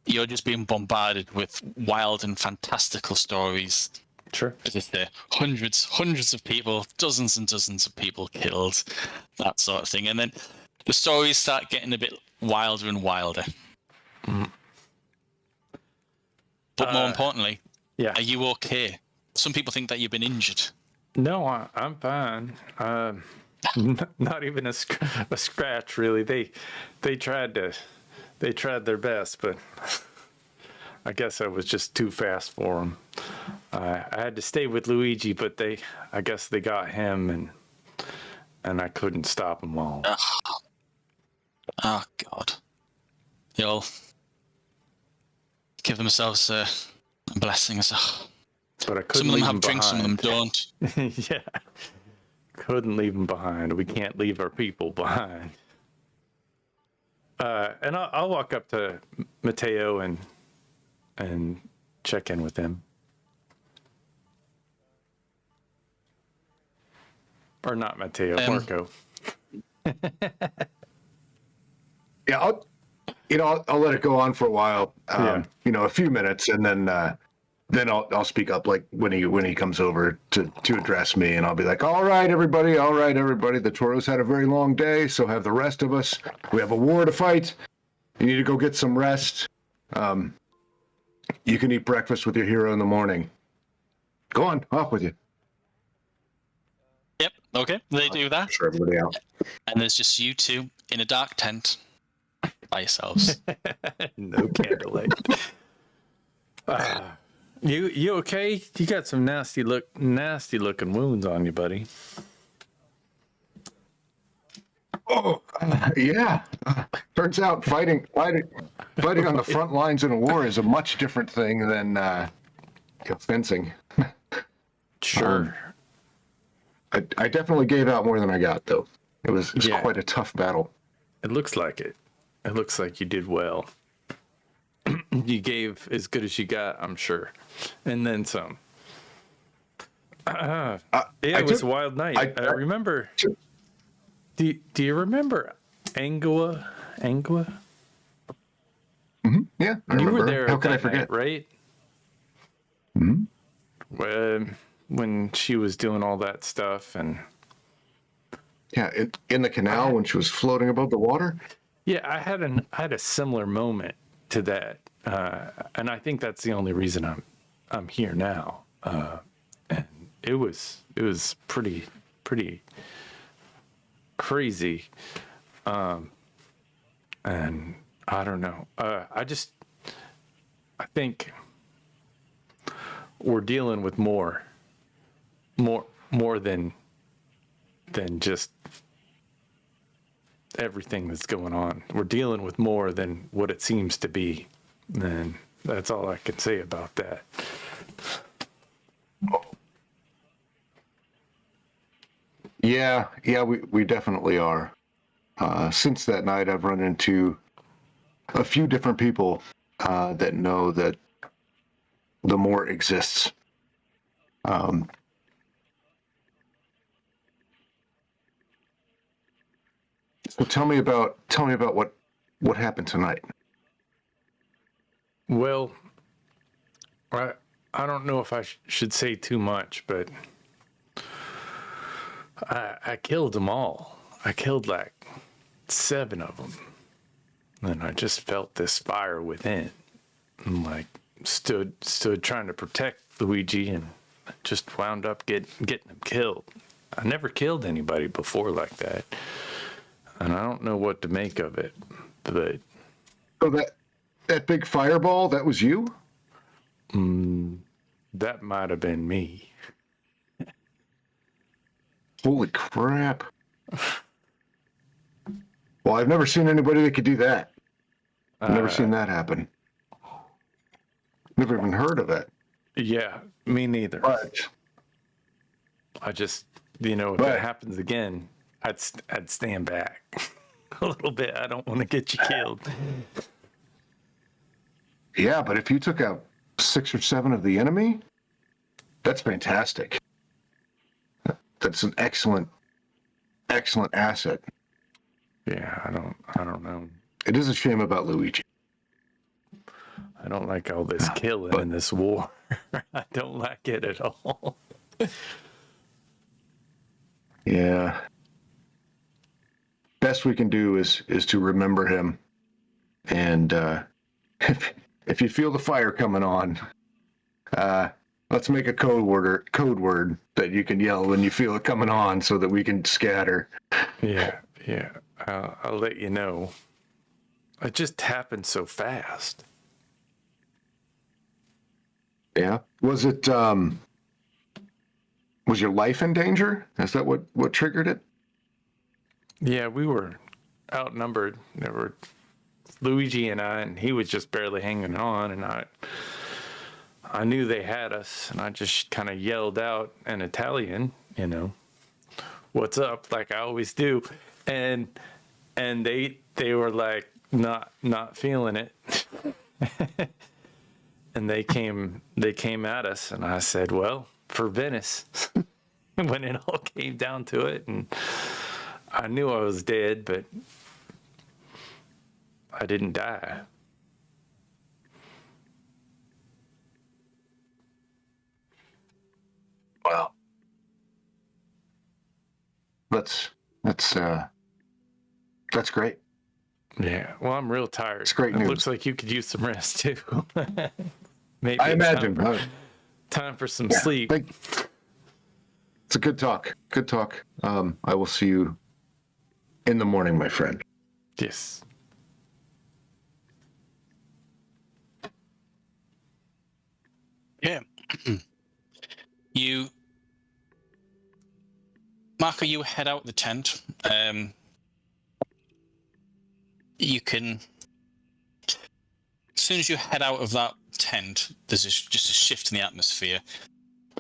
B: You're just being bombarded with wild and fantastical stories.
A: Sure.
B: As I say, hundreds of people, dozens and dozens of people killed, that sort of thing. And then the stories start getting a bit wilder and wilder. But more importantly, are you okay? Some people think that you've been injured.
A: No, I'm fine. Not even a scratch, really. They tried their best, but I guess I was just too fast for them. I had to stay with Luigi, but I guess they got him, and I couldn't stop them all.
B: Oh God! They'll give themselves a blessing.
A: But I couldn't.
B: Some of them
A: leave
B: have drinks, some of them don't.
A: Yeah, couldn't leave them behind. We can't leave our people behind. And I'll walk up to Matteo and check in with him. Or not Matteo, Marco.
C: Yeah, I'll let it go on for a while. A few minutes, and then I'll speak up like when he comes over to address me, and I'll be like, all right, everybody. The Toros had a very long day, so have the rest of us. We have a war to fight. You need to go get some rest. You can eat breakfast with your hero in the morning. Go on, off with you.
B: Yep. Okay. They do that.
C: Sure, everybody out.
B: And there's just you two in a dark tent by yourselves.
A: No candlelight. You okay? You got some nasty looking wounds on you, buddy.
C: Oh, yeah. Turns out fighting on the front lines in a war is a much different thing than fencing.
A: Sure.
C: I definitely gave out more than I got, though. It was quite a tough battle.
A: It looks like it. It looks like you did well. You gave as good as you got, I'm sure. And then some. It was a wild night. I remember. Do you remember Angua?
C: Mm-hmm. Yeah,
A: you were there.
C: How could I forget?
A: Night, right?
C: Mm-hmm.
A: When she was doing all that stuff and.
C: Yeah, in the canal when she was floating above the water.
A: Yeah, I had a similar moment to that, and I think that's the only reason I'm here now. And it was pretty crazy, and I don't know. I think we're dealing with more than just everything that's going on. We're dealing with more than what it seems to be. And that's all I can say about that.
C: Yeah, we definitely are. Since that night, I've run into a few different people that know that the more exists. So tell me about what happened tonight.
A: Well, I don't know if I should say too much, but I killed them all. I killed like 7 of them. And I just felt this fire within. And like stood trying to protect Luigi and just wound up getting him killed. I never killed anybody before like that. And I don't know what to make of it. But
C: So that big fireball, that was you?
A: that might have been me.
C: Holy crap. Well, I've never seen anybody that could do that. I've never seen that happen. Never even heard of it.
A: Yeah, me neither.
C: But
A: I just, if it happens again, I'd stand back a little bit. I don't want to get you killed.
C: yeah, but if you took out 6 or 7 of the enemy, that's fantastic. That's an excellent asset.
A: Yeah, I don't know.
C: It is a shame about Luigi.
A: I don't like all this killing in this war. I don't like it at all.
C: Yeah. Best we can do is to remember him, and if you feel the fire coming on, let's make a code word that you can yell when you feel it coming on, so that we can scatter.
A: Yeah. I'll let you know. It just happened so fast.
C: Yeah. Was it? Was your life in danger? Is that what triggered it?
A: Yeah, we were outnumbered. There were Luigi and I, and he was just barely hanging on, and I knew they had us, and I just kind of yelled out in Italian, what's up, like I always do, and they were like not feeling it, and they came at us, and I said, well, for Venice, when it all came down to it, and I knew I was dead, but I didn't die.
C: Well, that's great.
A: Yeah, well, I'm real tired.
C: It's great
A: It
C: news.
A: looks like you could use some rest too. Maybe
C: I imagine.
A: Time for some sleep.
C: It's a good talk. Good talk. I will see you in the morning, my friend.
A: Yes.
B: Yeah. Marco, you head out the tent. You can, as soon as you head out of that tent, there's just a shift in the atmosphere.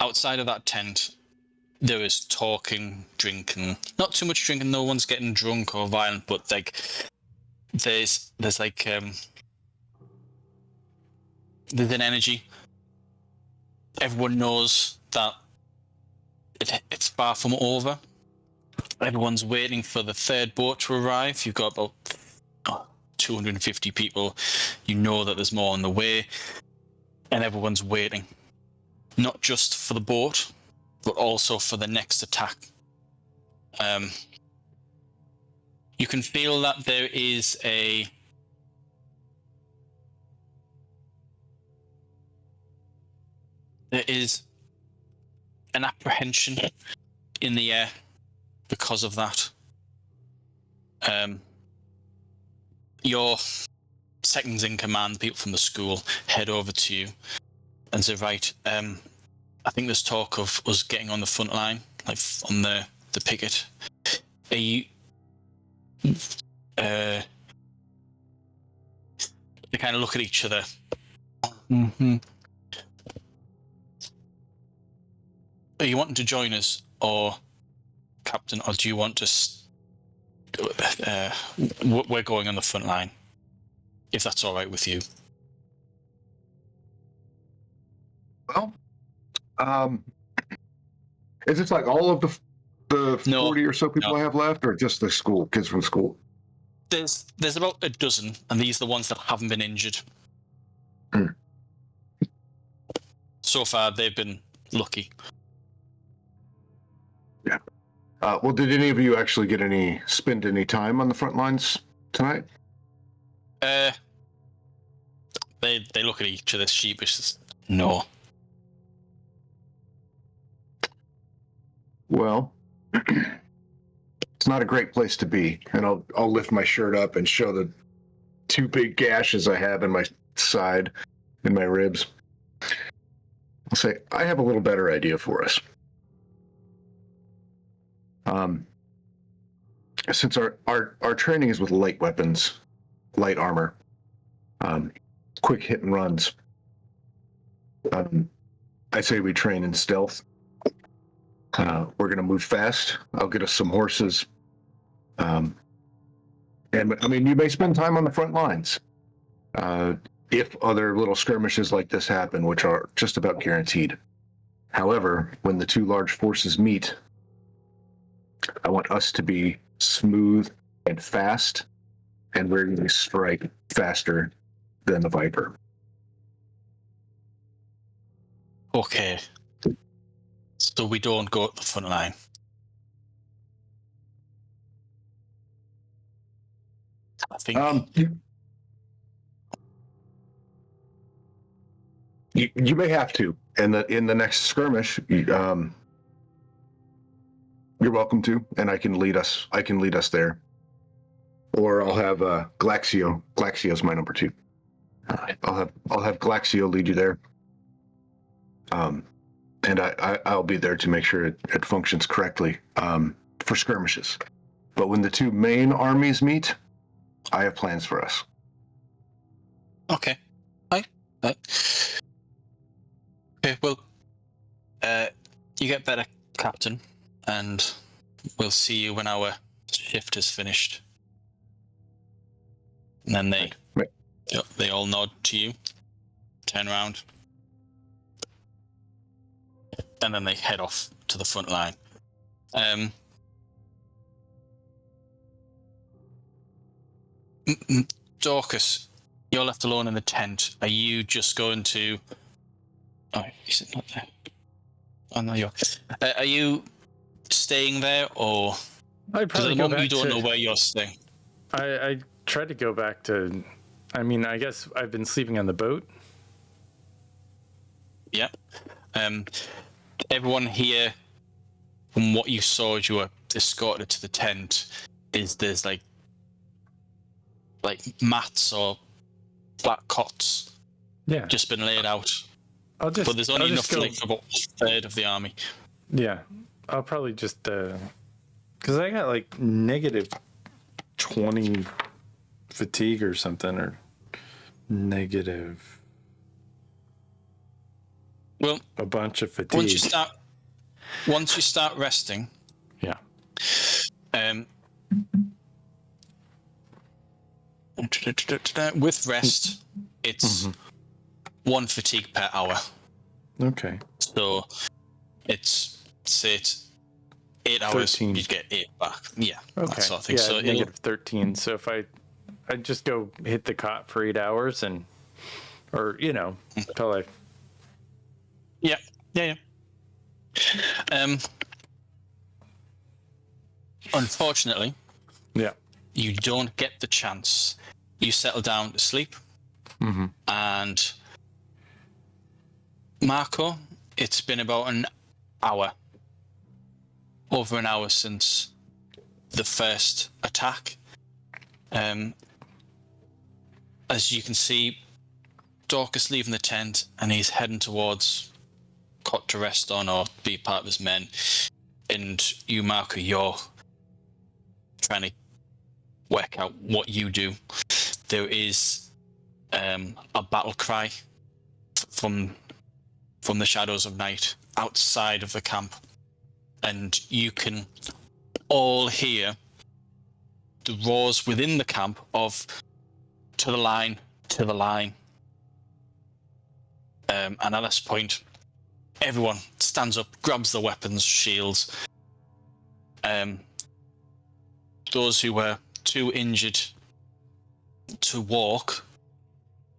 B: Outside of that tent, there is talking, drinking. Not too much drinking. No one's getting drunk or violent, but like there's like there's an energy. Everyone knows that it's far from over. Everyone's waiting for the 3rd boat to arrive. You've got about 250 people. You know that there's more on the way, and everyone's waiting, not just for the boat, but also for the next attack. You can feel that there is an apprehension in the air because of that. Your seconds in command, people from the school, head over to you and say, right, I think there's talk of us getting on the front line, like on the picket. Are you... they kind of look at each other. Mm-hmm. Are you wanting to join us, or Captain, or do you want to... we're going on the front line, if that's all right with you.
C: Well, is it like all of the
B: No,
C: 40 or so people
B: no.
C: I have left, or just the kids from school?
B: There's about a dozen, and these are the ones that haven't been injured. So far, they've been lucky.
C: Yeah. Well, did any of you actually spend any time on the front lines tonight?
B: They look at each other sheepish. No.
C: Well, it's not a great place to be, and I'll lift my shirt up and show the 2 big gashes I have in my side, in my ribs. I'll say, I have a little better idea for us. Since our training is with light weapons, light armor, quick hit and runs, I say we train in stealth. We're going to move fast. I'll get us some horses. And I mean, you may spend time on the front lines. If other little skirmishes like this happen, which are just about guaranteed. However, when the 2 large forces meet, I want us to be smooth and fast, and we're going to strike faster than the Viper.
B: Okay. So we don't go at the front line. I think...
C: You may have to, and in the next skirmish, you're welcome to, and I can lead us. I can lead us there, or I'll have Glaxio. Glaxio's my number 2. I'll have Glaxio lead you there, and I'll be there to make sure it functions correctly for skirmishes. But when the 2 main armies meet, I have plans for us.
B: Okay. Right. Okay, well, you get better, Captain, and we'll see you when our shift is finished. And then they all nod to you, turn around, and then they head off to the front line. Dorcas, you're left alone in the tent. Are you just going to... Oh, is it not there? Oh, no, you're... are you staying there, or...
A: I'd
B: Because at
A: probably
B: the
A: go
B: moment
A: back
B: you don't
A: to...
B: know where you're staying.
A: I tried to go back to... I mean, I guess I've been sleeping on the boat.
B: Yeah. Everyone here, from what you saw as you were escorted to the tent, there's like mats or flat cots.
A: Yeah.
B: Just been laid out.
A: But
B: there's only enough for about a third of the army.
A: Yeah. I'll probably just because I got like negative 20 fatigue or something, or negative.
B: Well,
A: a bunch of fatigue.
B: Once you start resting.
A: Yeah.
B: With rest, it's 1 fatigue per hour.
A: Okay.
B: So it's 8 hours,
A: 13.
B: you get 8 back. Yeah.
A: Okay.
B: That sort of thing.
A: Yeah,
B: So
A: negative 13. So if I just go hit the cot for 8 hours until I...
B: Yeah. Unfortunately, you don't get the chance. You settle down to sleep, and Marco, it's been about an hour, over an hour since the first attack. As you can see, Dorcas leaving the tent, and he's heading towards cot to rest on or be part of his men. And you, Marco, you're trying to work out what you do. There is a battle cry from the shadows of night outside of the camp, and you can all hear the roars within the camp of to the line, to the line. And at this point, everyone stands up, grabs their weapons, shields. Those who were too injured to walk,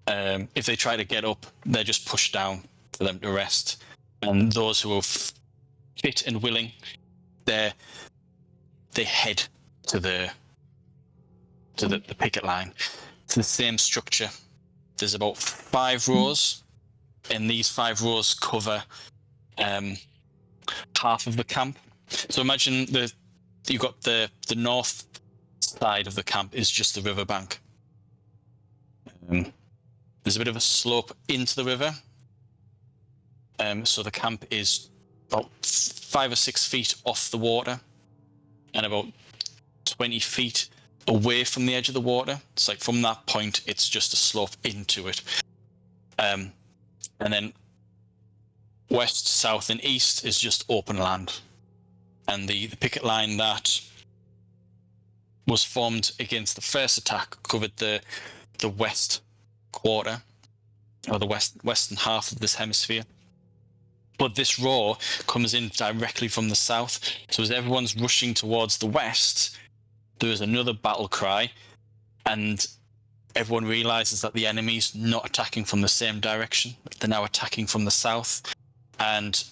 B: if they try to get up, they're just pushed down for them to rest. And those who are fit and willing, they head to the picket line. It's the same structure. There's about 5 rows, and these 5 rows cover half of the camp. So imagine you've got the north side of the camp is just the riverbank. There's a bit of a slope into the river. So the camp is about 5 or 6 feet off the water and about 20 feet away from the edge of the water. It's like from that point, it's just a slope into it. And then west, south, and east is just open land. And the picket line that was formed against the first attack covered the west quarter, or the western half of this hemisphere. But this roar comes in directly from the south. So as everyone's rushing towards the west, there is another battle cry, and everyone realizes that the enemy's not attacking from the same direction. They're now attacking from the south. And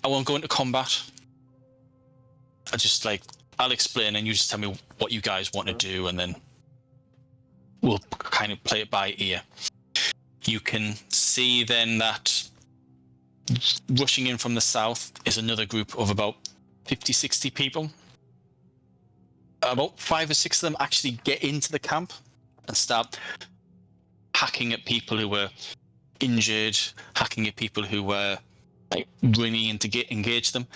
B: I won't go into combat. I'll explain, and you just tell me what you guys want to do, and then we'll kind of play it by ear. You can see then that rushing in from the south is another group of about 50, 60 people. About 5 or 6 of them actually get into the camp and start hacking at people who were injured, hacking at people who were running in to engage them.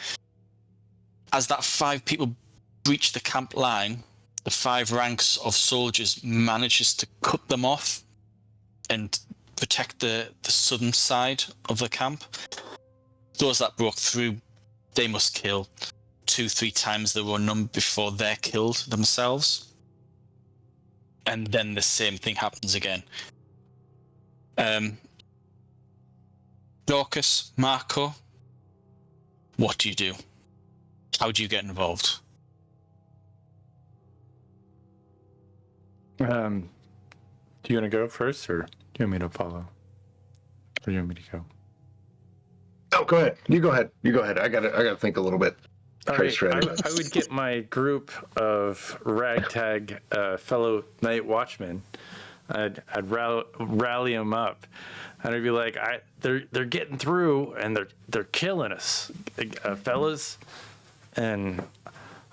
B: As that 5 people breach the camp line, the 5 ranks of soldiers manages to cut them off and protect the southern side of the camp. Those that broke through, they must kill 2-3 times their own number before they're killed themselves. And then the same thing happens again. Daucus, Marco, what do you do? How do you get involved?
A: Do you want to go first, or do you want me to follow? Or do you want me to go?
C: Oh, go ahead. You go ahead. I gotta think a little bit.
A: All right, I would get my group of ragtag fellow night watchmen. I'd rally them up, and I'd be like, they're getting through, and they're killing us, fellas, and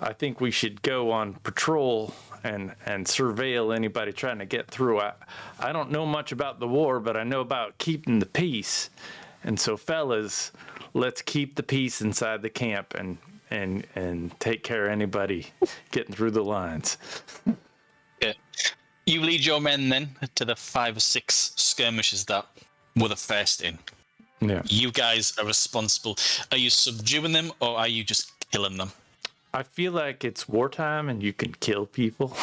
A: I think we should go on patrol and surveil anybody trying to get through. I don't know much about the war, but I know about keeping the peace, and so fellas, let's keep the peace inside the camp and take care of anybody getting through the lines.
B: Yeah. You lead your men then to the 5 or 6 skirmishes that were the first in.
A: Yeah.
B: You guys are responsible. Are you subduing them, or are you just killing them?
A: I feel like it's wartime and you can kill people.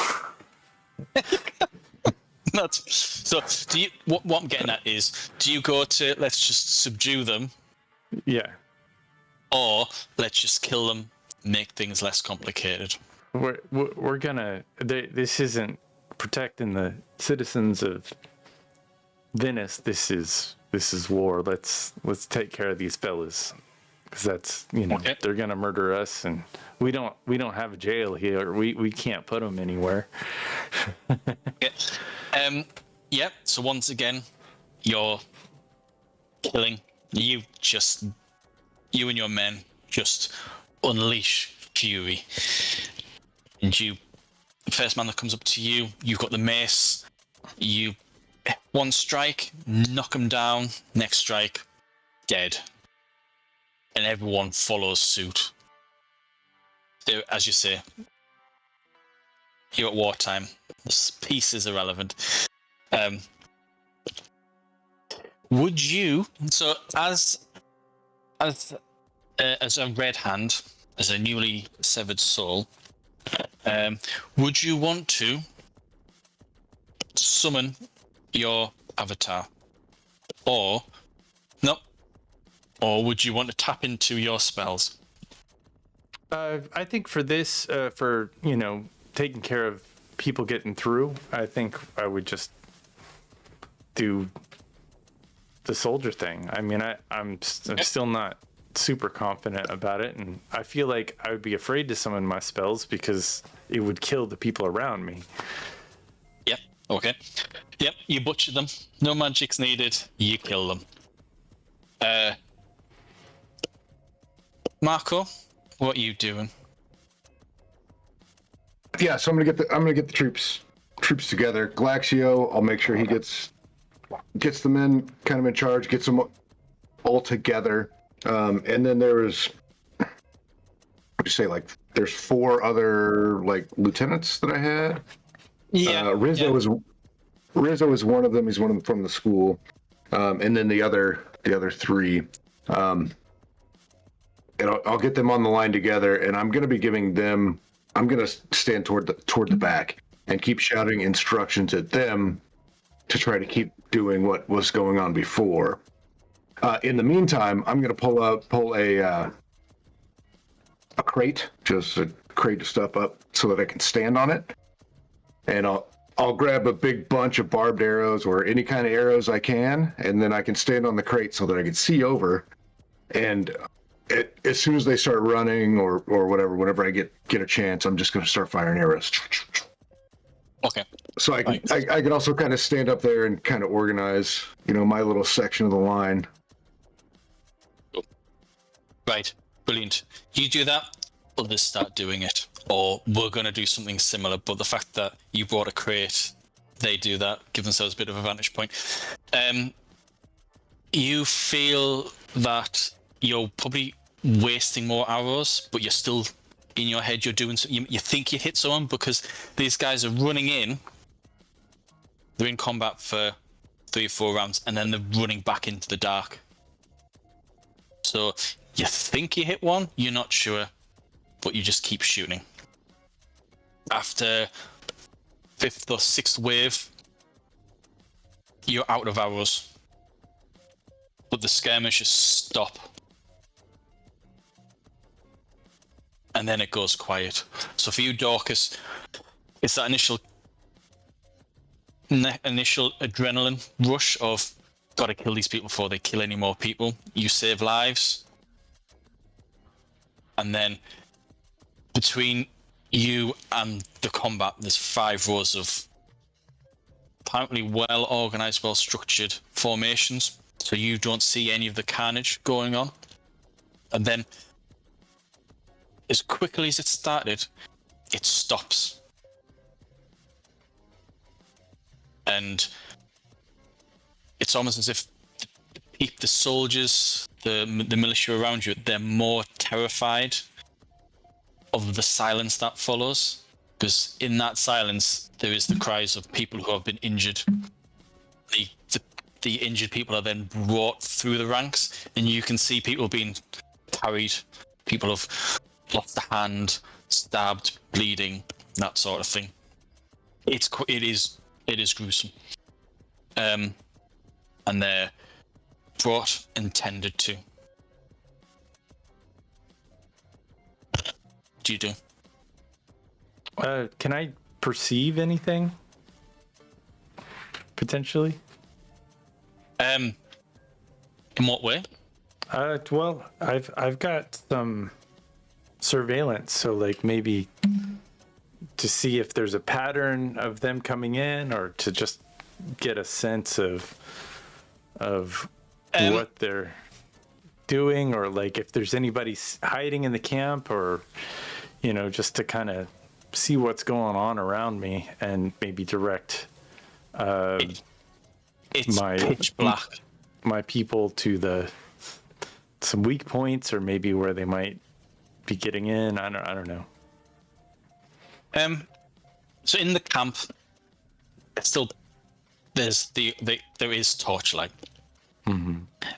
B: So do you, what I'm getting at is, do you go to let's just subdue them?
A: Yeah.
B: Or let's just kill them, make things less complicated?
A: We're gonna. This isn't protecting the citizens of Venice. This is war. Let's take care of these fellas, because that's
B: Okay.
A: They're gonna murder us, and we don't have a jail here. We can't put them anywhere.
B: Yeah. Yeah. So once again, you're killing. You and your men just unleash fury. And the first man that comes up to you, you've got the mace. You one strike, knock them down. Next strike, dead. And everyone follows suit. They're, as you say, you're at wartime. This peace is irrelevant. Would you? So as a red hand, as a newly severed soul, would you want to summon your avatar, or no, or would you want to tap into your spells?
A: I think for this, for taking care of people getting through, I think I would just do the soldier thing. I mean, I'm still not super confident about it, and I feel like I would be afraid to summon my spells because it would kill the people around me.
B: Yep. Okay. Yep. You butcher them. No magic's needed. You kill them. Marco, what are you doing?
C: Yeah, so I'm gonna get the troops together. Glaxio, I'll make sure he gets the men kind of in charge, gets them all together. And then there's, what do you say, like there's 4 other like lieutenants that I had.
B: Yeah.
C: Rizzo is one of them. He's one of them from the school. And then the other 3. And I'll get them on the line together, and I'm gonna be giving them. I'm gonna stand toward the back and keep shouting instructions at them to try to keep doing what was going on before. In the meantime, I'm gonna pull a crate, just a crate of stuff up so that I can stand on it, and I'll grab a big bunch of barbed arrows or any kind of arrows I can, and then I can stand on the crate so that I can see over, and as soon as they start running or whatever, whenever I get a chance, I'm just gonna start firing arrows.
B: Okay.
C: So I can also kind of stand up there and kind of organize, my little section of the line.
B: Right. Brilliant. You do that, others start doing it. Or we're going to do something similar, but the fact that you brought a crate, they do that, give themselves a bit of a vantage point. You feel that you're probably wasting more arrows, but you're still in your head, you're doing you think you hit someone because these guys are running in. They're in combat for 3 or 4 rounds, and then they're running back into the dark. So you think you hit one, you're not sure, but you just keep shooting. After 5th or 6th wave, you're out of arrows, but the skirmishes stop. And then it goes quiet. So for you, Daucus, it's that initial adrenaline rush of gotta kill these people before they kill any more people. You save lives. And then between you and the combat, there's 5 rows of apparently well-organized, well-structured formations. So you don't see any of the carnage going on. And then as quickly as it started, it stops. And it's almost as if the soldiers, the militia around you, they're more terrified of the silence that follows. Because in that silence, there is the cries of people who have been injured. The injured people are then brought through the ranks, and you can see people being carried. People have lost a hand, stabbed, bleeding, that sort of thing. It is gruesome. And they're brought and tended to. Do you do?
A: Can I perceive anything? Potentially?
B: In what way?
A: Well, I've got some surveillance, so like maybe to see if there's a pattern of them coming in, or to just get a sense of what they're doing, or like if there's anybody hiding in the camp, or just to kind of see what's going on around me and maybe direct
B: It's
A: my
B: pitch black.
A: my people to some weak points, or maybe where they might be getting in? I don't know.
B: So in the camp, it's still there is torchlight,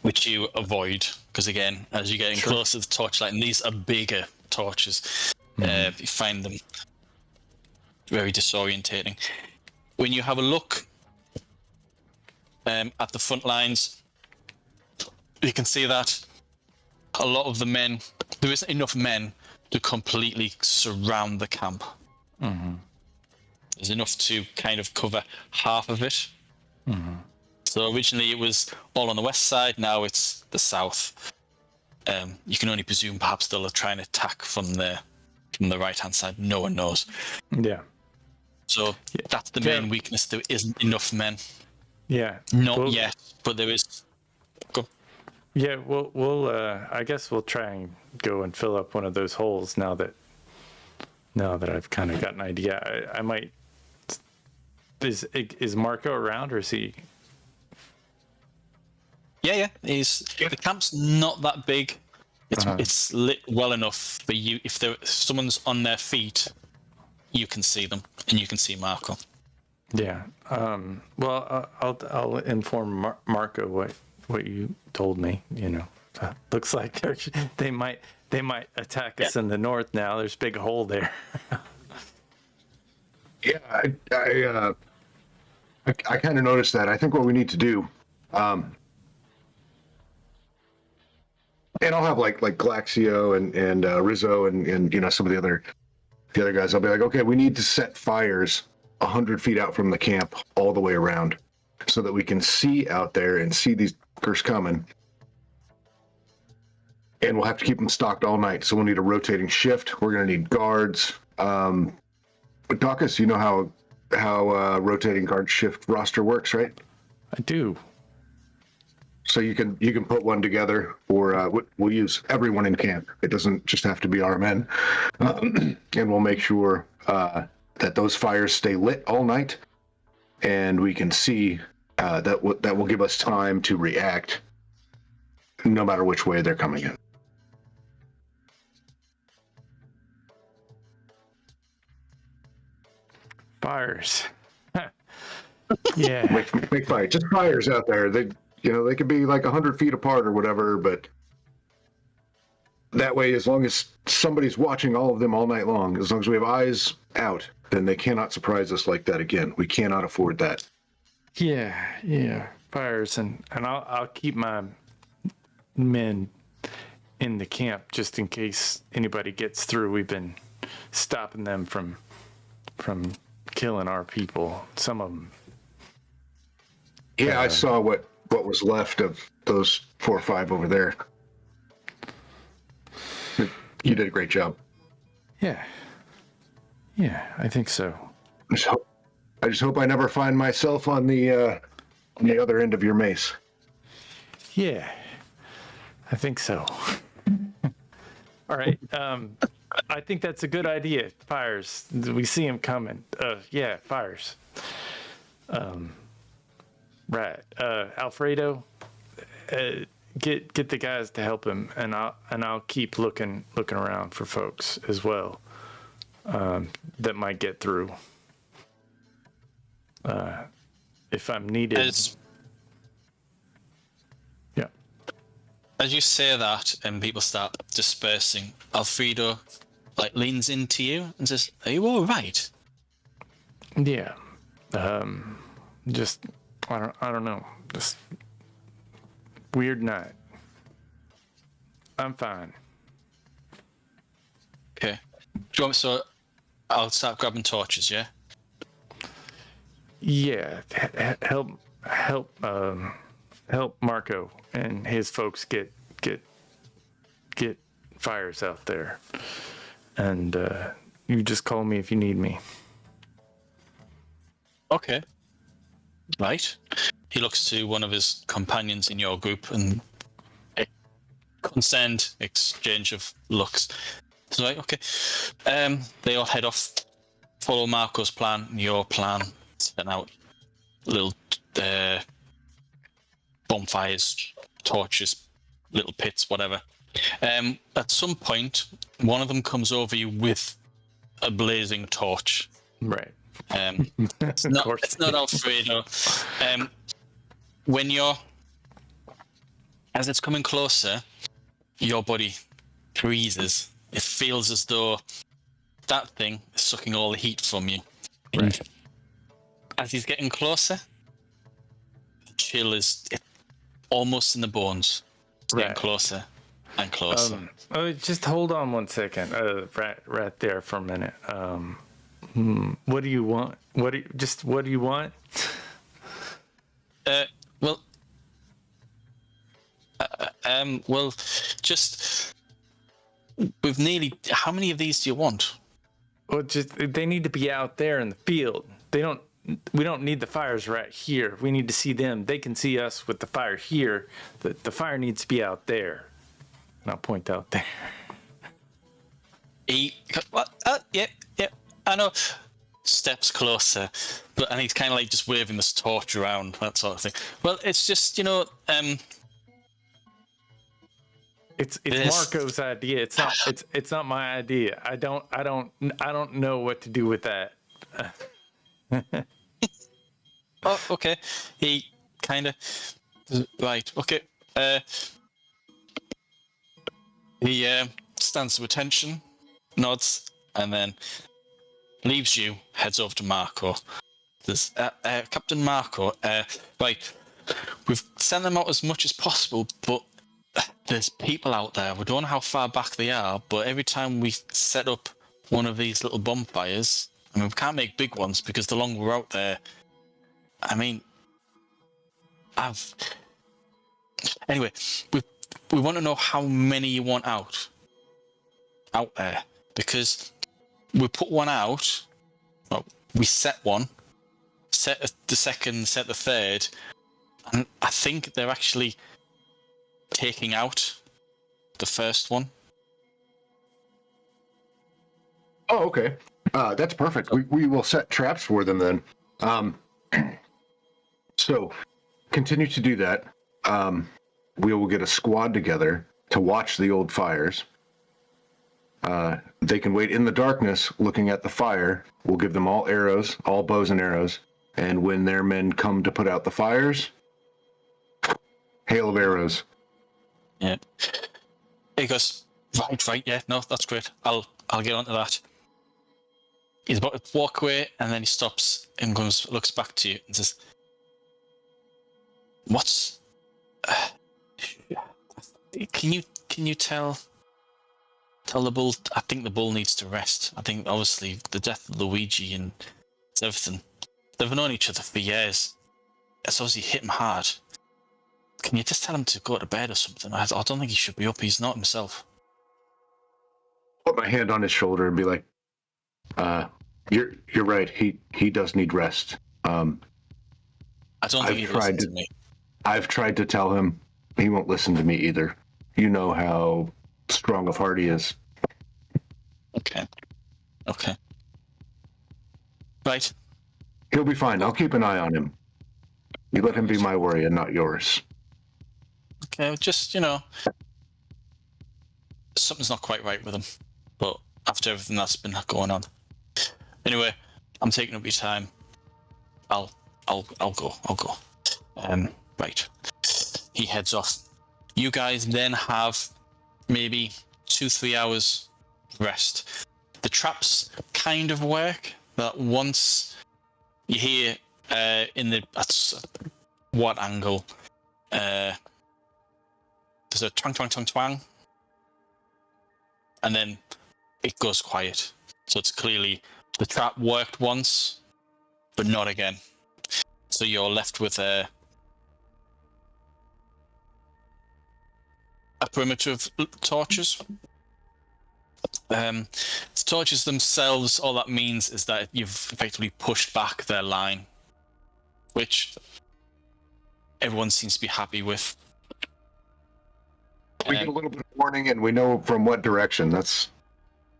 B: which you avoid because again, as you're getting closer to the torchlight, and these are bigger torches, you find them very disorientating. When you have a look at the front lines, you can see that a lot of the men, there isn't enough men to completely surround the camp. There's enough to kind of cover half of it. So originally it was all on the west side, now it's the south. You can only presume perhaps they'll try and attack from the right-hand side. No one knows.
A: Yeah.
B: So that's the main weakness. There isn't enough men.
A: Yeah.
B: Not yet, but there is. Go.
A: Yeah, we'll I guess we'll try and go and fill up one of those holes now that I've kind of got an idea. I might. Is Marco around, or is he?
B: Yeah. The camp's not that big. It's lit well enough for you. If someone's on their feet, you can see them, and you can see Marco.
A: Yeah. Well, I'll inform Marco what you told me. Looks like they might attack us in the north now. There's a big hole there.
C: Yeah, I kind of noticed that. I think what we need to do, and I'll have like Glaxio and Rizzo and some of the other guys. I'll be like, okay, we need to set fires 100 feet out from the camp all the way around, so that we can see out there and see these Gurs coming. And we'll have to keep them stocked all night. So we'll need a rotating shift. We're going to need guards. But Daucus, you know how rotating guard shift roster works, right?
A: I do.
C: So you can put one together, or we'll use everyone in camp. It doesn't just have to be our men, and we'll make sure that those fires stay lit all night, and we can see that will give us time to react, no matter which way they're coming in.
A: Fires. Yeah.
C: Make fire. Just fires out there. They could be like 100 feet apart or whatever, but that way, as long as somebody's watching all of them all night long, as long as we have eyes out, then they cannot surprise us like that again. We cannot afford that.
A: Yeah. Fires, and I'll keep my men in the camp just in case anybody gets through. We've been stopping them from killing our people. Some of them.
C: Yeah, I saw what was left of those 4 or 5 over there. You did a great job.
A: Yeah, I think so.
C: I just hope I never find myself on the other end of your mace.
A: Yeah, I think so. All right. I think that's a good idea. Fires. We see him coming. Yeah, fires. Right. Alfredo, get the guys to help him, and I'll keep looking around for folks as well that might get through. If I'm needed.
B: As you say that, and people start dispersing, Alfredo leans into you and says, "Are you all right?"
A: Yeah. Just I don't know. Just weird night. I'm fine.
B: Okay. Do you want me, so I'll start grabbing torches, yeah?
A: Yeah. Help Marco and his folks get fires out there. And you just call me if you need me.
B: Okay. Right. He looks to one of his companions in your group and a concerned exchange of looks. So, okay. They all head off, follow Marco's plan, your plan, set out little bonfires, torches, little pits, whatever. At some point, one of them comes over you with a blazing torch.
A: Right.
B: It's
A: Of
B: not
A: course.
B: it's not Alfredo. When as it's coming closer, your body freezes. It feels as though that thing is sucking all the heat from you. And
A: Right.
B: as he's getting closer, the chill is almost in the bones. It's getting
A: Right.
B: closer and closer.
A: Just hold on one second. Right there for a minute. What do you want? What do you want?
B: Well, just we've nearly. How many of these do you want?
A: Well, they need to be out there in the field. We don't need the fires right here. We need to see them. They can see us with the fire here. The fire needs to be out there. And I'll point out there.
B: Yeah, I know. Steps closer, and he's kind of like just waving this torch around, that sort of thing. Well, it's just
A: It's
B: This-
A: Marco's idea. It's not my idea. I don't know what to do with that.
B: Oh, okay. He kind of right. Okay. He stands to attention, nods, and then leaves you. Heads over to Marco. There's Captain Marco. Right. We've sent them out as much as possible, but there's people out there. We don't know how far back they are, but every time we set up one of these little bonfires, I mean, we can't make big ones because the longer we're out there, I mean, anyway, we want to know how many you want out there, because we put one out, well, we set one, set the second, set the third, and I think they're actually taking out the first one.
C: Oh, okay. That's perfect. We will set traps for them then. So continue to do that. We will get a squad together to watch the old fires. They can wait in the darkness looking at the fire. We'll give them all arrows, all bows and arrows. And when their men come to put out the fires, hail of arrows.
B: Yeah. He goes, right, yeah, no, that's great. I'll get onto that. He's about to walk away, and then he stops and looks back to you and says, "What's? Can you tell the bull? I think the bull needs to rest. I think obviously the death of Luigi and everything. They've known each other for years. It's obviously hit him hard. Can you just tell him to go to bed or something? I don't think he should be up. He's not himself."
C: Put my hand on his shoulder and be like, you're right. He does need rest.
B: I don't think he listens to me.
C: I've tried to tell him. He won't listen to me either. You know how strong of heart he is.
B: Okay. Right.
C: He'll be fine. I'll keep an eye on him. You let him be my worry and not yours.
B: Okay, just, something's not quite right with him. But after everything that's been going on. Anyway, I'm taking up your time. I'll go. Right. He heads off. You guys then have maybe 2-3 hours rest. The traps kind of work, that once you hear at what angle, there's a twang, twang, twang, twang, and then it goes quiet. So it's clearly the trap worked once, but not again. So you're left with a perimeter of torches. The torches themselves, all that means is that you've effectively pushed back their line, which everyone seems to be happy with.
C: We get a little bit of warning, and we know from what direction. That's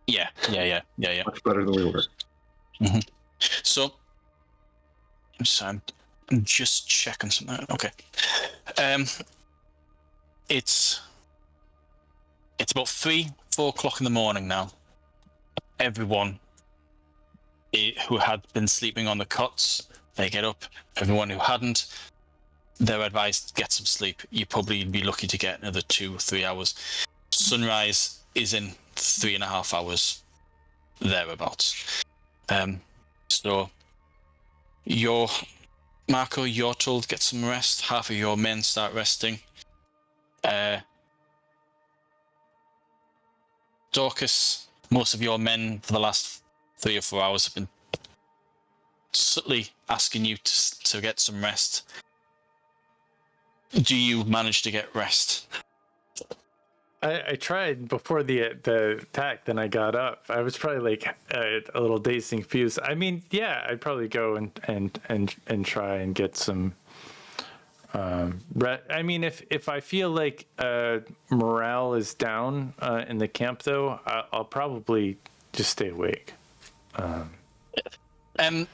B: Yeah.
C: much better than we were.
B: Mm-hmm. So I'm just checking something. Okay. It's about 4 o'clock in the morning now. Everyone who had been sleeping on the cots, they get up. Everyone who hadn't, they're advised to get some sleep. You probably be lucky to get another 2 or 3 hours. Sunrise is in 3.5 hours, thereabouts. So Marco, you're told to get some rest. Half of your men start resting. Dorcas, most of your men for the last 3 or 4 hours have been subtly asking you to get some rest. Do you manage to get rest?
A: I tried before the attack, then I got up. I was probably like a little dazed and confused. I mean, yeah, I'd probably go and try and get some I mean, if I feel like morale is down in the camp, though, I'll probably just stay awake.
B: The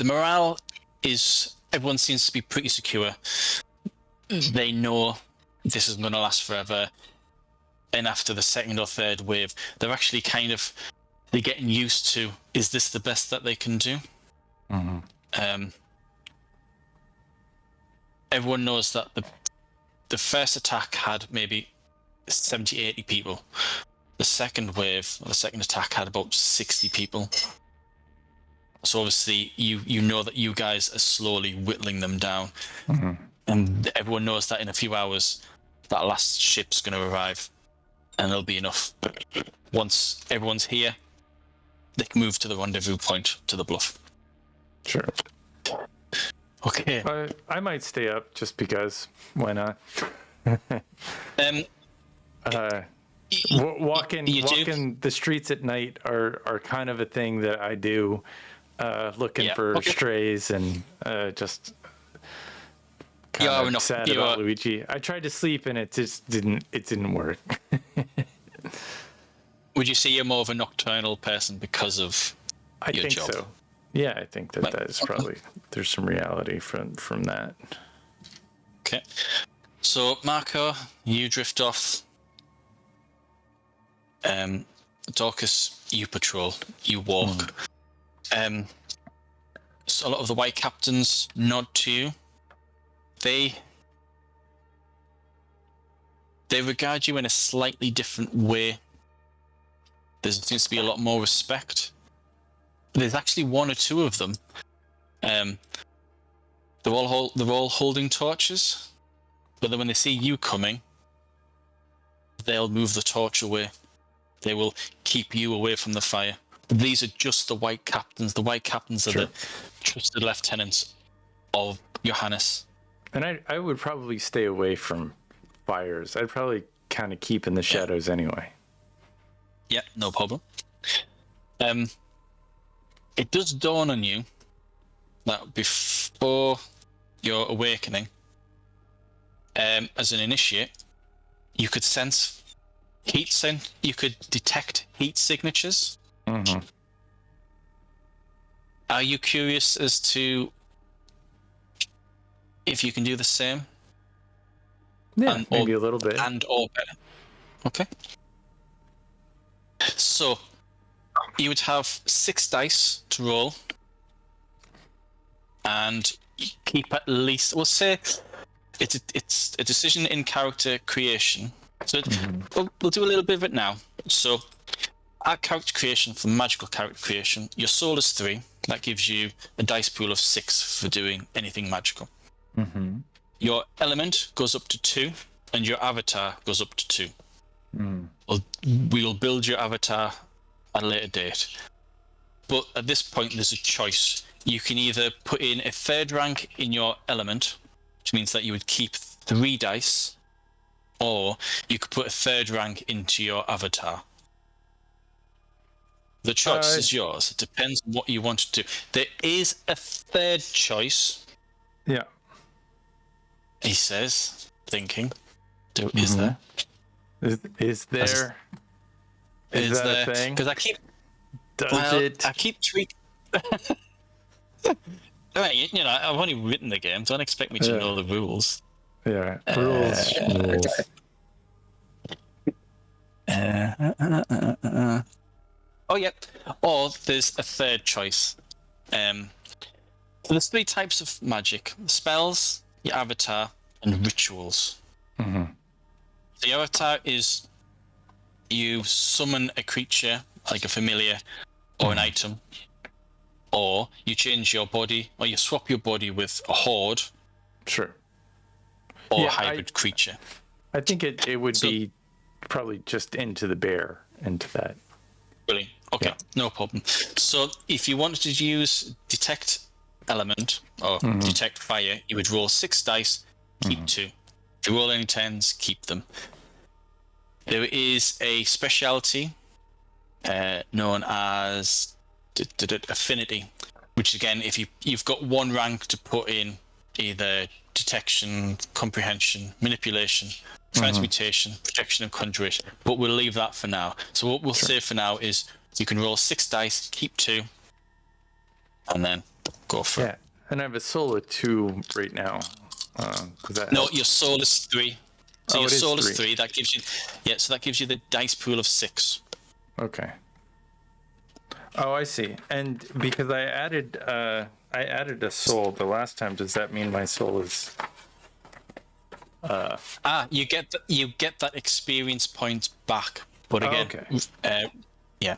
B: morale is, everyone seems to be pretty secure. They know this isn't going to last forever, and after the second or third wave, they're actually they're getting used to, is this the best that they can do? Mm-hmm. Everyone knows that the first attack had maybe 70, 80 people. The second wave, or the second attack, had about 60 people. So obviously, you know that you guys are slowly whittling them down. Mm-hmm. And everyone knows that in a few hours, that last ship's going to arrive. And there'll be enough. Once everyone's here, they can move to the rendezvous point, to the bluff.
A: Sure.
B: Okay.
A: I might stay up just because. Why not? Walking the streets at night are kind of a thing that I do. Looking for strays and just kind of sad about Luigi. I tried to sleep and it just didn't work.
B: Would you say you're more of a nocturnal person because of your job? I think so.
A: Yeah, I think that is probably, there's some reality from that.
B: Okay. So, Marco, you drift off. Daucus, you patrol. You walk. So a lot of the white captains nod to you. They regard you in a slightly different way. There seems to be a lot more respect. There's actually one or two of them. They're all holding torches, but then when they see you coming, they'll move the torch away. They will keep you away from the fire. These are just the white captains. The white captains are the trusted lieutenants of Johannes.
A: And I would probably stay away from fires. I'd probably kind of keep in the shadows anyway.
B: Yeah, no problem. It does dawn on you that before your awakening, as an initiate, you could sense you could detect heat signatures. Mm-hmm. Are you curious as to if you can do the same?
A: Yeah, maybe a little bit.
B: Or better. Okay. So, you would have 6 dice to roll, and keep at least, we'll say, it's a decision in character creation. So we'll do a little bit of it now. So, our character creation, for magical character creation, your soul is 3. That gives you a dice pool of 6 for doing anything magical. Mm-hmm. Your element goes up to 2, and your avatar goes up to 2. We'll build your avatar at a later date. But at this point, there's a choice. You can either put in a 3rd rank in your element, which means that you would keep 3 dice, or you could put a 3rd rank into your avatar. The choice is yours. It depends on what you want to do. There is a 3rd choice.
A: Yeah.
B: He says, thinking. Is there?
A: Is there?
B: Is
A: that
B: there?
A: a thing?
B: Because I keep tweaking. Right, you know, I've only written the game. Don't expect me to know the rules.
A: Yeah, rules.
B: Oh, yep. Or there's a third choice. So there's 3 types of magic: spells, your avatar, and rituals. The avatar is you summon a creature, like a familiar, or an item, or you change your body, or you swap your body with a horde,
A: Sure.
B: or
A: Yeah,
B: a hybrid creature.
A: I think it would be probably just into the bear, into that.
B: Brilliant. Okay,
A: Yeah.
B: no problem. So if you wanted to use detect element or detect fire, you would roll 6 dice, keep 2. If you roll any 10s, keep them. There is a specialty known as affinity, which again, if you've got 1 rank to put in either detection, comprehension, manipulation, transmutation, protection, and conjuration, but we'll leave that for now. So what we'll say for now is you can roll 6 dice, keep 2, and then go for it.
A: And I have a soul of 2 right now. That
B: No,
A: helps?
B: your soul is 3. So your
A: it is
B: soul is
A: 3.
B: 3. That gives you, so that gives you the dice pool of 6.
A: Okay. Oh, I see. And because I added a soul the last time, does that mean my soul is?
B: You get that experience point back, but again, yeah,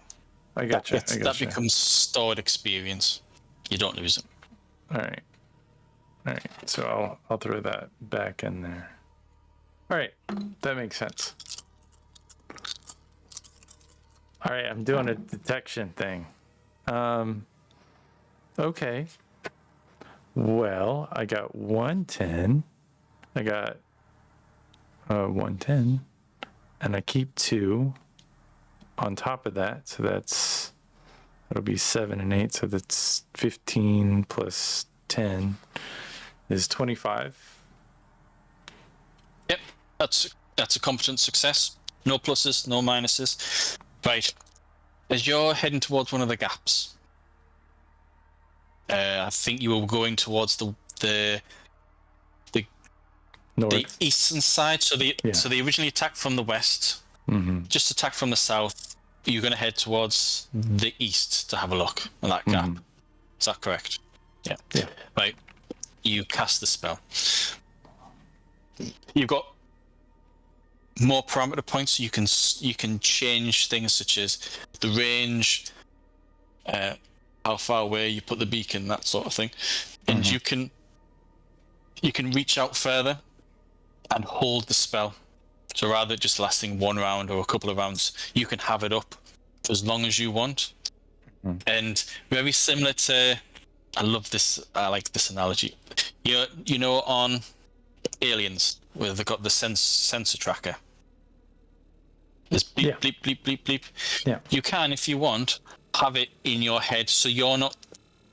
A: I gotcha.
B: that becomes stored experience. You don't lose it.
A: All right. So I'll throw that back in there. All right, that makes sense. All right, I'm doing a detection thing. Okay. Well, I got 110. I got 110, and I keep 2 on top of that. So that'll be 7 and 8. So that's 15 plus 10 is 25.
B: Yep, that's a competent success. No pluses, no minuses. Right, as you're heading towards one of the gaps, I think you were going towards the
A: North.
B: the eastern side. So they originally attacked from the west. Just attacked from the south. You're going to head towards the east to have a look at that gap. Is that correct? Yeah. Right. You cast the spell. You've got more parameter points. So you can change things such as the range, how far away you put the beacon, that sort of thing, and you can reach out further and hold the spell. So rather than just lasting 1 round or a couple of rounds, you can have it up for as long as you want. And very similar to, I like this analogy. You know, on Aliens, where they've got the sensor tracker. There's bleep, bleep, bleep, bleep, bleep.
A: Yeah.
B: You can, if you want, have it in your head, so you're not.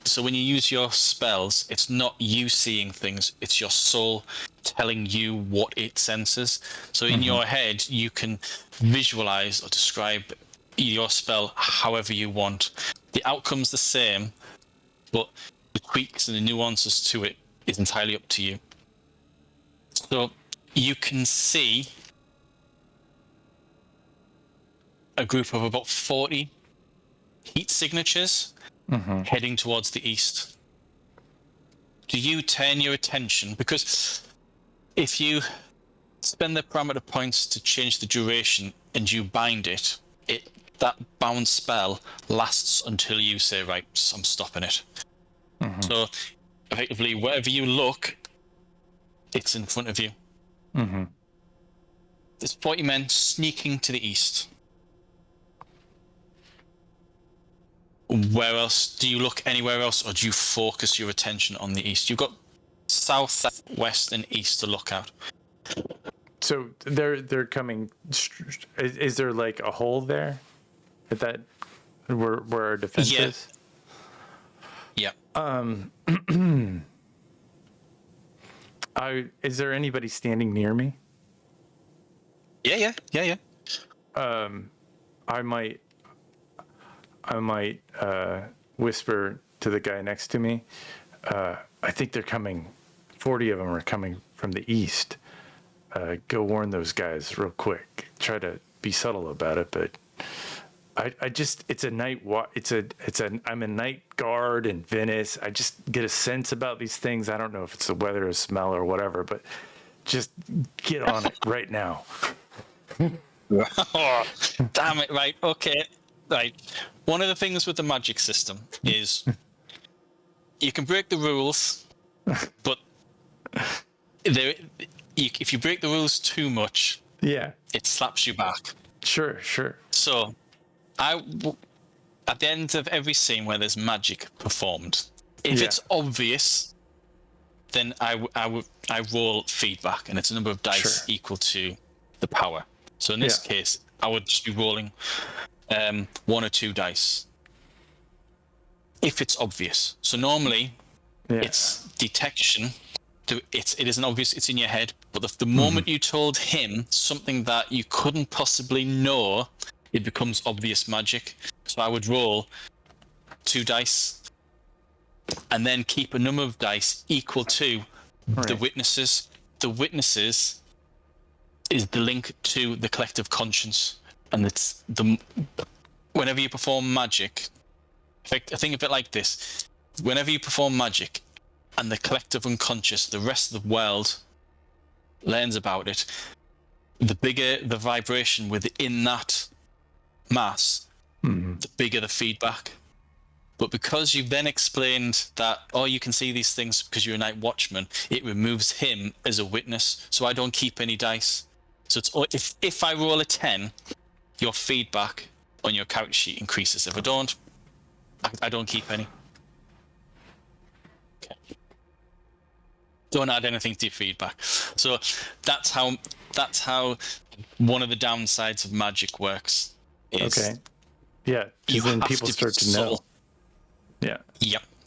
B: So when you use your spells, it's not you seeing things; it's your soul telling you what it senses. So in your head, you can visualize or describe your spell however you want. The outcome's the same, but the tweaks and the nuances to it is entirely up to you. So you can see a group of about 40 heat signatures heading towards the east. Do you turn your attention? Because if you spend the parameter points to change the duration and you bind it, that bound spell lasts until you say, right, I'm stopping it. So effectively, wherever you look, it's in front of you. There's 40 men sneaking to the east. Where else? Do you look anywhere else, or do you focus your attention on the east? You've got south, west, and east to look at.
A: So they're coming. Is there like a hole there? At that where our defense is?
B: Yeah.
A: Is there anybody standing near me?
B: Yeah.
A: I might whisper to the guy next to me. I think they're coming. 40 of them are coming from the east. Go warn those guys real quick. Try to be subtle about it, but I just, it's a night walk. I'm a night guard in Venice. I just get a sense about these things. I don't know if it's the weather or smell or whatever, but just get on it right now.
B: Oh, damn it! Right, okay, right. One of the things with the magic system is you can break the rules, but if you break the rules too much,
A: Yeah,
B: it slaps you back.
A: sure.
B: So, at the end of every scene where there's magic performed, if it's obvious, then I roll feedback, and it's a number of dice equal to the power. So in this case, I would just be rolling 1 or 2 dice if it's obvious. So normally it's detection. It isn't obvious. It's in your head. But the moment you told him something that you couldn't possibly know, it becomes obvious magic. So I would roll 2 dice and then keep a number of dice equal to the witnesses. The witnesses is the link to the collective conscience, and it's whenever you perform magic, I think of it like this: whenever you perform magic and the collective unconscious, the rest of the world learns about it, the bigger the vibration within that mass, the bigger the feedback. But because you've then explained that, you can see these things because you're a night watchman, it removes him as a witness, so I don't keep any dice. So it's if I roll a 10, your feedback on your character sheet increases. If I don't, I don't keep any. Okay. Don't add anything to your feedback. So that's how one of the downsides of magic works. Is
A: Yeah, because then people start to know. Yeah.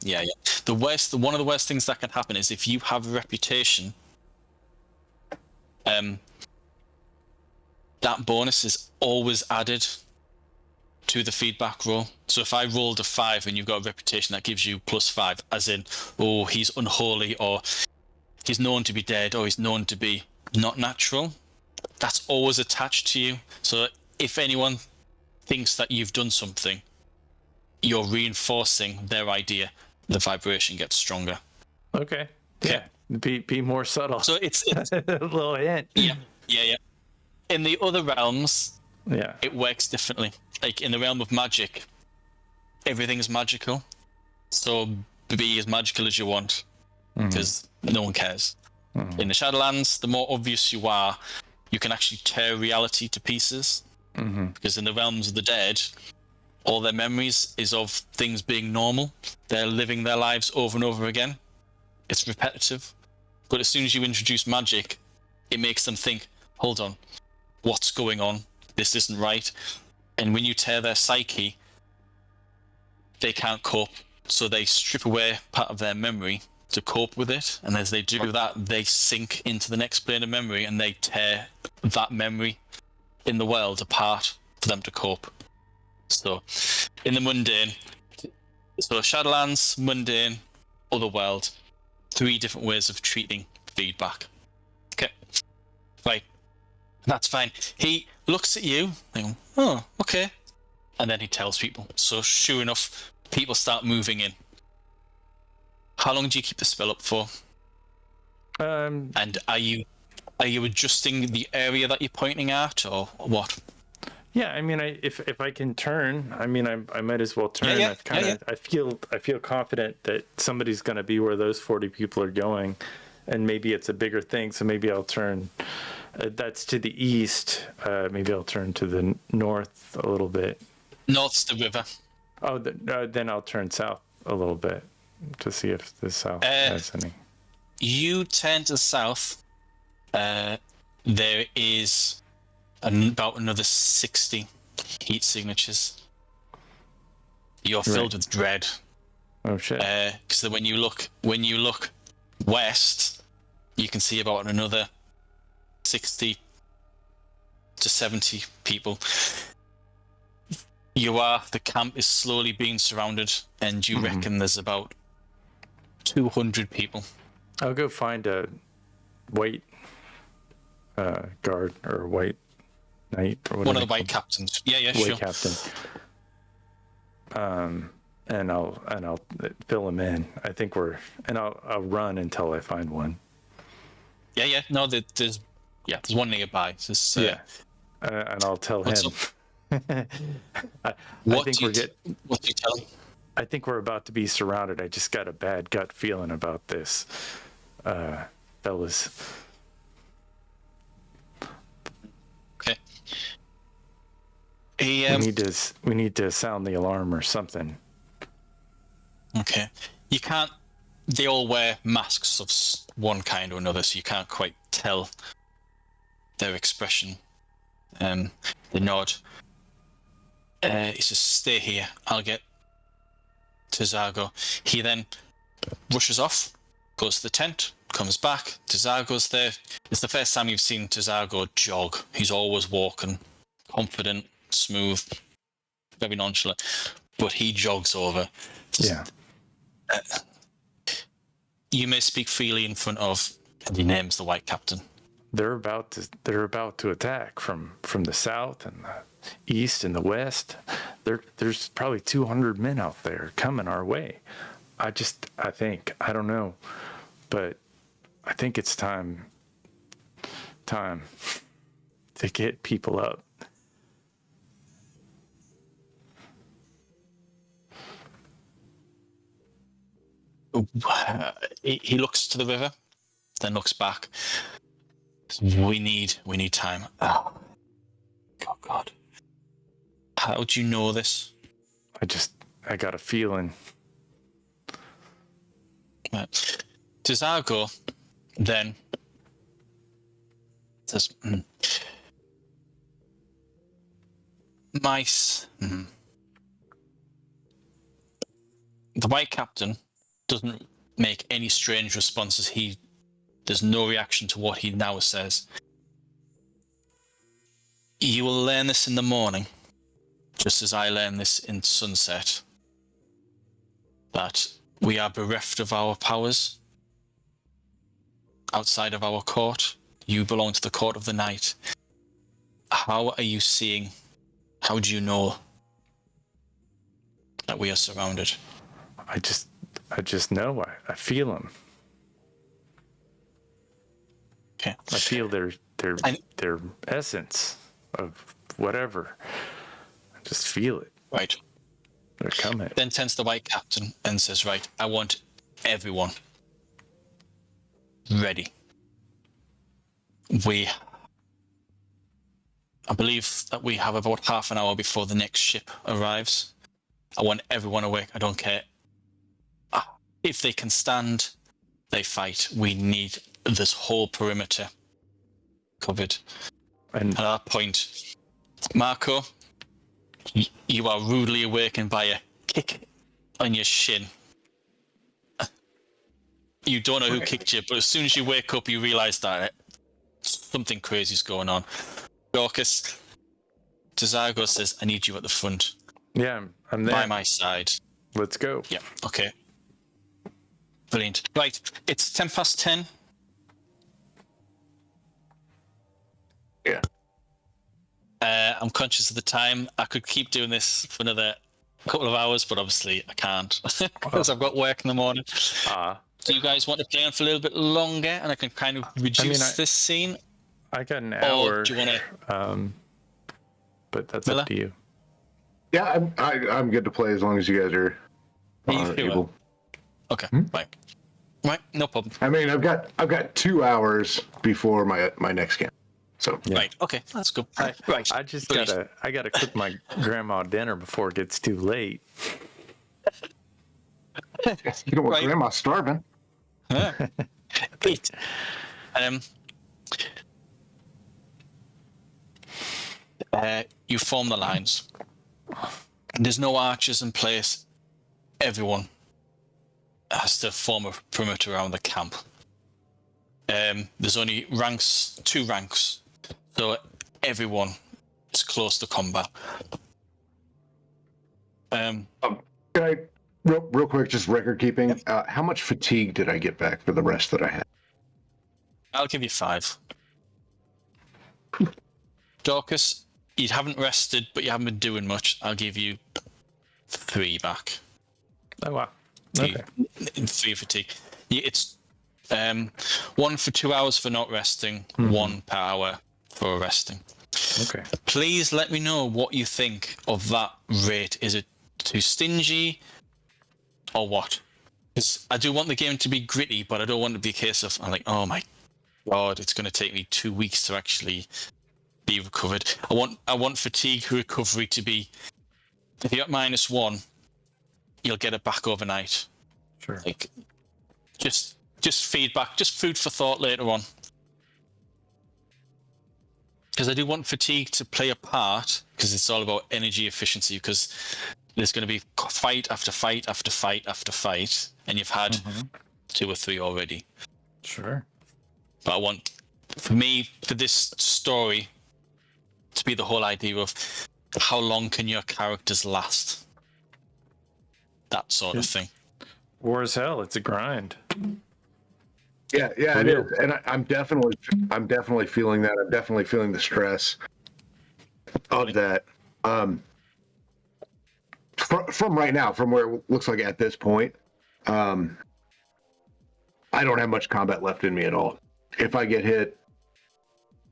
B: Yeah. One of the worst things that can happen is if you have a reputation, that bonus is always added to the feedback roll. So if I rolled a 5 and you've got a reputation, that gives you +5, as in, he's unholy, or he's known to be dead, or he's known to be not natural. That's always attached to you. So if anyone thinks that you've done something, you're reinforcing their idea. The vibration gets stronger.
A: Okay. Yeah. Be more subtle.
B: So it's
A: a little hint.
B: Yeah. In the other realms,
A: yeah,
B: it works differently. Like in the realm of magic, everything is magical. So be as magical as you want, because no one cares. In the Shadowlands, the more obvious you are, you can actually tear reality to pieces. Because in the realms of the dead, all their memories is of things being normal. They're living their lives over and over again. It's repetitive. But as soon as you introduce magic, it makes them think, hold on, what's going on? This isn't right. And when you tear their psyche, they can't cope. So they strip away part of their memory to cope with it. And as they do that, they sink into the next plane of memory, and they tear that memory in the world apart for them to cope. So in the mundane, so Shadowlands, mundane, otherworld, 3 different ways of treating feedback. Okay, right, that's fine. He looks at you, and okay, and then he tells people. So sure enough, people start moving in. How long do you keep the spell up for? And are you adjusting the area that you're pointing at, or what?
A: Yeah, I mean, if I can turn, I mean, I might as well turn. I feel confident that somebody's going to be where those 40 people are going, and maybe it's a bigger thing. So maybe I'll turn. That's to the east. Maybe I'll turn to the north a little bit.
B: North's the river.
A: Oh, then I'll turn south a little bit to see if the south has any.
B: You turn to the south. There is about another 60 heat signatures. You're filled with dread.
A: Oh shit!
B: Because when you look west, you can see about another 60 to 70 people. The camp is slowly being surrounded, and you reckon there's about 200 people.
A: I'll go find a white guard or a white knight or whatever.
B: One of the white captains. Yeah,
A: white
B: sure.
A: captain. And I'll fill him in. I think I'll run until I find one.
B: Yeah. No, there's one nearby.
A: And I'll tell
B: what's
A: him.
B: What do you tell him?
A: I think we're about to be surrounded. I just got a bad gut feeling about this, fellas.
B: Okay.
A: We need to sound the alarm or something.
B: Okay. You can't. They all wear masks of one kind or another, so you can't quite tell their expression. They nod. He says, "Stay here. I'll get Terzago." He then rushes off, goes to the tent, comes back. Terzago's there. It's the first time you've seen Terzago jog. He's always walking, confident, smooth, very nonchalant. But he jogs over.
A: Yeah.
B: You may speak freely in front of, and he names the white captain.
A: They're about to attack from the south and the east and the west. There's probably 200 men out there coming our way. I don't know, but I think it's time to get people up.
B: He looks to the river, then looks back. We need time. Oh God. How do you know this?
A: I got a feeling.
B: Right. Terzago then says, Mice. The white captain doesn't make any strange responses. There's no reaction to what he now says. You will learn this in the morning, just as I learned this in sunset, that we are bereft of our powers outside of our court. You belong to the court of the night. How are you seeing? How do you know that we are surrounded?
A: I just know. I feel them.
B: Okay.
A: I feel their essence of whatever. I just feel it.
B: Right.
A: They're coming.
B: Then turns to the white captain and says, right, I want everyone ready. I believe that we have about half an hour before the next ship arrives. I want everyone awake. I don't care. If they can stand, they fight. We need this whole perimeter covered. And at that point, Marco, you are rudely awakened by a kick on your shin. You don't know who kicked you, but as soon as you wake up, you realise that something crazy is going on. Daucus, Terzago says, I need you at the front.
A: Yeah, I'm there.
B: By my side.
A: Let's go.
B: Yeah, okay. Brilliant. Right, it's 10:10.
C: Yeah.
B: I'm conscious of the time. I could keep doing this for another couple of hours, but obviously I can't because I've got work in the morning. Do you guys want to play on for a little bit longer and I can kind of reduce this scene?
A: I got an hour.
B: Or do you want to...
A: but that's
B: Miller?
A: up to you.
C: Yeah, I'm good to play as long as you guys are able.
B: Okay, right, no problem.
C: I mean, I've got 2 hours before my next camp. So
B: Right, okay, that's good. Right.
A: I just gotta cook my grandma dinner before it gets too late.
C: You don't want grandma starving.
B: Eat. You form the lines. There's no archers in place. Everyone has to form a perimeter around the camp. There's only two ranks, so everyone is close to combat.
C: Can Real quick, just record keeping. How much fatigue did I get back for the rest that I had?
B: I'll give you 5. Dorcas, you haven't rested, but you haven't been doing much. I'll give you 3 back.
A: Oh wow.
B: 3,
A: Okay.
B: 3 fatigue. It's 1 for 2 hours for not resting, 1 per hour for resting.
A: Okay.
B: Please let me know what you think of that rate. Is it too stingy or what? Because I do want the game to be gritty, but I don't want it to be a case of, I'm like, oh my God, it's going to take me 2 weeks to actually be recovered. I want fatigue recovery to be, if you're at -1, you'll get it back overnight.
A: Sure.
B: Like, just feedback, just food for thought later on. Because I do want fatigue to play a part, because it's all about energy efficiency, because there's going to be fight after fight after fight after fight, and you've had 2 or 3 already.
A: Sure.
B: But I want, for this story, to be the whole idea of how long can your characters last? That sort of thing.
A: War as hell. It's a grind.
C: Yeah, it is, and I'm definitely feeling that. I'm definitely feeling the stress of that. From right now, from where it looks like at this point, I don't have much combat left in me at all. If I get hit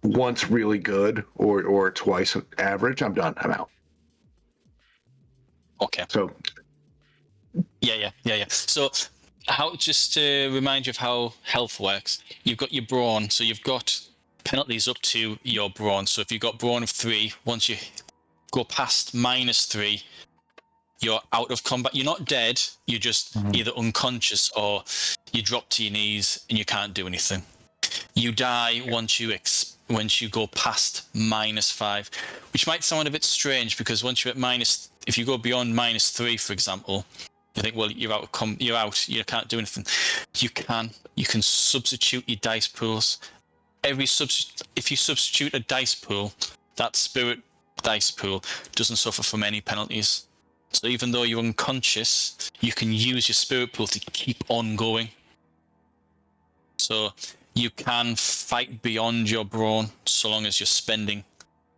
C: once really good or twice average, I'm done. I'm out.
B: Okay.
C: So
B: Yeah. So, just to remind you of how health works, you've got your brawn, so you've got penalties up to your brawn. So if you've got brawn of 3, once you go past -3, you're out of combat. You're not dead. You're just either unconscious or you drop to your knees and you can't do anything. You die once you go past -5, which might sound a bit strange because once you're at if you go beyond -3, for example, you think, well, you're out. You can't do anything. You can substitute your dice pools. If you substitute a dice pool, that spirit dice pool doesn't suffer from any penalties. So even though you're unconscious, you can use your spirit pool to keep on going. So you can fight beyond your brawn so long as you're spending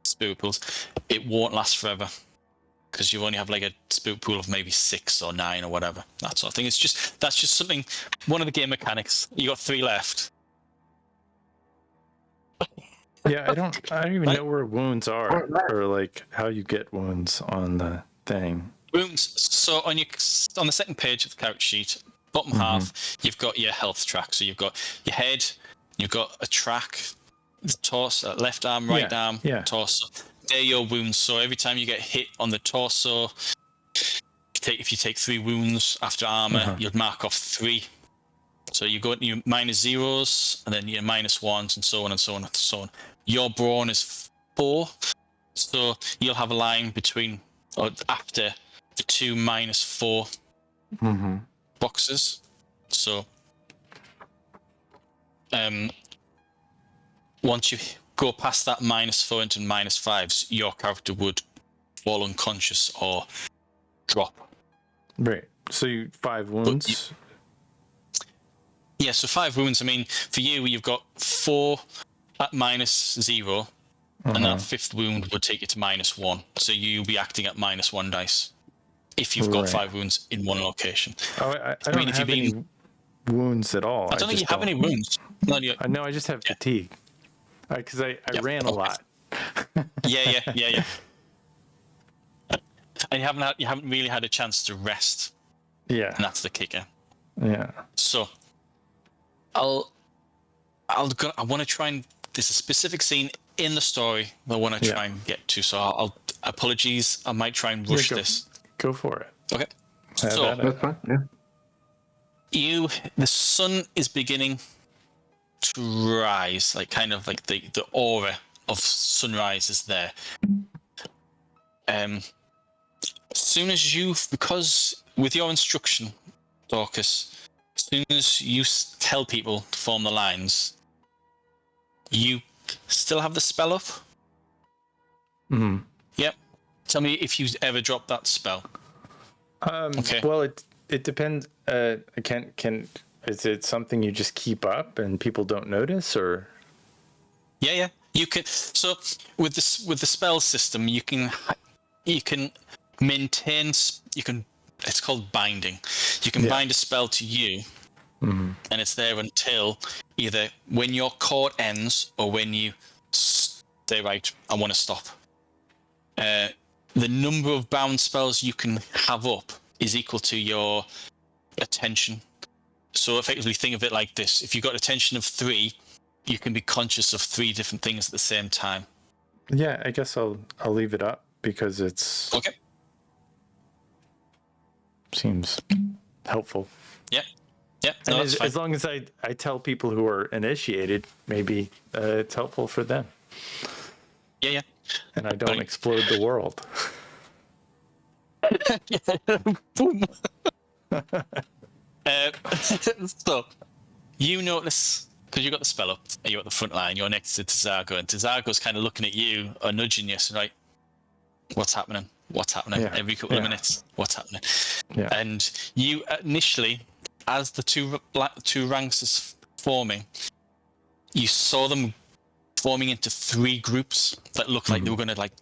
B: spirit pools. It won't last forever because you only have like a spirit pool of maybe 6 or 9 or whatever, that sort of thing. That's just something, one of the game mechanics. You got 3 left.
A: Yeah, I don't even know where wounds are or like how you get wounds on the thing.
B: Wounds. So on the second page of the character sheet, bottom half, you've got your health track. So you've got your head, you've got a track, the torso, left arm, right arm, torso. They're your wounds. So every time you get hit on the torso, if you take 3 wounds after armor, you'd mark off 3. So you go your -0s and then your -1s and so on and so on and so on. Your brawn is 4, so you'll have a line between or after the 2 -4 boxes. So once you go past that -4 into -5s, your character would fall unconscious or drop.
A: Right. So 5 wounds.
B: Yeah, so 5 wounds. I mean, for you've got 4 at -0, and that 5th wound would take you to -1. So you'll be acting at -1 dice if you've got 5 wounds in one location.
A: Oh, I don't have any wounds at all.
B: I don't think you have any wounds.
A: No, I just have fatigue because I ran a lot.
B: Yeah. And you haven't really had a chance to rest.
A: Yeah,
B: and that's the kicker.
A: Yeah.
B: So I want to try and there's a specific scene in the story that I want to try and get to. So apologies. I might try and rush this.
A: Go for it.
B: Okay.
C: So that's fine. Yeah.
B: The sun is beginning to rise, like kind of like the aura of sunrise is there. As soon as because with your instruction, Daucus, as soon as you tell people to form the lines, you still have the spell up? Yep. Tell me if you ever dropped that spell.
A: Okay. Well, it depends. Is it something you just keep up and people don't notice, or?
B: Yeah. You can. So with the spell system, you can maintain. It's called binding. You can bind a spell to you, and it's there until either when your court ends or when you say, right, I want to stop. The number of bound spells you can have up is equal to your attention. So effectively, think of it like this: if you've got attention of 3, you can be conscious of 3 different things at the same time.
A: Yeah, I guess I'll leave it up because it's
B: okay.
A: Seems helpful.
B: Yeah. No,
A: and as long as I tell people who are initiated, maybe it's helpful for them.
B: Yeah.
A: And I don't explode the world.
B: Boom. So you notice, because you got the spell up, you're at the front line, you're next to Terzago, and Terzago's kind of looking at you or nudging you, so right, what's happening?
A: Yeah.
B: Every couple of minutes, what's happening?
A: Yeah.
B: And you initially, as the two ranks is forming, you saw them forming into 3 groups that looked like they were going to like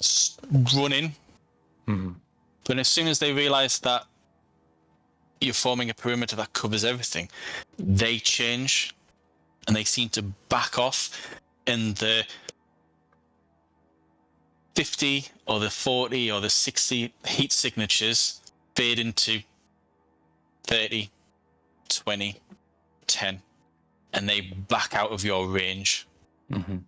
B: run in. But as soon as they realized that you're forming a perimeter that covers everything, they change and they seem to back off, and the 50 or the 40 or the 60 heat signatures fade into 30, 20, 10, and they back out of your range. And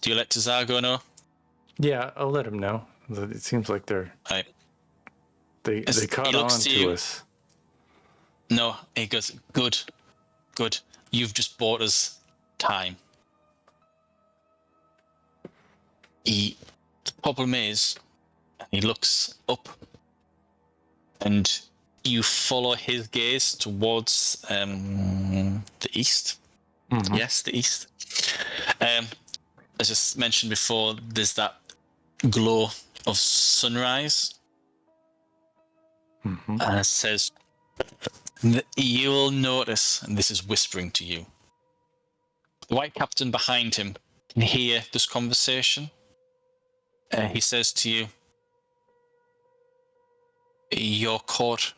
B: do you let Terzago know?
A: Yeah, I'll let him know. It seems like they caught on to us.
B: No, he goes, good. You've just bought us time. The problem is, he looks up, and you follow his gaze towards the east. Yes, the east. As I mentioned before, there's that glow of sunrise. And it says, you will notice, and this is whispering to you, the white captain behind him can hear this conversation. He says to you, your court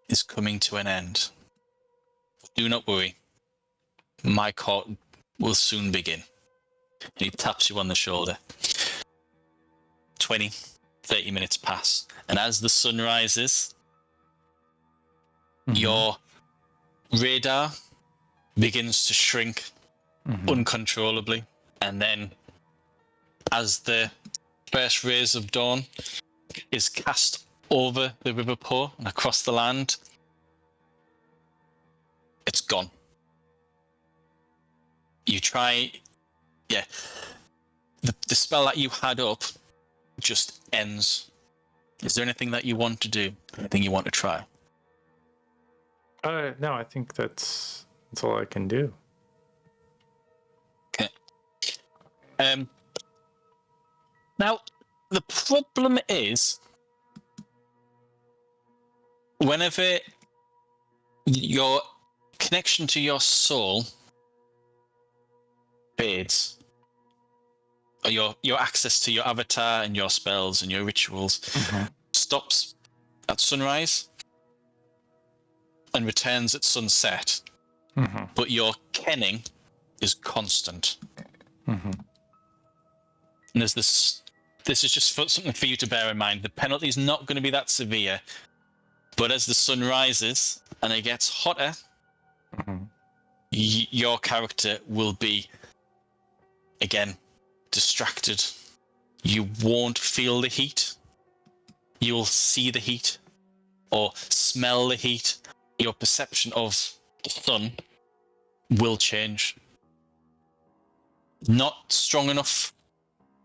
B: is coming to an end. Do not worry. My court will soon begin. And he taps you on the shoulder. 20, 30 minutes pass. And as the sun rises, your radar begins to shrink uncontrollably. And then as the first rays of dawn is cast over the River Po and across the land, it's gone. You try, the spell that you had up just ends. Is there anything that you want to do? Anything you want to try?
A: No, I think that's all I can do.
B: Okay. Now, the problem is, whenever your connection to your soul fades, or your access to your avatar and your spells and your rituals stops at sunrise and returns at sunset, but your kenning is constant. And there's this is just something for you to bear in mind. The penalty is not going to be that severe, but as the sun rises and it gets hotter, your character will be, again, distracted. You won't feel the heat. You'll see the heat or smell the heat. Your perception of the sun will change. Not strong enough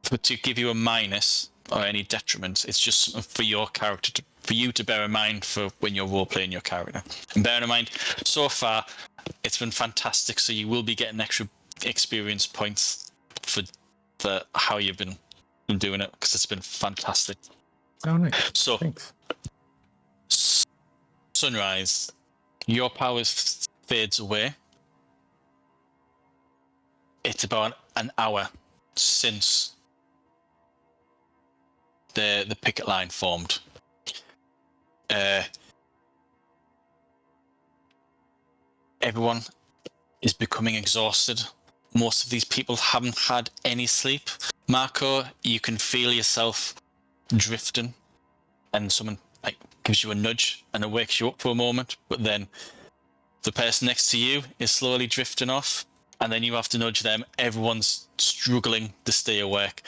B: to give you a minus or any detriment. It's just something for your character, for you to bear in mind for when you're role-playing your character. And bearing in mind, so far, it's been fantastic, so you will be getting extra experience points for how you've been doing it, because it's been fantastic.
A: Oh, nice.
B: So,
A: Thanks.
B: sunrise, your power fades away. It's about an hour since the picket line formed. Everyone is becoming exhausted. Most of these people haven't had any sleep. Marco, you can feel yourself drifting, and someone like gives you a nudge and it wakes you up for a moment, but then the person next to you is slowly drifting off, and then you have to nudge them. Everyone's struggling to stay awake.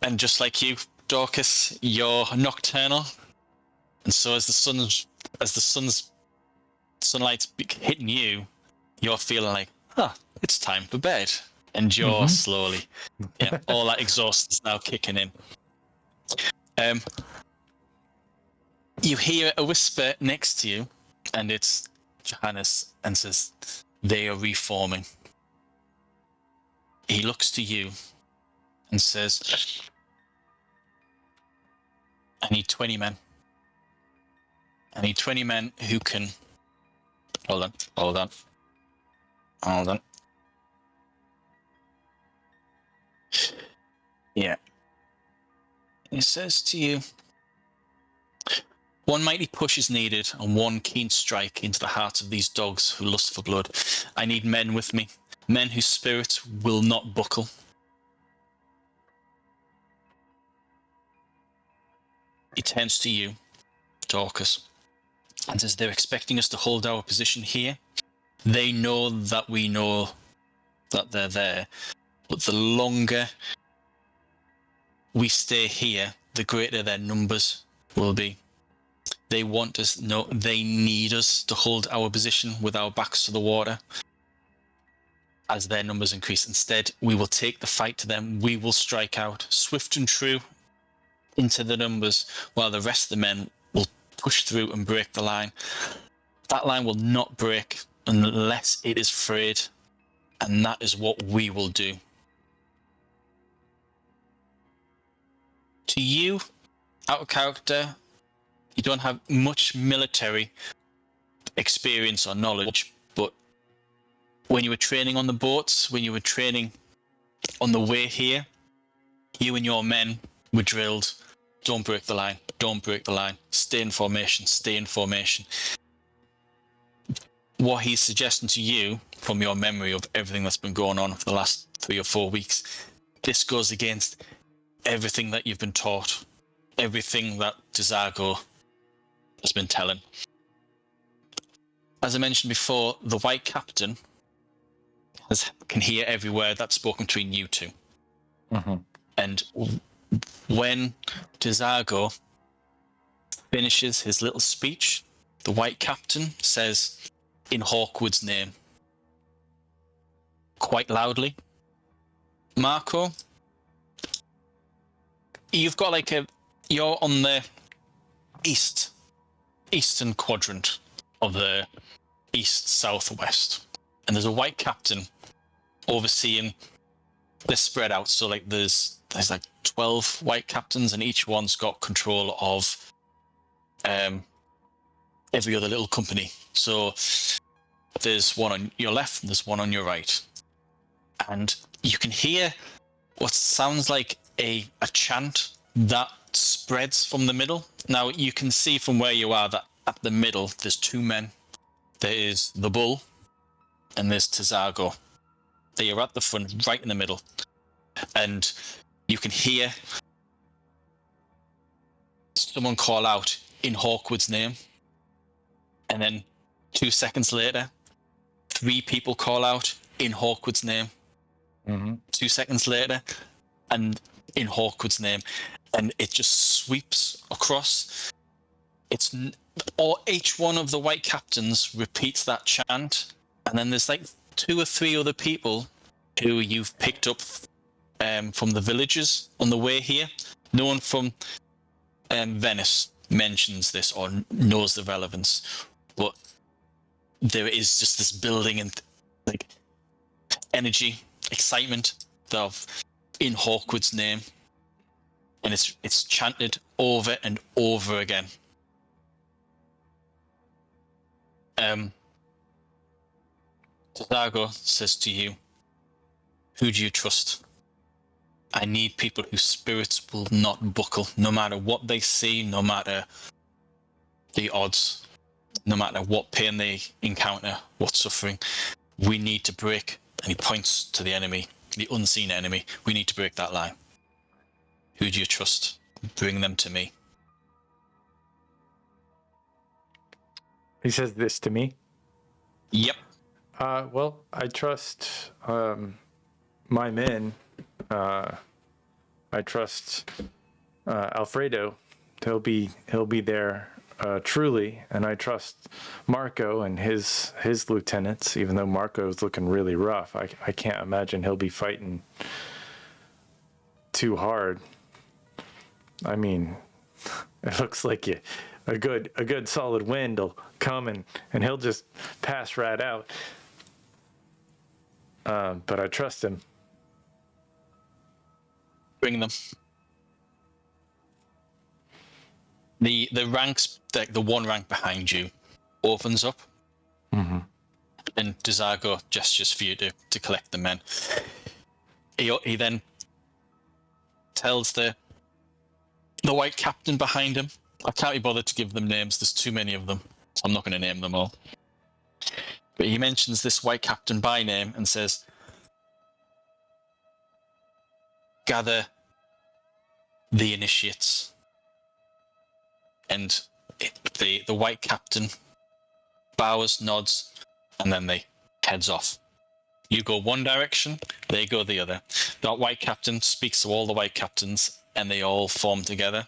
B: And just like you, Dorcas, you're nocturnal, and so as the sun's sunlight's hitting you, you're feeling like, it's time for bed. And you're slowly, all that exhaust is now kicking in. You hear a whisper next to you, and it's Johannes, and says, they are reforming. He looks to you and says, I need 20 men. I need 20 men who can... Hold on. Yeah. He says to you, one mighty push is needed and one keen strike into the hearts of these dogs who lust for blood. I need men with me, men whose spirits will not buckle. He turns to you, Daucus, and says they're expecting us to hold our position here. They know that we know that they're there, but the longer we stay here, the greater their numbers will be. They want us, no, they need us to hold our position with our backs to the water as their numbers increase. Instead, we will take the fight to them. We will strike out, swift and true, into the numbers, while the rest of the men will push through and break the line. That line will not break unless it is frayed, and that is what we will do. To you, out of character, you don't have much military experience or knowledge, but when you were training on the boats, when you were training on the way here, you and your men were drilled. Don't break the line. Don't break the line. Stay in formation. Stay in formation. What he's suggesting to you, from your memory of everything that's been going on for the last 3 or 4 weeks, this goes against everything that you've been taught, everything that Terzago has been telling. As I mentioned before, the White Captain can hear every word that's spoken between you two. And when Terzago finishes his little speech, the White Captain says, in Hawkwood's name, quite loudly, Marco, you've got you're on the eastern quadrant of the east-southwest, and there's a White Captain overseeing. They're spread out, so there's 12 White Captains, and each one's got control of every other little company. So there's one on your left and there's one on your right, and you can hear what sounds like a chant that spreads from the middle. Now you can see from where you are that at the middle there's 2 men. There is the Bull and there's Terzago. They are at the front, right in the middle, and you can hear someone call out in Hawkwood's name, and then 2 seconds later 3 people call out in Hawkwood's name. 2 seconds later, and in Hawkwood's name, and it just sweeps across. Each one of the White Captains repeats that chant, and then there's 2 or 3 other people who you've picked up from the villages on the way here. No one from Venice mentions this or knows the relevance, but there is just this building and energy, excitement of in Hawkwood's name. and it's chanted over and over again. Terzago says to you, "Who do you trust? I need people whose spirits will not buckle, no matter what they see, no matter the odds, no matter what pain they encounter, what suffering. We need to break," and he points to the enemy, the unseen enemy. "We need to break that line. Who do you trust? Bring them to me."
A: He says this to me.
B: Yep.
A: Well, I trust my men. I trust Alfredo. He'll be there truly, and I trust Marco and his lieutenants. Even though Marco's looking really rough, I can't imagine he'll be fighting too hard. I mean, it looks like a good solid wind will come and he'll just pass right out. But I trust him.
B: Bring them. The ranks, the one rank behind you, opens up, and Terzago gestures for you to collect the men. He then tells the white captain behind him. I can't be bothered to give them names. There's too many of them, so I'm not going to name them all. But he mentions this white captain by name and says, "Gather the initiates." And the white captain bows, nods, and then they heads off. You go one direction, they go the other. That white captain speaks to all the white captains, and they all form together.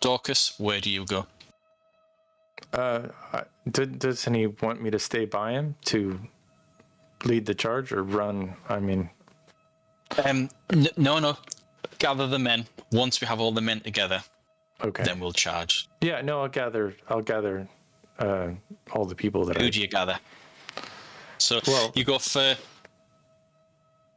B: Daucus, where do you go?
A: Doesn't he want me to stay by him to lead the charge or run? I mean,
B: no. Gather the men. Once we have all the men together,
A: okay,
B: then we'll charge.
A: Yeah, no, I'll gather all the people that
B: Who do you gather? So you go for.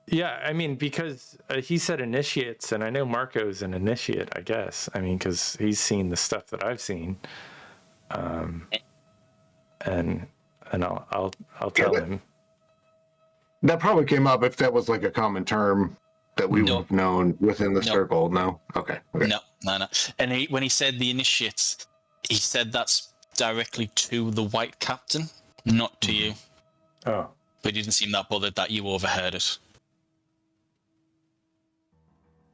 A: Yeah, I mean, because he said initiates, and I know Marco's an initiate, I guess. I mean, because he's seen the stuff that I've seen, and I'll tell him.
C: That probably came up if that was like a common term that we would have known within the circle. No, okay.
B: No. And when he said the initiates, he said that's directly to the white captain, not to you.
A: Oh,
B: but he didn't seem that bothered that you overheard it.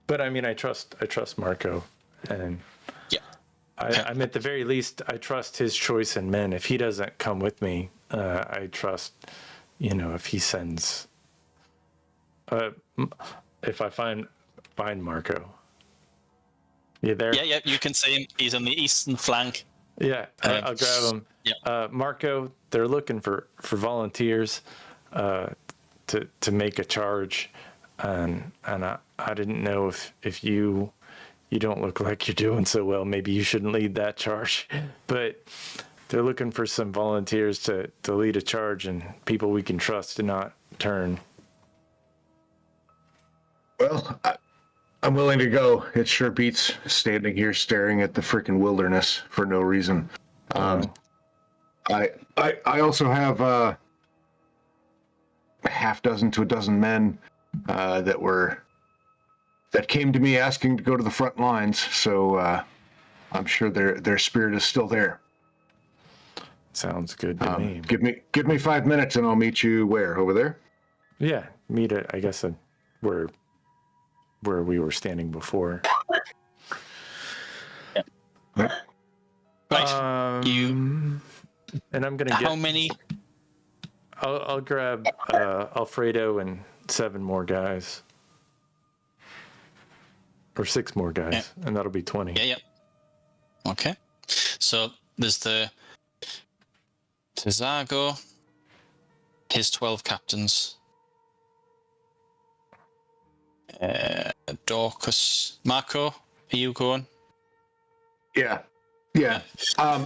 A: But I mean, I trust Marco, and I'm at the very least, I trust his choice in men. If he doesn't come with me, I trust, if he sends, if I find Marco. You there?
B: Yeah, you can see him. He's on the eastern flank.
A: Yeah, I'll grab him. Yeah. Marco, they're looking for volunteers to make a charge. And I didn't know if you don't look like you're doing so well. Maybe you shouldn't lead that charge. But they're looking for some volunteers to lead a charge and people we can trust to not turn.
C: Well, I'm willing to go. It sure beats standing here staring at the freaking wilderness for no reason. I also have a half dozen to a dozen men that came to me asking to go to the front lines, so I'm sure their spirit is still there.
A: Sounds good to me.
C: Give me 5 minutes and I'll meet you where? Over there?
A: Yeah, meet at, I guess, where we were standing before.
B: Yeah. Right.
A: And I'm gonna get
B: how many?
A: I'll grab Alfredo and 7 more guys. Or 6 more guys, and that'll be 20.
B: Yeah. Okay. So there's the Terzago, his 12 captains, Daucus, Marco, are you going?
C: Yeah. I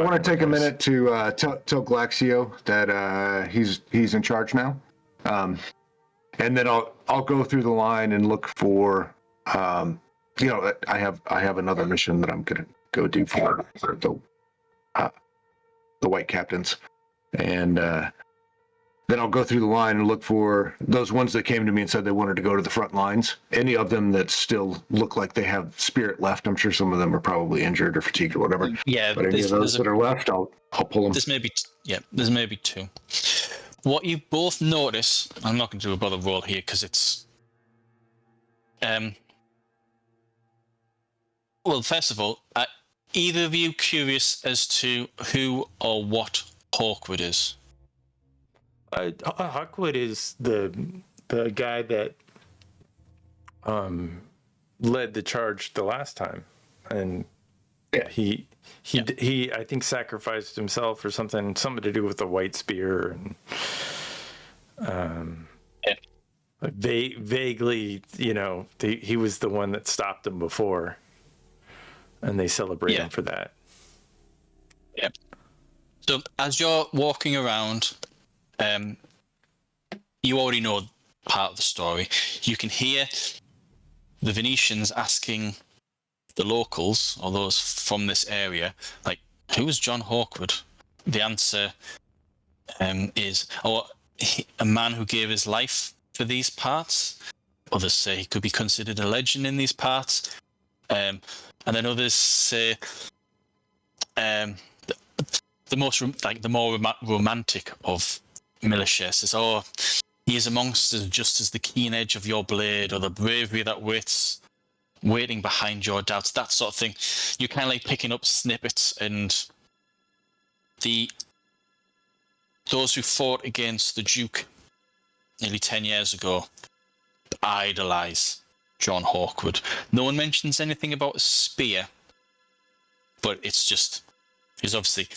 C: want to take a minute to tell Glaxio that he's in charge now, and then I'll go through the line and look for You know, I have another mission that I'm gonna go do for the white captains, and then I'll go through the line and look for those ones that came to me and said they wanted to go to the front lines. Any of them that still look like they have spirit left, I'm sure some of them are probably injured or fatigued or whatever.
B: Yeah,
C: But any of those that are left, I'll pull them.
B: there's maybe two. What you both notice, I'm not going to do a bother roll here because it's, well, first of all, either of you curious as to who or what Hawkwood is?
A: Hawkwood is the guy that led the charge the last time, and he I think sacrificed himself or something to do with the white spear, and vaguely, you know, he was the one that stopped him before, and they celebrate him for that.
B: Yeah. So as you're walking around, you already know part of the story. You can hear the Venetians asking the locals, or those from this area, like, who is John Hawkwood? The answer is, a man who gave his life for these parts. Others say he could be considered a legend in these parts. And then others say the more romantic of militia says, "Oh, he is amongst us just as the keen edge of your blade, or the bravery that waits waiting behind your doubts," that sort of thing. You're kind of like picking up snippets, and those who fought against the Duke nearly 10 years ago idolize John Hawkwood. No one mentions anything about a spear, but he's obviously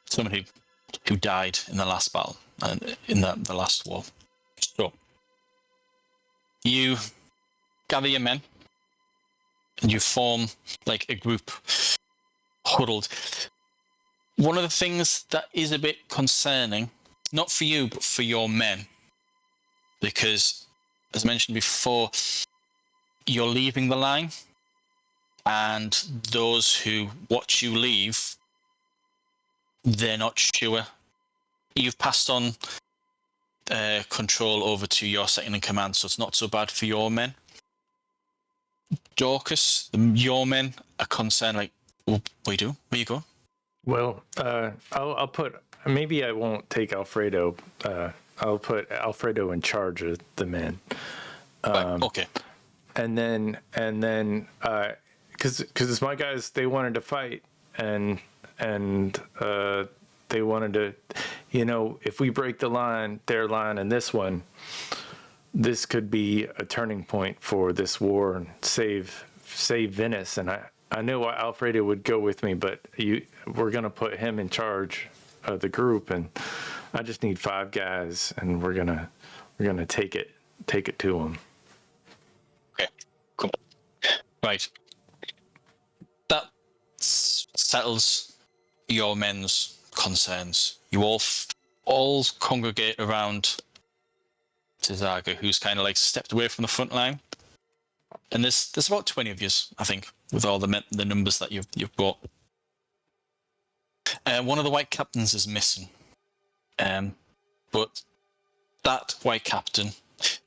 B: someone who died in the last battle and in the last war. So you gather your men and you form like a group huddled. One of the things that is a bit concerning, not for you, but for your men, because as mentioned before, you're leaving the line, and those who watch you leave, they're not sure. You've passed on control over to your second in command, so it's not so bad for your men. Dorcas, your men are concerned, like, what do you do? Where you go?
A: Well, I'll put, maybe I won't take Alfredo. I'll put Alfredo in charge of the men.
B: Right, okay.
A: And then, because my guys, they wanted to fight, and they wanted to, you know, if we break the line, their line, and this one, this could be a turning point for this war and save Venice. And I know Alfredo would go with me, but we're gonna put him in charge of the group, and I just need 5 guys, and we're gonna take it to him.
B: Okay, cool. Right. That settles your men's concerns. You all congregate around Terzago, who's kind of like stepped away from the front line. And there's about 20 of you, I think, with all the numbers that you've brought. One of the white captains is missing. But that white captain,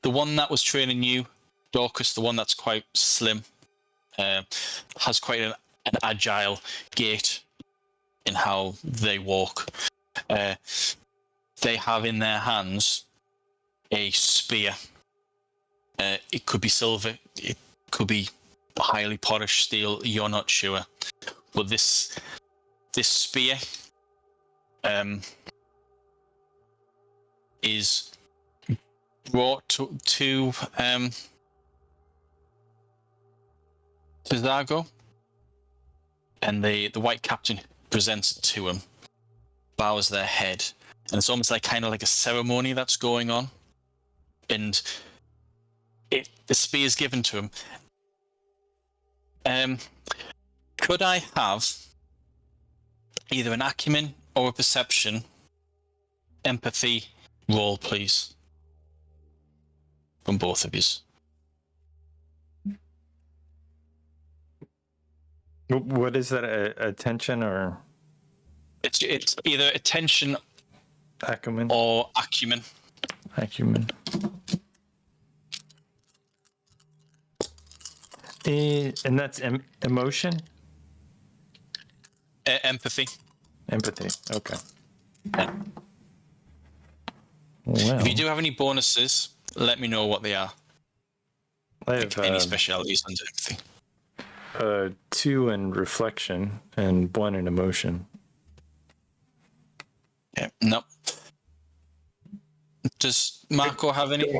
B: the one that was training you, Daucus, the one that's quite slim, has quite an agile gait in how they walk. They have in their hands a spear. It could be silver, it could be highly polished steel, you're not sure. But this spear is brought to Terzago, and the white captain presents it to him, bows their head, and it's almost like kind of like a ceremony that's going on, and the spear is given to him. Could I have either an acumen or a perception empathy roll, please, from both of you?
A: What is that? Attention or
B: It's either attention
A: acumen?
B: or acumen.
A: Acumen. And that's emotion?
B: Empathy.
A: Empathy. Okay.
B: Yeah.
A: Well,
B: If you do have any bonuses, let me know what they are.
A: I
B: Like
A: have
B: any specialities under empathy.
A: 2 in reflection and 1 in emotion.
B: Yeah. No. Does Marco have any?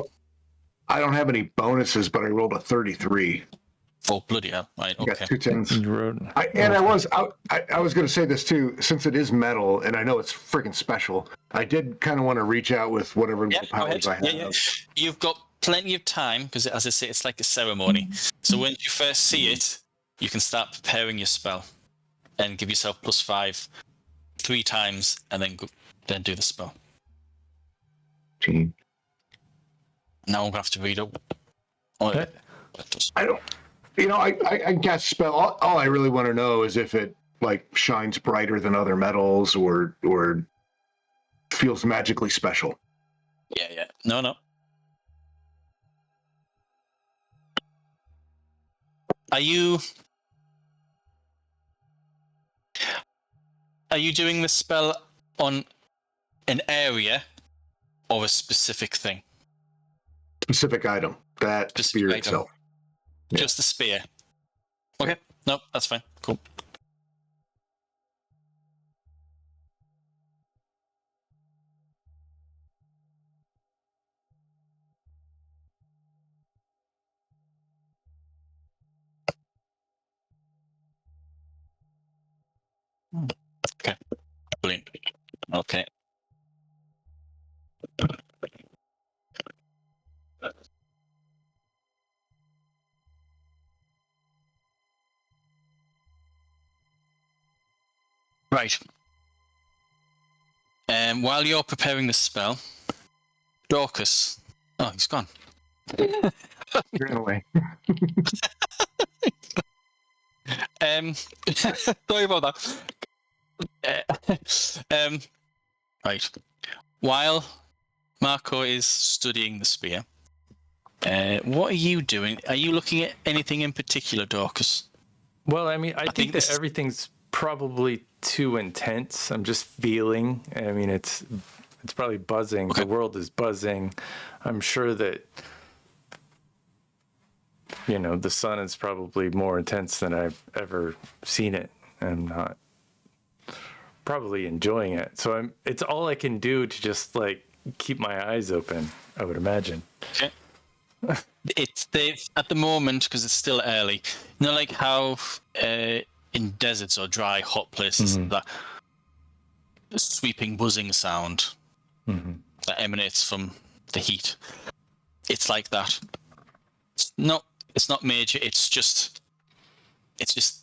C: I don't have any bonuses, but I rolled a 33.
B: Oh, bloody hell. Right,
C: I got
B: okay.
C: 2 10s.
A: You wrote.
C: I was going to say this too, since it is metal, and I know it's freaking special. I did kind of want to reach out with whatever
B: Yeah, go ahead.
C: powers I have.
B: Yeah. You've got plenty of time, because as I say, it's like a ceremony. So when you first see it, you can start preparing your spell and give yourself +5 3 times, and then do the spell.
C: Gee.
B: Now I'm going to have to read it. Oh, yeah.
C: I don't. I cast spell. All I really want to know is if it like shines brighter than other metals or feels magically special.
B: Yeah. No. Are you doing the spell on an area or a specific thing?
C: Specific item. That
B: Specific
C: spear
B: item.
C: itself. Yeah.
B: Just the spear. Okay. No, that's fine. Cool. Okay. Brilliant. Okay. Right. While you're preparing the spell, Daucus. Oh, he's gone.
C: Ran away.
B: Sorry about that. Right. While Marco is studying the spear, what are you doing? Are you looking at anything in particular, Daucus?
A: Well, I mean, I think that
B: this is-
A: everything's probably too intense. I'm just feeling. I mean, it's probably buzzing.
B: Okay.
A: The world is buzzing. I'm sure that the sun is probably more intense than I've ever seen it. I'm not probably enjoying it. So it's all I can do to just like keep my eyes open, I would imagine.
B: Okay. They've at the moment, because it's still early. Like how in deserts or dry, hot places, that sweeping buzzing sound that emanates from the heat. It's like that. It's not major. It's just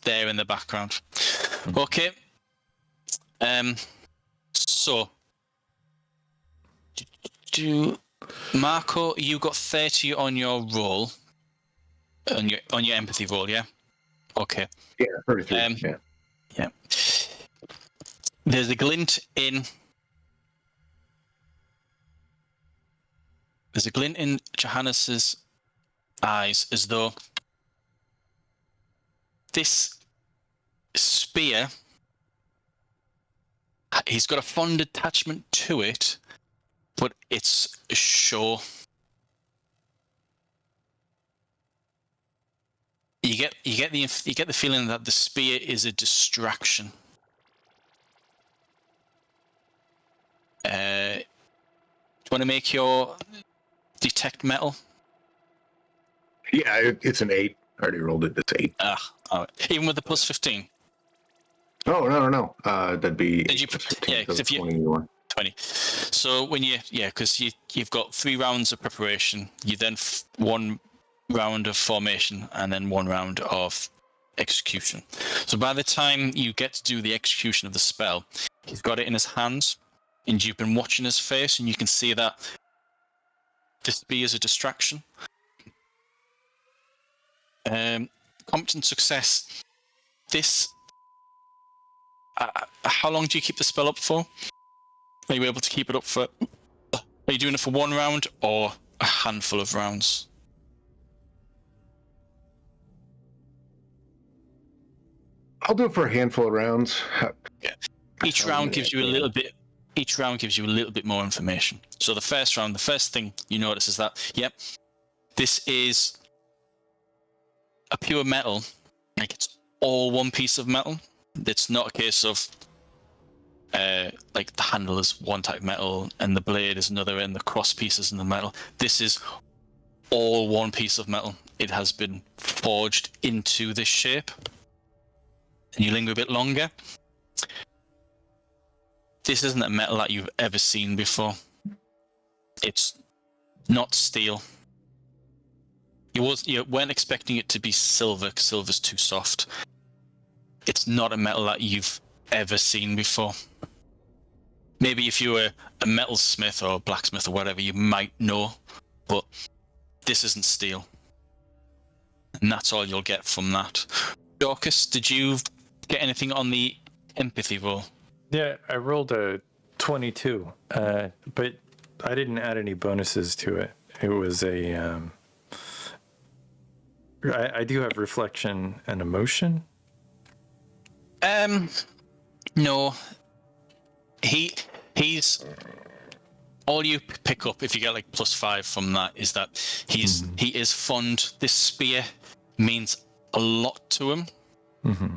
B: there in the background. Okay. So, Marco, you got 30 on your roll, on your empathy roll, yeah? Okay.
C: Yeah, 33.
B: Yeah. There's a glint in Johannes's eyes, as though this spear, he's got a fond attachment to it, but it's a show. You get the feeling that the spear is a distraction. Do you want to make your detect metal?
C: Yeah, it's an 8. I already rolled it. It's 8.
B: Oh, even with the +15.
C: Oh, no. That'd be.
B: Did you? Yeah, because if you
C: 21.
B: 20. So when because you've got 3 rounds of preparation, you then 1 round of formation, and then 1 round of execution. So by the time you get to do the execution of the spell, he's got it in his hands, and you've been watching his face, and you can see that this spear is a distraction. Competent success this. How long do you keep the spell up for? Are you able to keep it up for? Are you doing it for 1 round or a handful of rounds?
C: I'll do it for a handful of rounds.
B: Each round gives you a little bit. Each round gives you a little bit more information. So the first round, the first thing you notice is that, yep, this is a pure metal. Like it's all one piece of metal. It's not a case of like the handle is one type of metal and the blade is another and the cross piece is another metal. This is all one piece of metal. It has been forged into this shape. And you linger a bit longer. This isn't a metal that you've ever seen before. It's not steel. You weren't expecting it to be silver, because silver's too soft. It's not a metal that you've ever seen before. Maybe if you were a metalsmith or a blacksmith or whatever, you might know, but this isn't steel. And that's all you'll get from that. Daucus, did you get anything on the empathy roll?
A: Yeah, I rolled a 22, but I didn't add any bonuses to it. It was a... I do have reflection and emotion.
B: No. He's all you pick up if you get like +5 from that is that he is fond. This spear means a lot to him.
A: Mm-hmm.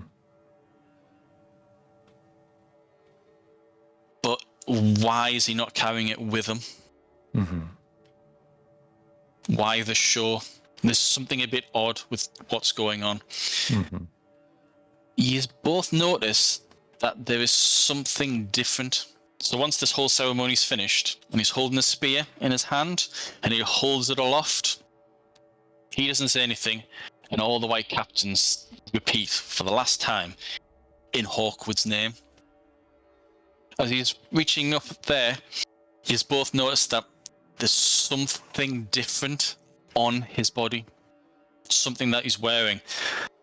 B: But why is he not carrying it with him?
A: Mm-hmm.
B: Why the show? There's something a bit odd with what's going on.
A: Mm-hmm.
B: You both notice that there is something different. So once this whole ceremony's finished, and he's holding a spear in his hand, and he holds it aloft, he doesn't say anything, and all the white captains repeat for the last time in Hawkwood's name. As he's reaching up there, you both notice that there's something different on his body. Something that he's wearing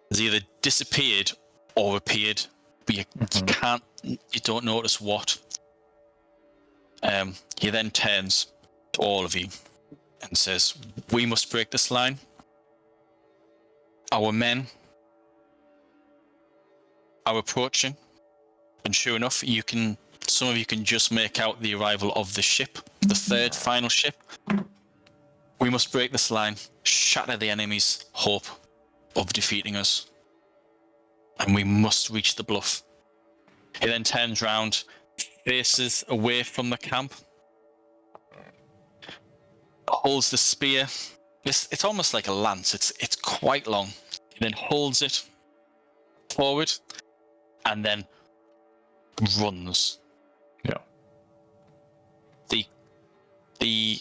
B: has either disappeared or appeared, but you don't notice what. He then turns to all of you and says, "We must break this line. Our men are approaching, and sure enough, some of you can just make out the arrival of the ship, the third final ship. We must break this line, shatter the enemy's hope of defeating us, and we must reach the bluff." He then turns round, faces away from the camp, holds the spear. It's almost like a lance. It's quite long. He then holds it forward, and then runs.
A: Yeah.
B: The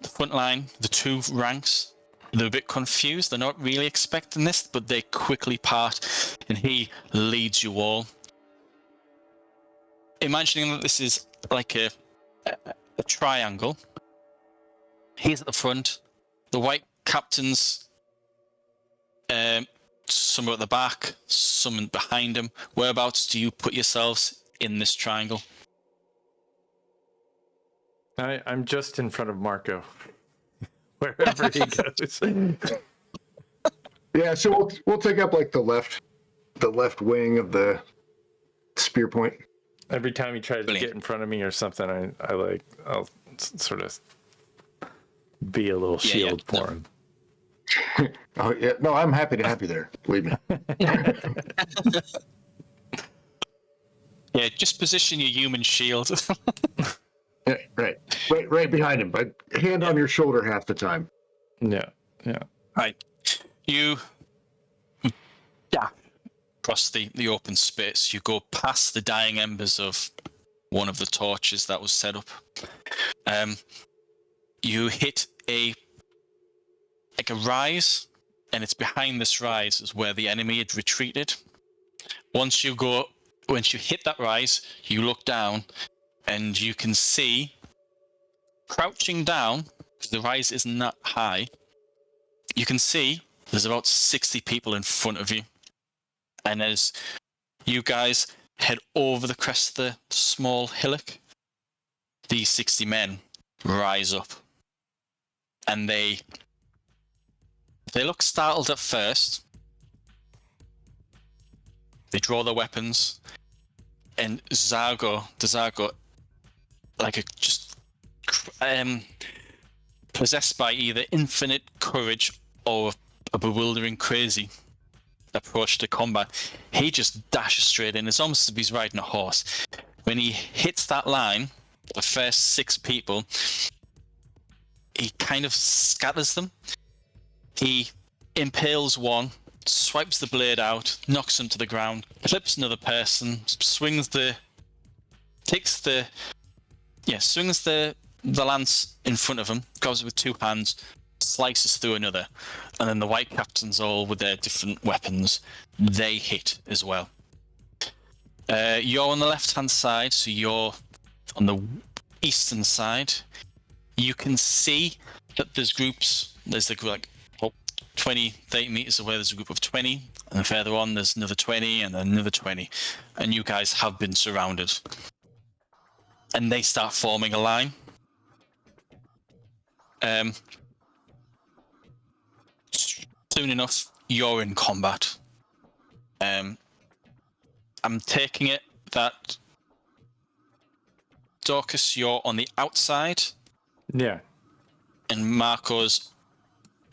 B: front line, the two ranks, they're a bit confused. They're not really expecting this, but they quickly part, and he leads you all. Imagining that this is like a triangle. He's at the front. The white captains, some are at the back, some behind him. Whereabouts do you put yourselves in this triangle?
A: I'm just in front of Marco, wherever he goes.
C: Yeah, so we'll take up like the left wing of the spear point.
A: Every time he tries to get in front of me or something, I'll sort of be a little shield for him.
C: Oh yeah, no, I'm happy to have you there. Believe me.
B: Yeah, just position your human shield.
C: Yeah, right behind him, but hand on your shoulder half the time.
A: Yeah.
B: Right. You across the open space. You go past the dying embers of one of the torches that was set up. You hit a rise, and it's behind this rise is where the enemy had retreated. Once you hit that rise, you look down, and you can see, crouching down, because the rise isn't that high, you can see there's about 60 people in front of you. And as you guys head over the crest of the small hillock, these 60 men rise up. And they look startled at first. They draw their weapons. And Terzago, possessed by either infinite courage or a bewildering crazy approach to combat, he just dashes straight in. It's almost as if he's riding a horse. When he hits that line, the first 6 people, he kind of scatters them. He impales one, swipes the blade out, knocks him to the ground, clips another person, swings the lance in front of him, grabs it with 2 hands, slices through another, and then the white captains, all with their different weapons, they hit as well. You're on the left-hand side, so you're on the eastern side. You can see that there's groups. There's the group 20, 30 meters away. There's a group of 20, and further on there's another 20 and another 20, and you guys have been surrounded. And they start forming a line. Soon enough, you're in combat. I'm taking it that Daucus, you're on the outside.
A: Yeah.
B: And Marco's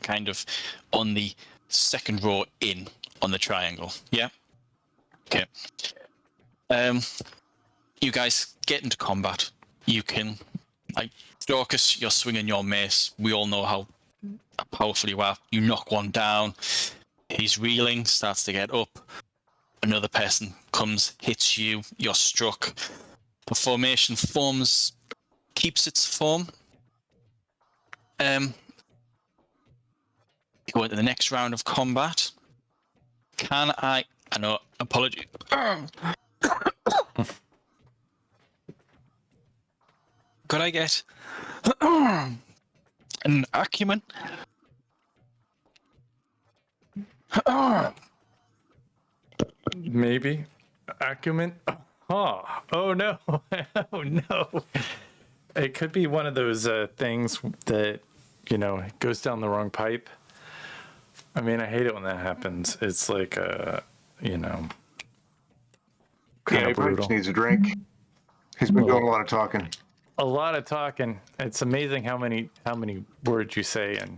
B: kind of on the second row in on the triangle. Yeah? Okay. You guys get into combat. You can, Daucus, you're swinging your mace. We all know how powerful you are. You knock one down. He's reeling, starts to get up. Another person comes, hits you. You're struck. The formation keeps its form. Go into the next round of combat. I know, apologies. Could I get an acumen?
A: Maybe. Acumen? Oh no. Oh no. It could be one of those things that, goes down the wrong pipe. I mean, I hate it when that happens. It's like, kind of
C: Brutal.
A: brutal.
C: Needs a drink. He's been doing a lot of talking.
A: A lot of talking. It's amazing how many words you say in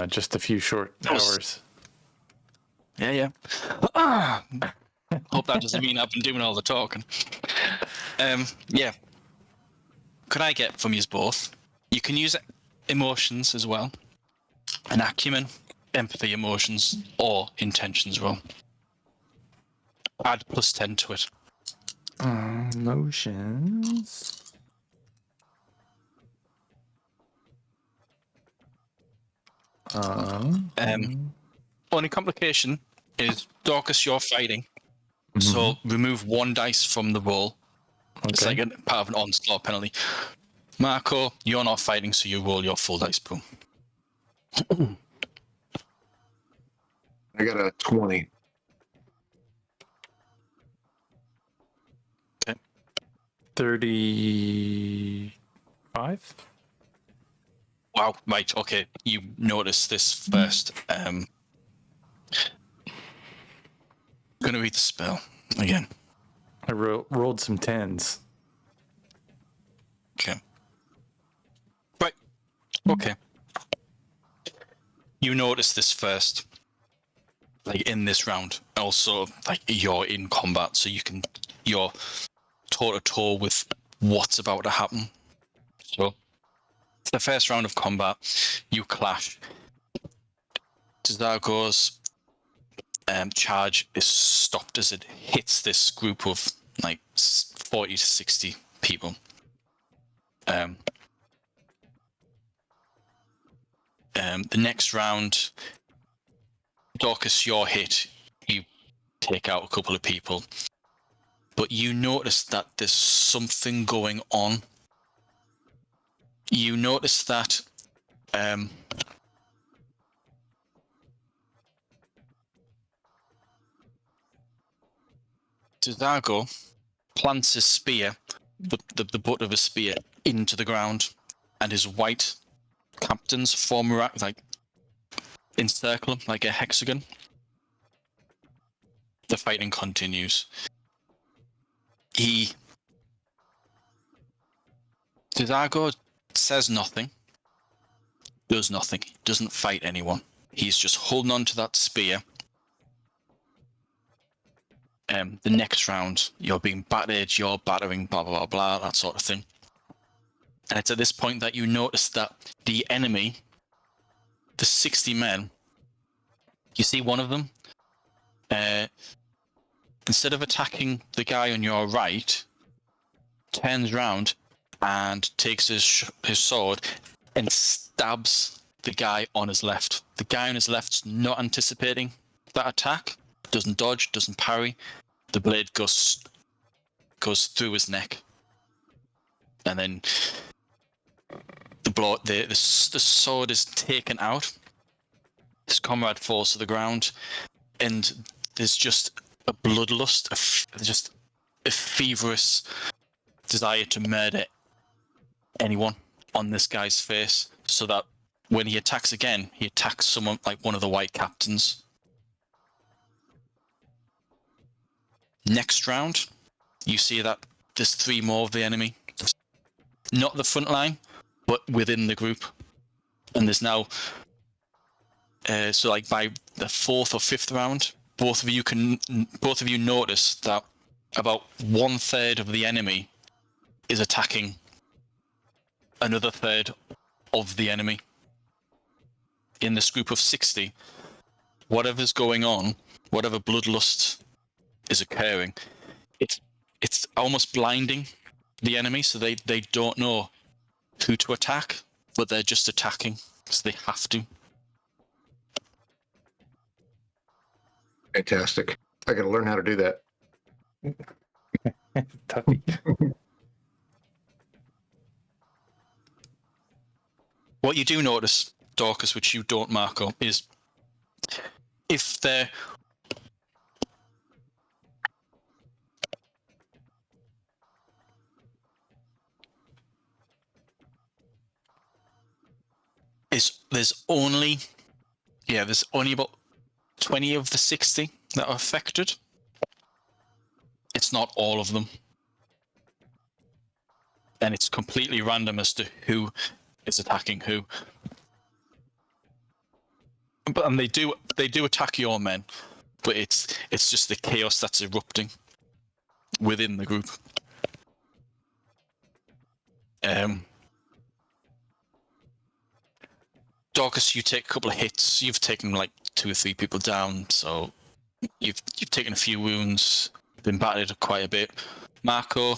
A: just a few short hours.
B: Yeah. Hope that doesn't mean I've been doing all the talking. Yeah. Could I get from you both? You can use emotions as well. An acumen, empathy, emotions, or intentions roll. Add +10 to it.
A: Emotions.
B: Only complication is Daucus, you're fighting. Mm-hmm. So remove 1 dice from the roll. Okay. It's like a part of an onslaught penalty. Marco, you're not fighting, so you roll your full dice pool.
C: I got a 20.
B: Okay.
A: 35?
B: Wow, right, okay. You notice this first. Gonna read the spell again.
A: I rolled some 10s.
B: Okay. Right. Okay. You notice this first. In this round. Also, you're in combat, so you're toe-to-toe with what's about to happen. So, the first round of combat, you clash. Terzago's charge is stopped as it hits this group of 40 to 60 people. The next round, Daucus, you're hit. You take out a couple of people. But you notice that there's something going on. You notice that Terzago plants his spear, the butt of his spear, into the ground, and his white captains form like encircle him like a hexagon. The fighting continues. Terzago says nothing, does nothing, doesn't fight anyone. He's just holding on to that spear. The next round, you're being battered, you're battering, blah, blah, blah, blah, that sort of thing. And it's at this point that you notice that the enemy, the 60 men, you see one of them, instead of attacking the guy on your right, turns round and takes his sword and stabs the guy on his left. The guy on his left's not anticipating that attack, doesn't dodge, doesn't parry. The blade goes through his neck, and then the sword is taken out. His comrade falls to the ground, and there's just a bloodlust, just a feverish desire to murder anyone on this guy's face, so that when he attacks again, he attacks someone like one of the white captains. Next round, you see that there's 3 more of the enemy. Not the front line, but within the group. And there's now, so like by the 4th or 5th round, both of you notice that about 1/3 of the enemy is attacking another 1/3 of the enemy. In this group of 60, whatever's going on, whatever bloodlust is occurring, it's almost blinding the enemy, so they don't know who to attack, but they're just attacking, so they have to.
C: Fantastic. I got to learn how to do that.
A: Tuffy.
B: What you do notice, Dorcas, which you don't, Marco, is if they're there's only about 20 of the 60 that are affected. It's not all of them, and it's completely random as to who is attacking who. And they do attack your men, but it's just the chaos that's erupting within the group. Daucus, you take a couple of hits. You've taken like 2 or 3 people down, so you've taken a few wounds, been battered quite a bit. Marco,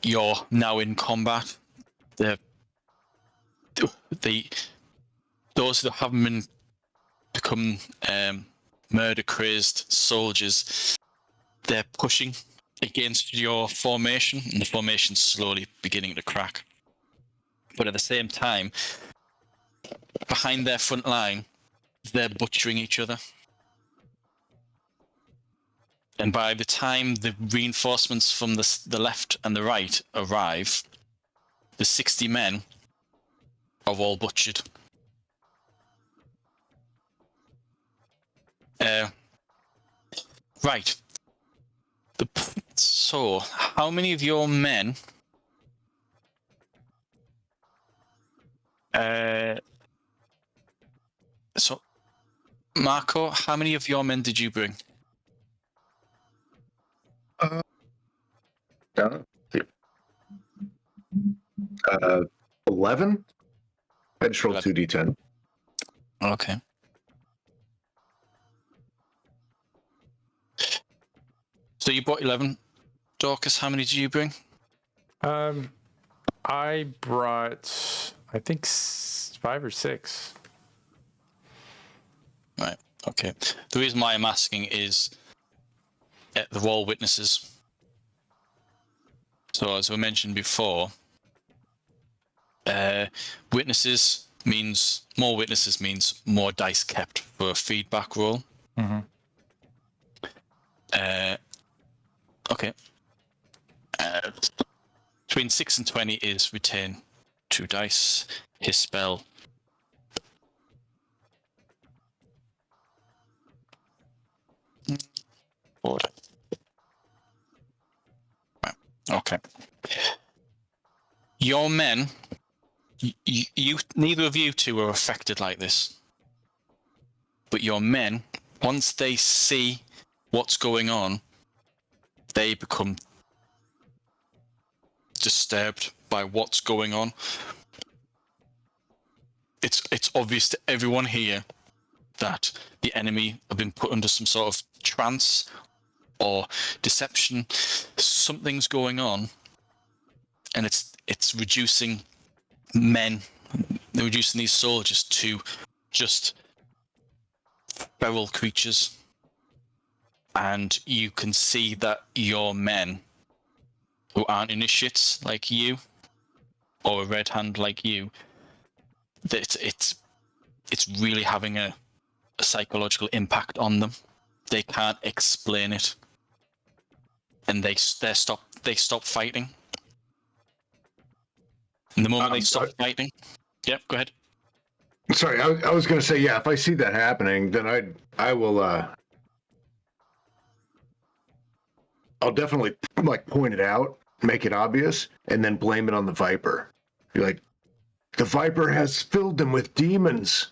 B: you're now in combat. Those that haven't become murder crazed soldiers, they're pushing against your formation, and the formation's slowly beginning to crack. But at the same time, behind their front line, they're butchering each other. And by the time the reinforcements from the left and the right arrive, the 60 men are all butchered. Right. So, how many of your men... So, Marco, how many of your men did you bring?
C: 11? I just rolled 2d10.
B: Okay. So you brought 11. Dorcas, how many did you bring?
A: I brought, I think, 5 or 6.
B: Right. Okay. The reason why I'm asking is they're all witnesses. So as we mentioned before, witnesses means more dice kept for a feedback roll.
A: Mm-hmm.
B: Okay. Between 6 and 20 is retain 2 dice. His spell. Order. Okay. Your men, you, neither of you two are affected like this. But your men, once they see what's going on, they become disturbed by what's going on. It's obvious to everyone here that the enemy have been put under some sort of trance or deception. Something's going on, and it's reducing men. They're reducing these soldiers to just feral creatures. And you can see that your men, who aren't initiates like you, or a red hand like you, that it's really having a psychological impact on them. They can't explain it, and they stop fighting. And the moment they stop fighting, yep, go ahead.
C: Sorry, I was going to say, yeah, if I see that happening, then I will I'll definitely like point it out, make it obvious, and then blame it on the Viper. Be like, the Viper has filled them with demons.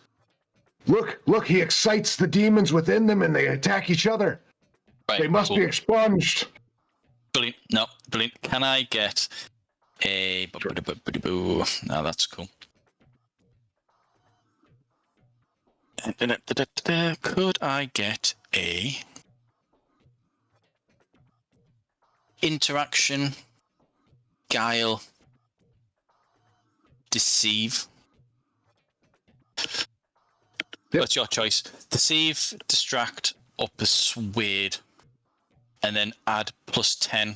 C: Look, he excites the demons within them and they attack each other.
B: Right,
C: They must be expunged.
B: Brilliant. No, brilliant. Can I get a... Sure. No, that's cool. Could I get a... interaction, guile, deceive?
C: Yep.
B: That's your choice. Deceive, distract, or persuade, and then add +10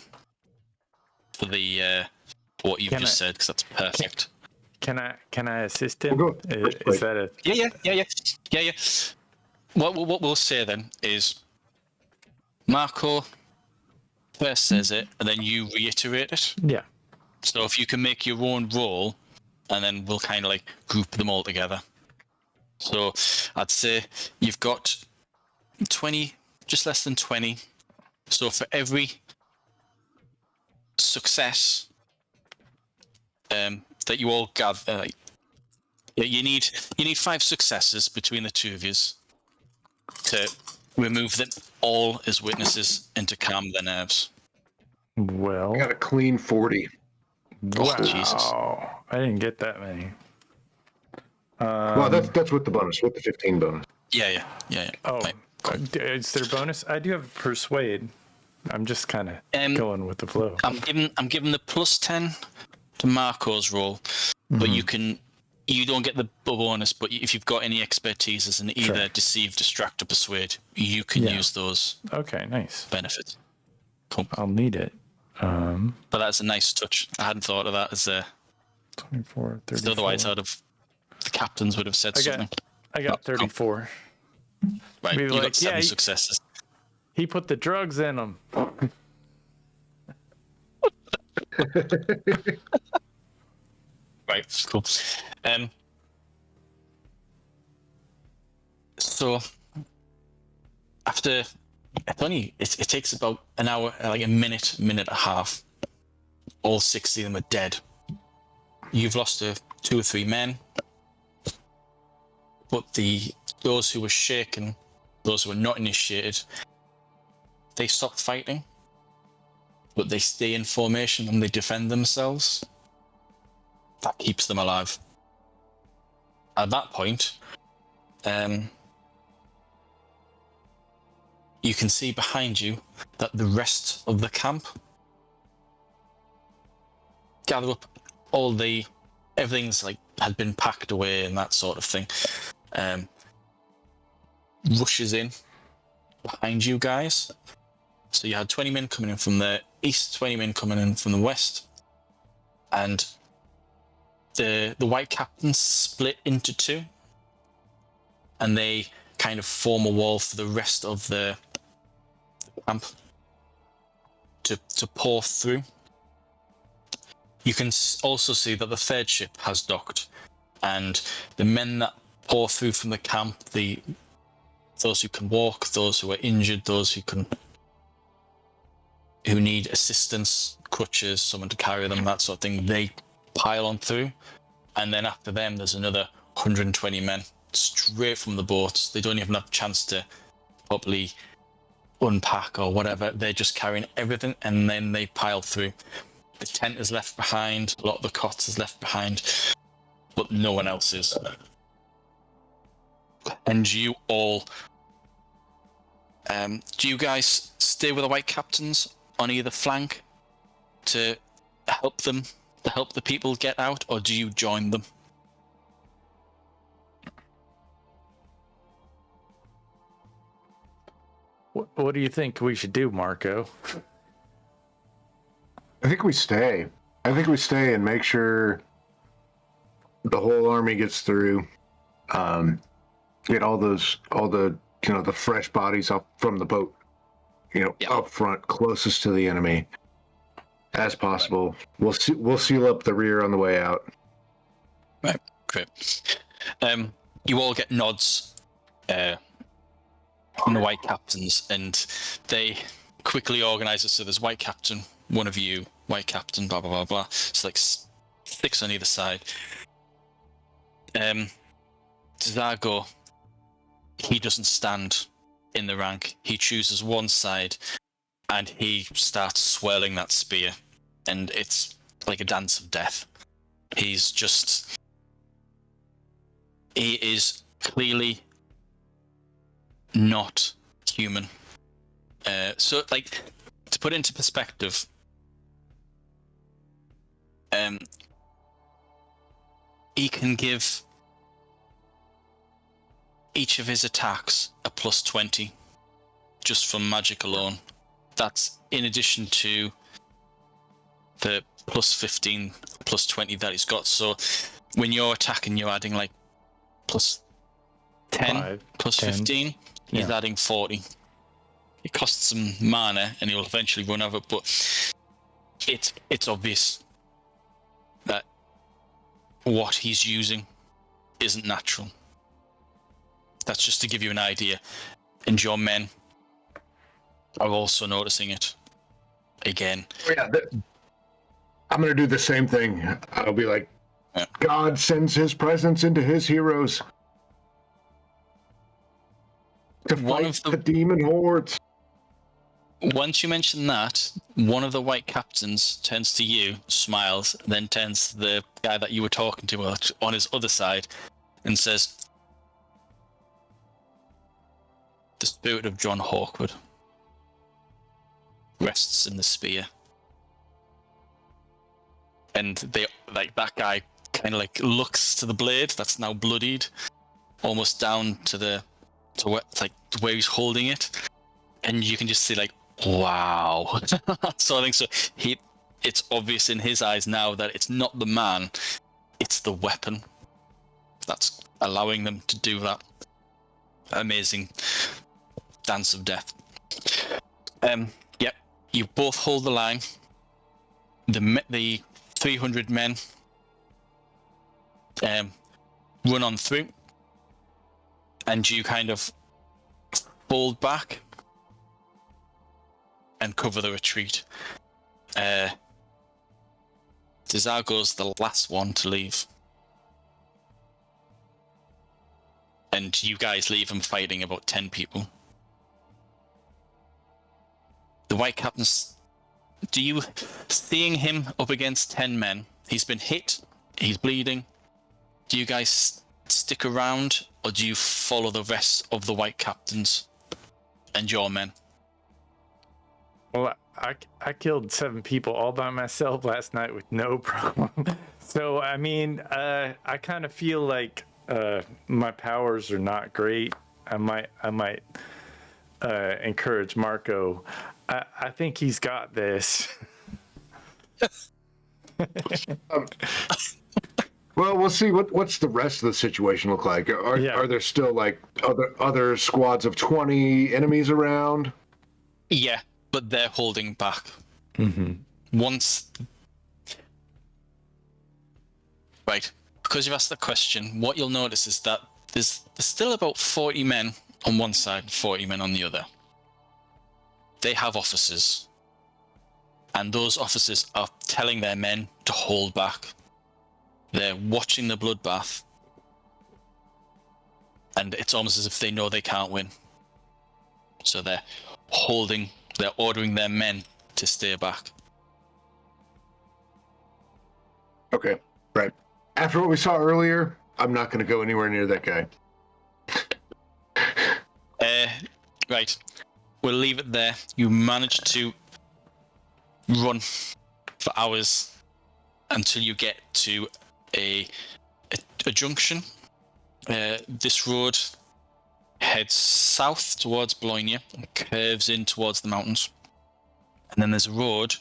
B: for the what you've just said, because that's perfect.
A: Can I assist him?
C: We'll
A: Is that a...
B: Yeah. What we'll say then is Marco first says it, and then you reiterate it.
A: Yeah.
B: So if you can make your own roll, and then we'll kind of like group them all together. So I'd say you've got 20, just less than 20. So for every success that you all gather, you need 5 successes between the two of you to remove them all as witnesses and to calm their nerves.
A: Well...
C: I got a clean 40.
A: Wow.
B: Jesus.
A: I didn't get that many.
C: Well, that's with the bonus, with the 15 bonus.
B: Yeah.
A: Oh,
B: Right.
A: is there bonus? I do have persuade. I'm just kind of going with the flow.
B: I'm giving the +10 to Marco's roll, but you don't get the bonus. But if you've got any expertise as in either deceive, distract, or persuade, you can use those.
A: Okay, nice.
B: Benefits. Cool.
A: I'll need it.
B: But that's a nice touch. I hadn't thought of that as a
A: 24, 34.
B: Otherwise, the captains would have said something.
A: I got 34.
B: Right, you
A: like,
B: got 7 successes.
A: He put the drugs in them.
B: Right, cool. So after it takes about an hour, like a minute and a half. All 60 of them are dead. You've lost 2 or 3 men, but those who were shaken, those who were not initiated, they stop fighting, but they stay in formation and they defend themselves. That keeps them alive. At that point, you can see behind you that the rest of the camp gather up everything's like had been packed away and that sort of thing. Rushes in behind you guys. So you had 20 men coming in from the east, 20 men coming in from the west, and the white captains split into 2, and they kind of form a wall for the rest of the camp. to pour through. You can also see that the third ship has docked, and the men that pour through from the camp, those who can walk, those who are injured, those who need assistance, crutches, someone to carry them, that sort of thing, they pile on through. And then after them, there's another 120 men straight from the boats. They don't even have a chance to properly unpack or whatever. They're just carrying everything, and then they pile through. The tent is left behind, a lot of the cots is left behind, but no one else is. And you all, do you guys stay with the white captains on either flank to help the people get out, or do you join them?
A: What do you think we should do, Marco?
C: I think we stay. And make sure the whole army gets through. Get all the the fresh bodies up from the boat, up front, closest to the enemy as possible. We'll seal up the rear on the way out.
B: Right, great. You all get nods from the white captains, and they quickly organize it so there's white captain, one of you, white captain, blah blah blah blah. It's like 6 on either side. Terzago, he doesn't stand in the rank. He chooses one side, and he starts swirling that spear, and it's like a dance of death. He is clearly not human. So, like, to put into perspective, he can give each of his attacks a +20 just from magic alone. That's in addition to the +15, +20 that he's got. So when you're attacking, you're adding like +10,
A: 5,
B: +15.
A: 10.
B: He's
A: Yeah.
B: adding 40. It costs some mana, and he'll eventually run out of it. But it's obvious that what he's using isn't natural. That's just to give you an idea. And your men are also noticing it again.
C: Yeah, I'm going to do the same thing. I'll be like, God sends his presence into his heroes to fight the demon hordes.
B: Once you mention that, one of the white captains turns to you, smiles, then turns to the guy that you were talking to on his other side and says, "The spirit of John Hawkwood rests in the spear." And they, like, that guy kind of like looks to the blade that's now bloodied, almost down to where he's holding it, and you can just see, like, wow. So I think so. It's obvious in his eyes now that it's not the man, it's the weapon that's allowing them to do that amazing dance of death. Yep. You both hold the line. The 300 men run on through, and you kind of fold back and cover the retreat. Terzago's the last one to leave, and you guys leave him fighting about 10 people. The white captain's, seeing him up against 10 men, he's been hit, he's bleeding. Do you guys stick around, or do you follow the rest of the white captains and your men?
A: Well, I killed 7 people all by myself last night with no problem. So, I mean, I kind of feel like my powers are not great. I might encourage Marco. I think he's got this.
C: Well, we'll see. What's the rest of the situation look like? Are there still like other squads of 20 enemies around?
B: Yeah, but they're holding back. Once, right, because you've asked the question, what you'll notice is that there's still about 40 men on one side and 40 men on the other. They have officers, and those officers are telling their men to hold back. They're watching the bloodbath, and it's almost as if they know they can't win. So they're ordering their men to stay back.
C: Okay, right. After what we saw earlier, I'm not going to go anywhere near that guy.
B: Right. We'll leave it there. You managed to run for hours until you get to a junction. This road heads south towards Bologna and curves in towards the mountains. And then there's a road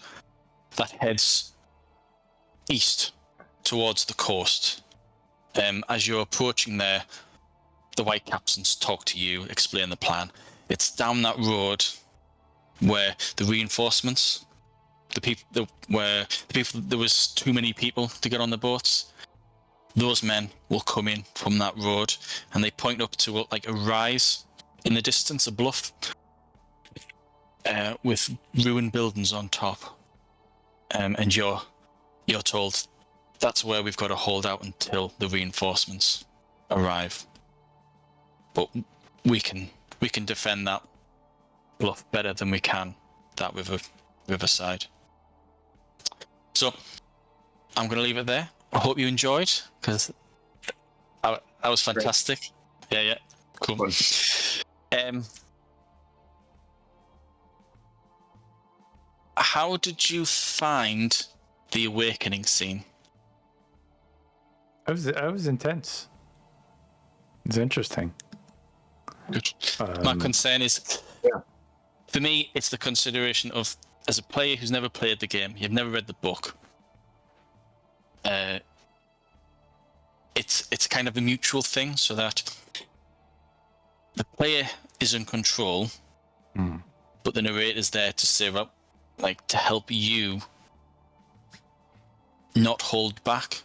B: that heads east towards the coast. As you're approaching there, the White Captains talk to you, explain the plan. It's down that road where the reinforcements, there was too many people to get on the boats. Those men will come in from that road, and they point up to like a rise in the distance, a bluff, with ruined buildings on top. And you're told that's where we've got to hold out until the reinforcements arrive. But we can defend that bluff better than we can that riverside. So I'm going to leave it there. I hope you enjoyed, because that was fantastic. Great. Yeah, cool. How did you find the awakening scene?
A: I was intense. It's interesting.
B: Good. My concern is, for me, it's the consideration of, as a player who's never played the game, you've never read the book. It's kind of a mutual thing, so that the player is in control, but the narrator's there to say, well, like, to help you not hold back,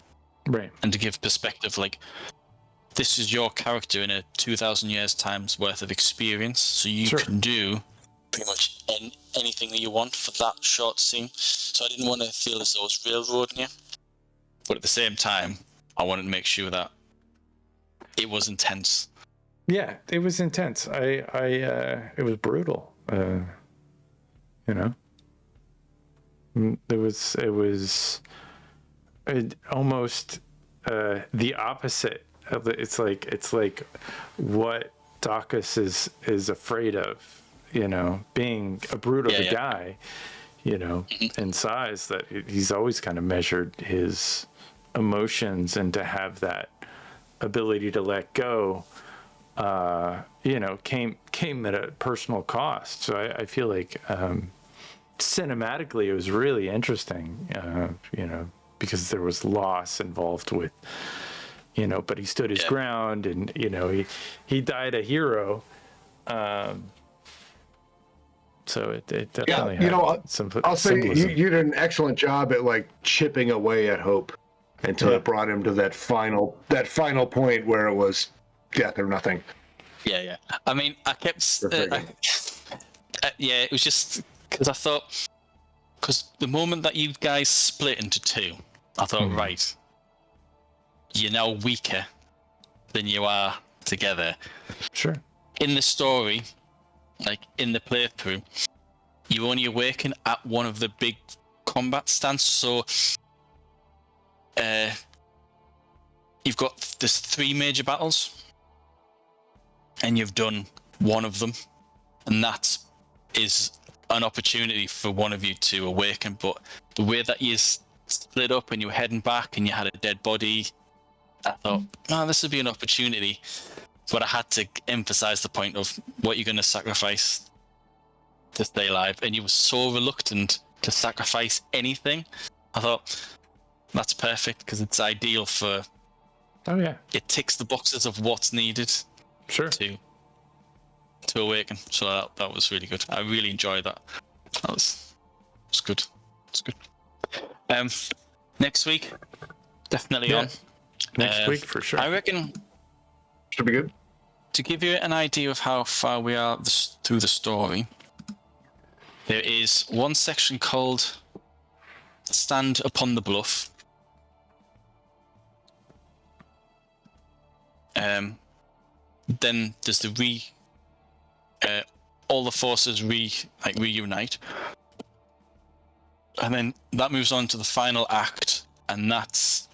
A: right,
B: and to give perspective. Like, this is your character in a 2,000 years times worth of experience, so you can do pretty much anything that you want for that short scene. So I didn't want to feel as though I was railroading you, but at the same time, I wanted to make sure that it was intense.
A: Yeah, it was intense. It was brutal. It was almost the opposite of the, it's like what Daucus is afraid of, being a brute of a guy, in size, that he's always kind of measured his emotions, and to have that ability to let go, came at a personal cost. So I feel like cinematically it was really interesting, because there was loss involved with, but he stood his ground, and he died a hero. So it definitely had some
C: I'll say
A: symbolism.
C: you did an excellent job at like chipping away at hope until it brought him to that final point where it was death or nothing.
B: Yeah. I mean, I kept. It was just because I thought, because the moment that you guys split into two, I thought, right, you're now weaker than you are together.
A: Sure.
B: In the story, like in the playthrough, you only awaken at one of the big combat stands. So there's 3 major battles, and you've done one of them, and that is an opportunity for one of you to awaken. But the way that you split up and you were heading back and you had a dead body, I thought, this would be an opportunity. But I had to emphasize the point of what you're going to sacrifice to stay alive, and you were so reluctant to sacrifice anything. I thought, that's perfect, because it's ideal for...
A: Oh, yeah.
B: It ticks the boxes of what's needed to awaken. So that was really good. I really enjoyed that. That was good. That's good. Next week, definitely
A: Yeah.
B: on.
A: Next week for sure.
B: I reckon
C: Should be good.
B: to give you an idea of how far we are through the story, there is one section called Stand Upon the Bluff. Then there's the all the forces reunite. And then that moves on to the final act, and that's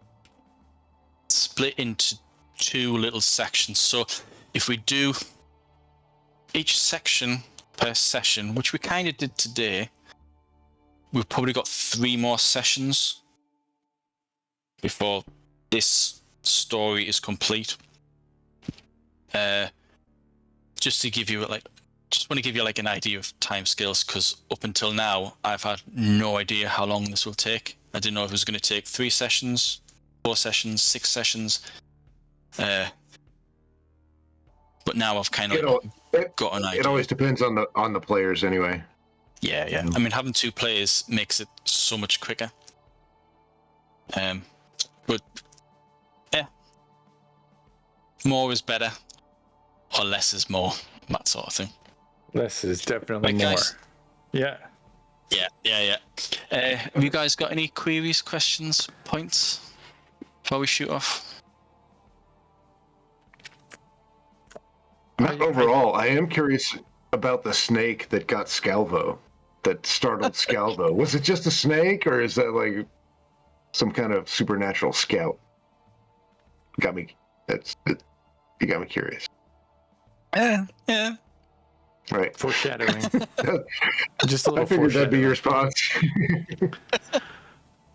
B: split into 2 little sections. So if we do each section per session, which we kind of did today, we've probably got 3 more sessions before this story is complete. Just to give you just want to give you an idea of timescales, because up until now I've had no idea how long this will take. I didn't know if it was going to take 3 sessions, 4 sessions, 6 sessions. But now I've kind of got an idea.
C: It always depends on the players anyway.
B: Yeah. I mean, having 2 players makes it so much quicker. But yeah, more is better, or less is more, that sort of thing.
A: Less is definitely
B: Right,
A: more.
B: guys?
A: Yeah.
B: Yeah. Have you guys got any queries, questions, points before we shoot off?
C: Overall, I am curious about the snake that got Scalvo, that startled Scalvo. Was it just a snake, or is that some kind of supernatural scout? You got me curious.
B: Yeah.
C: Right.
A: Foreshadowing. Just a little
C: I figured that'd be your response.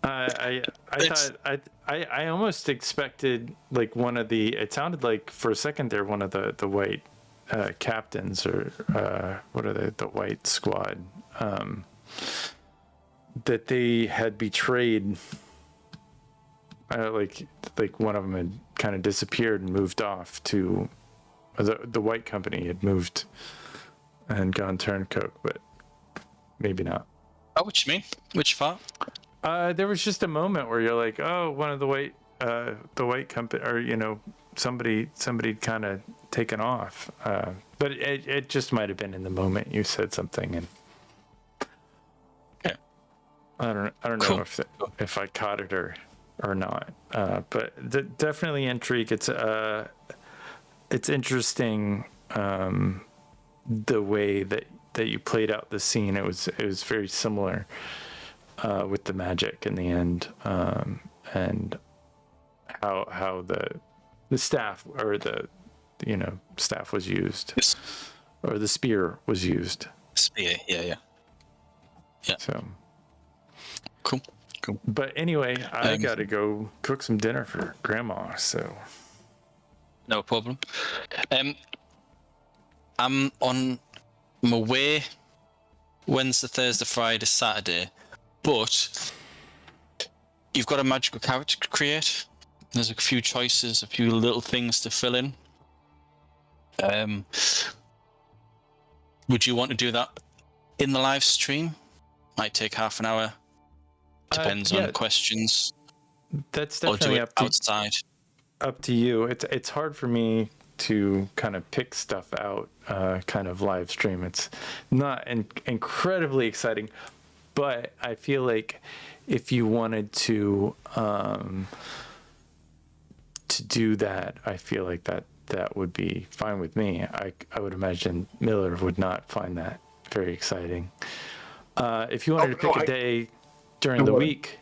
A: I thought I almost expected one of the. It sounded like for a second there one of the white captains, or what are they? The white squad. That they had betrayed. Like one of them had kind of disappeared and moved off to. The white company had moved and gone turncoat, but maybe not.
B: Oh, what you mean? Which part?
A: There was just a moment where you're like, oh, one of the white company, or somebody kind of taken off. But it just might have been in the moment you said something, and
B: yeah,
A: I don't
B: Cool.
A: know if I caught it or not. But definitely intrigue. It's interesting the way that you played out the scene. It was very similar with the magic in the end, and how the staff, or the staff was used, or the spear was used.
B: Spear, yeah.
A: So
B: Cool.
A: but anyway, I gotta go cook some dinner for grandma, so
B: No problem. I'm away Wednesday, Thursday, Friday, Saturday, but you've got a magical character to create. There's a few choices, a few little things to fill in. Would you want to do that in the live stream? Might take half an hour. Depends on questions.
A: That's
B: Or do
A: definitely
B: it outside.
A: up to you. It's hard for me to kind of pick stuff out, kind of live stream. It's not incredibly exciting, but I feel like if you wanted to do that, I feel like that would be fine with me. I would imagine Miller would not find that very exciting. If you wanted to pick a day during the week,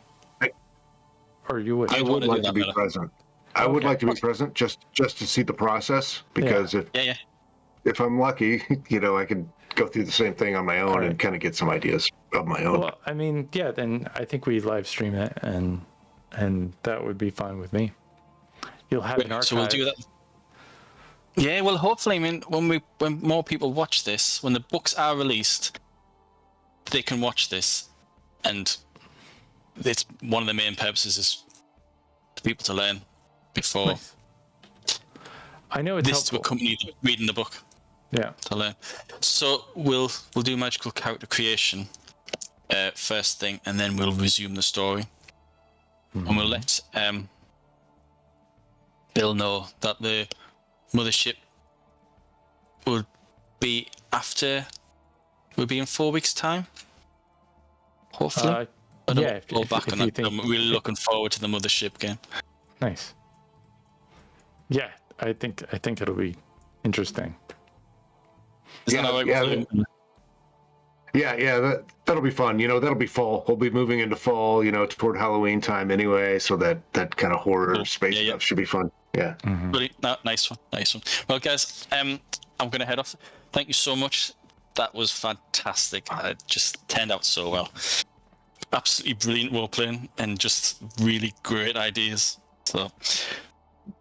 A: or you would.
C: I would like to be present. I would like to be present just to see the process, because if I'm lucky, I could go through the same thing on my own and kind of get some ideas of my own.
A: Well, I mean, yeah, then I think we live stream it, and that would be fine with me. You'll have an archive.
B: So we'll do that. Yeah, well, hopefully, I mean, when more people watch this, when the books are released, they can watch this, and it's one of the main purposes is for people to learn before.
A: Nice. I know it's
B: this
A: helpful.
B: to accompany reading the book.
A: Yeah.
B: To learn. So we'll do magical character creation. first thing, and then we'll resume the story. And we'll let Bill know that the mothership will be in 4 weeks' time. Hopefully. I don't
A: yeah,
B: go back on
A: you
B: that.
A: think,
B: I'm really looking forward to the mothership game.
A: nice. Yeah, I think it'll be interesting.
B: Is that all right with you?
C: That'll be fun. That'll be fall. We'll be moving into fall. Toward Halloween time anyway. So that kind of horror
B: Cool.
C: space stuff should be fun. Yeah.
B: Brilliant. No, nice one. Well, guys, I'm going to head off. Thank you so much. That was fantastic. It just turned out so well. Absolutely brilliant role playing and just really great ideas. So,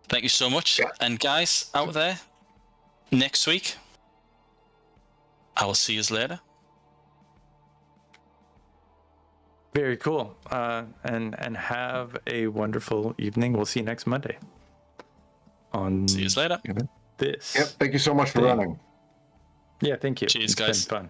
B: thank you so much.
C: Yeah.
B: And guys out there, next week, I will see you later.
A: Very cool. And have a wonderful evening. We'll see you next Monday.
B: See you later.
A: This.
C: Yep. Thank you so much for running.
A: Yeah, thank you.
B: Cheers,
A: It's
B: guys.
A: been fun.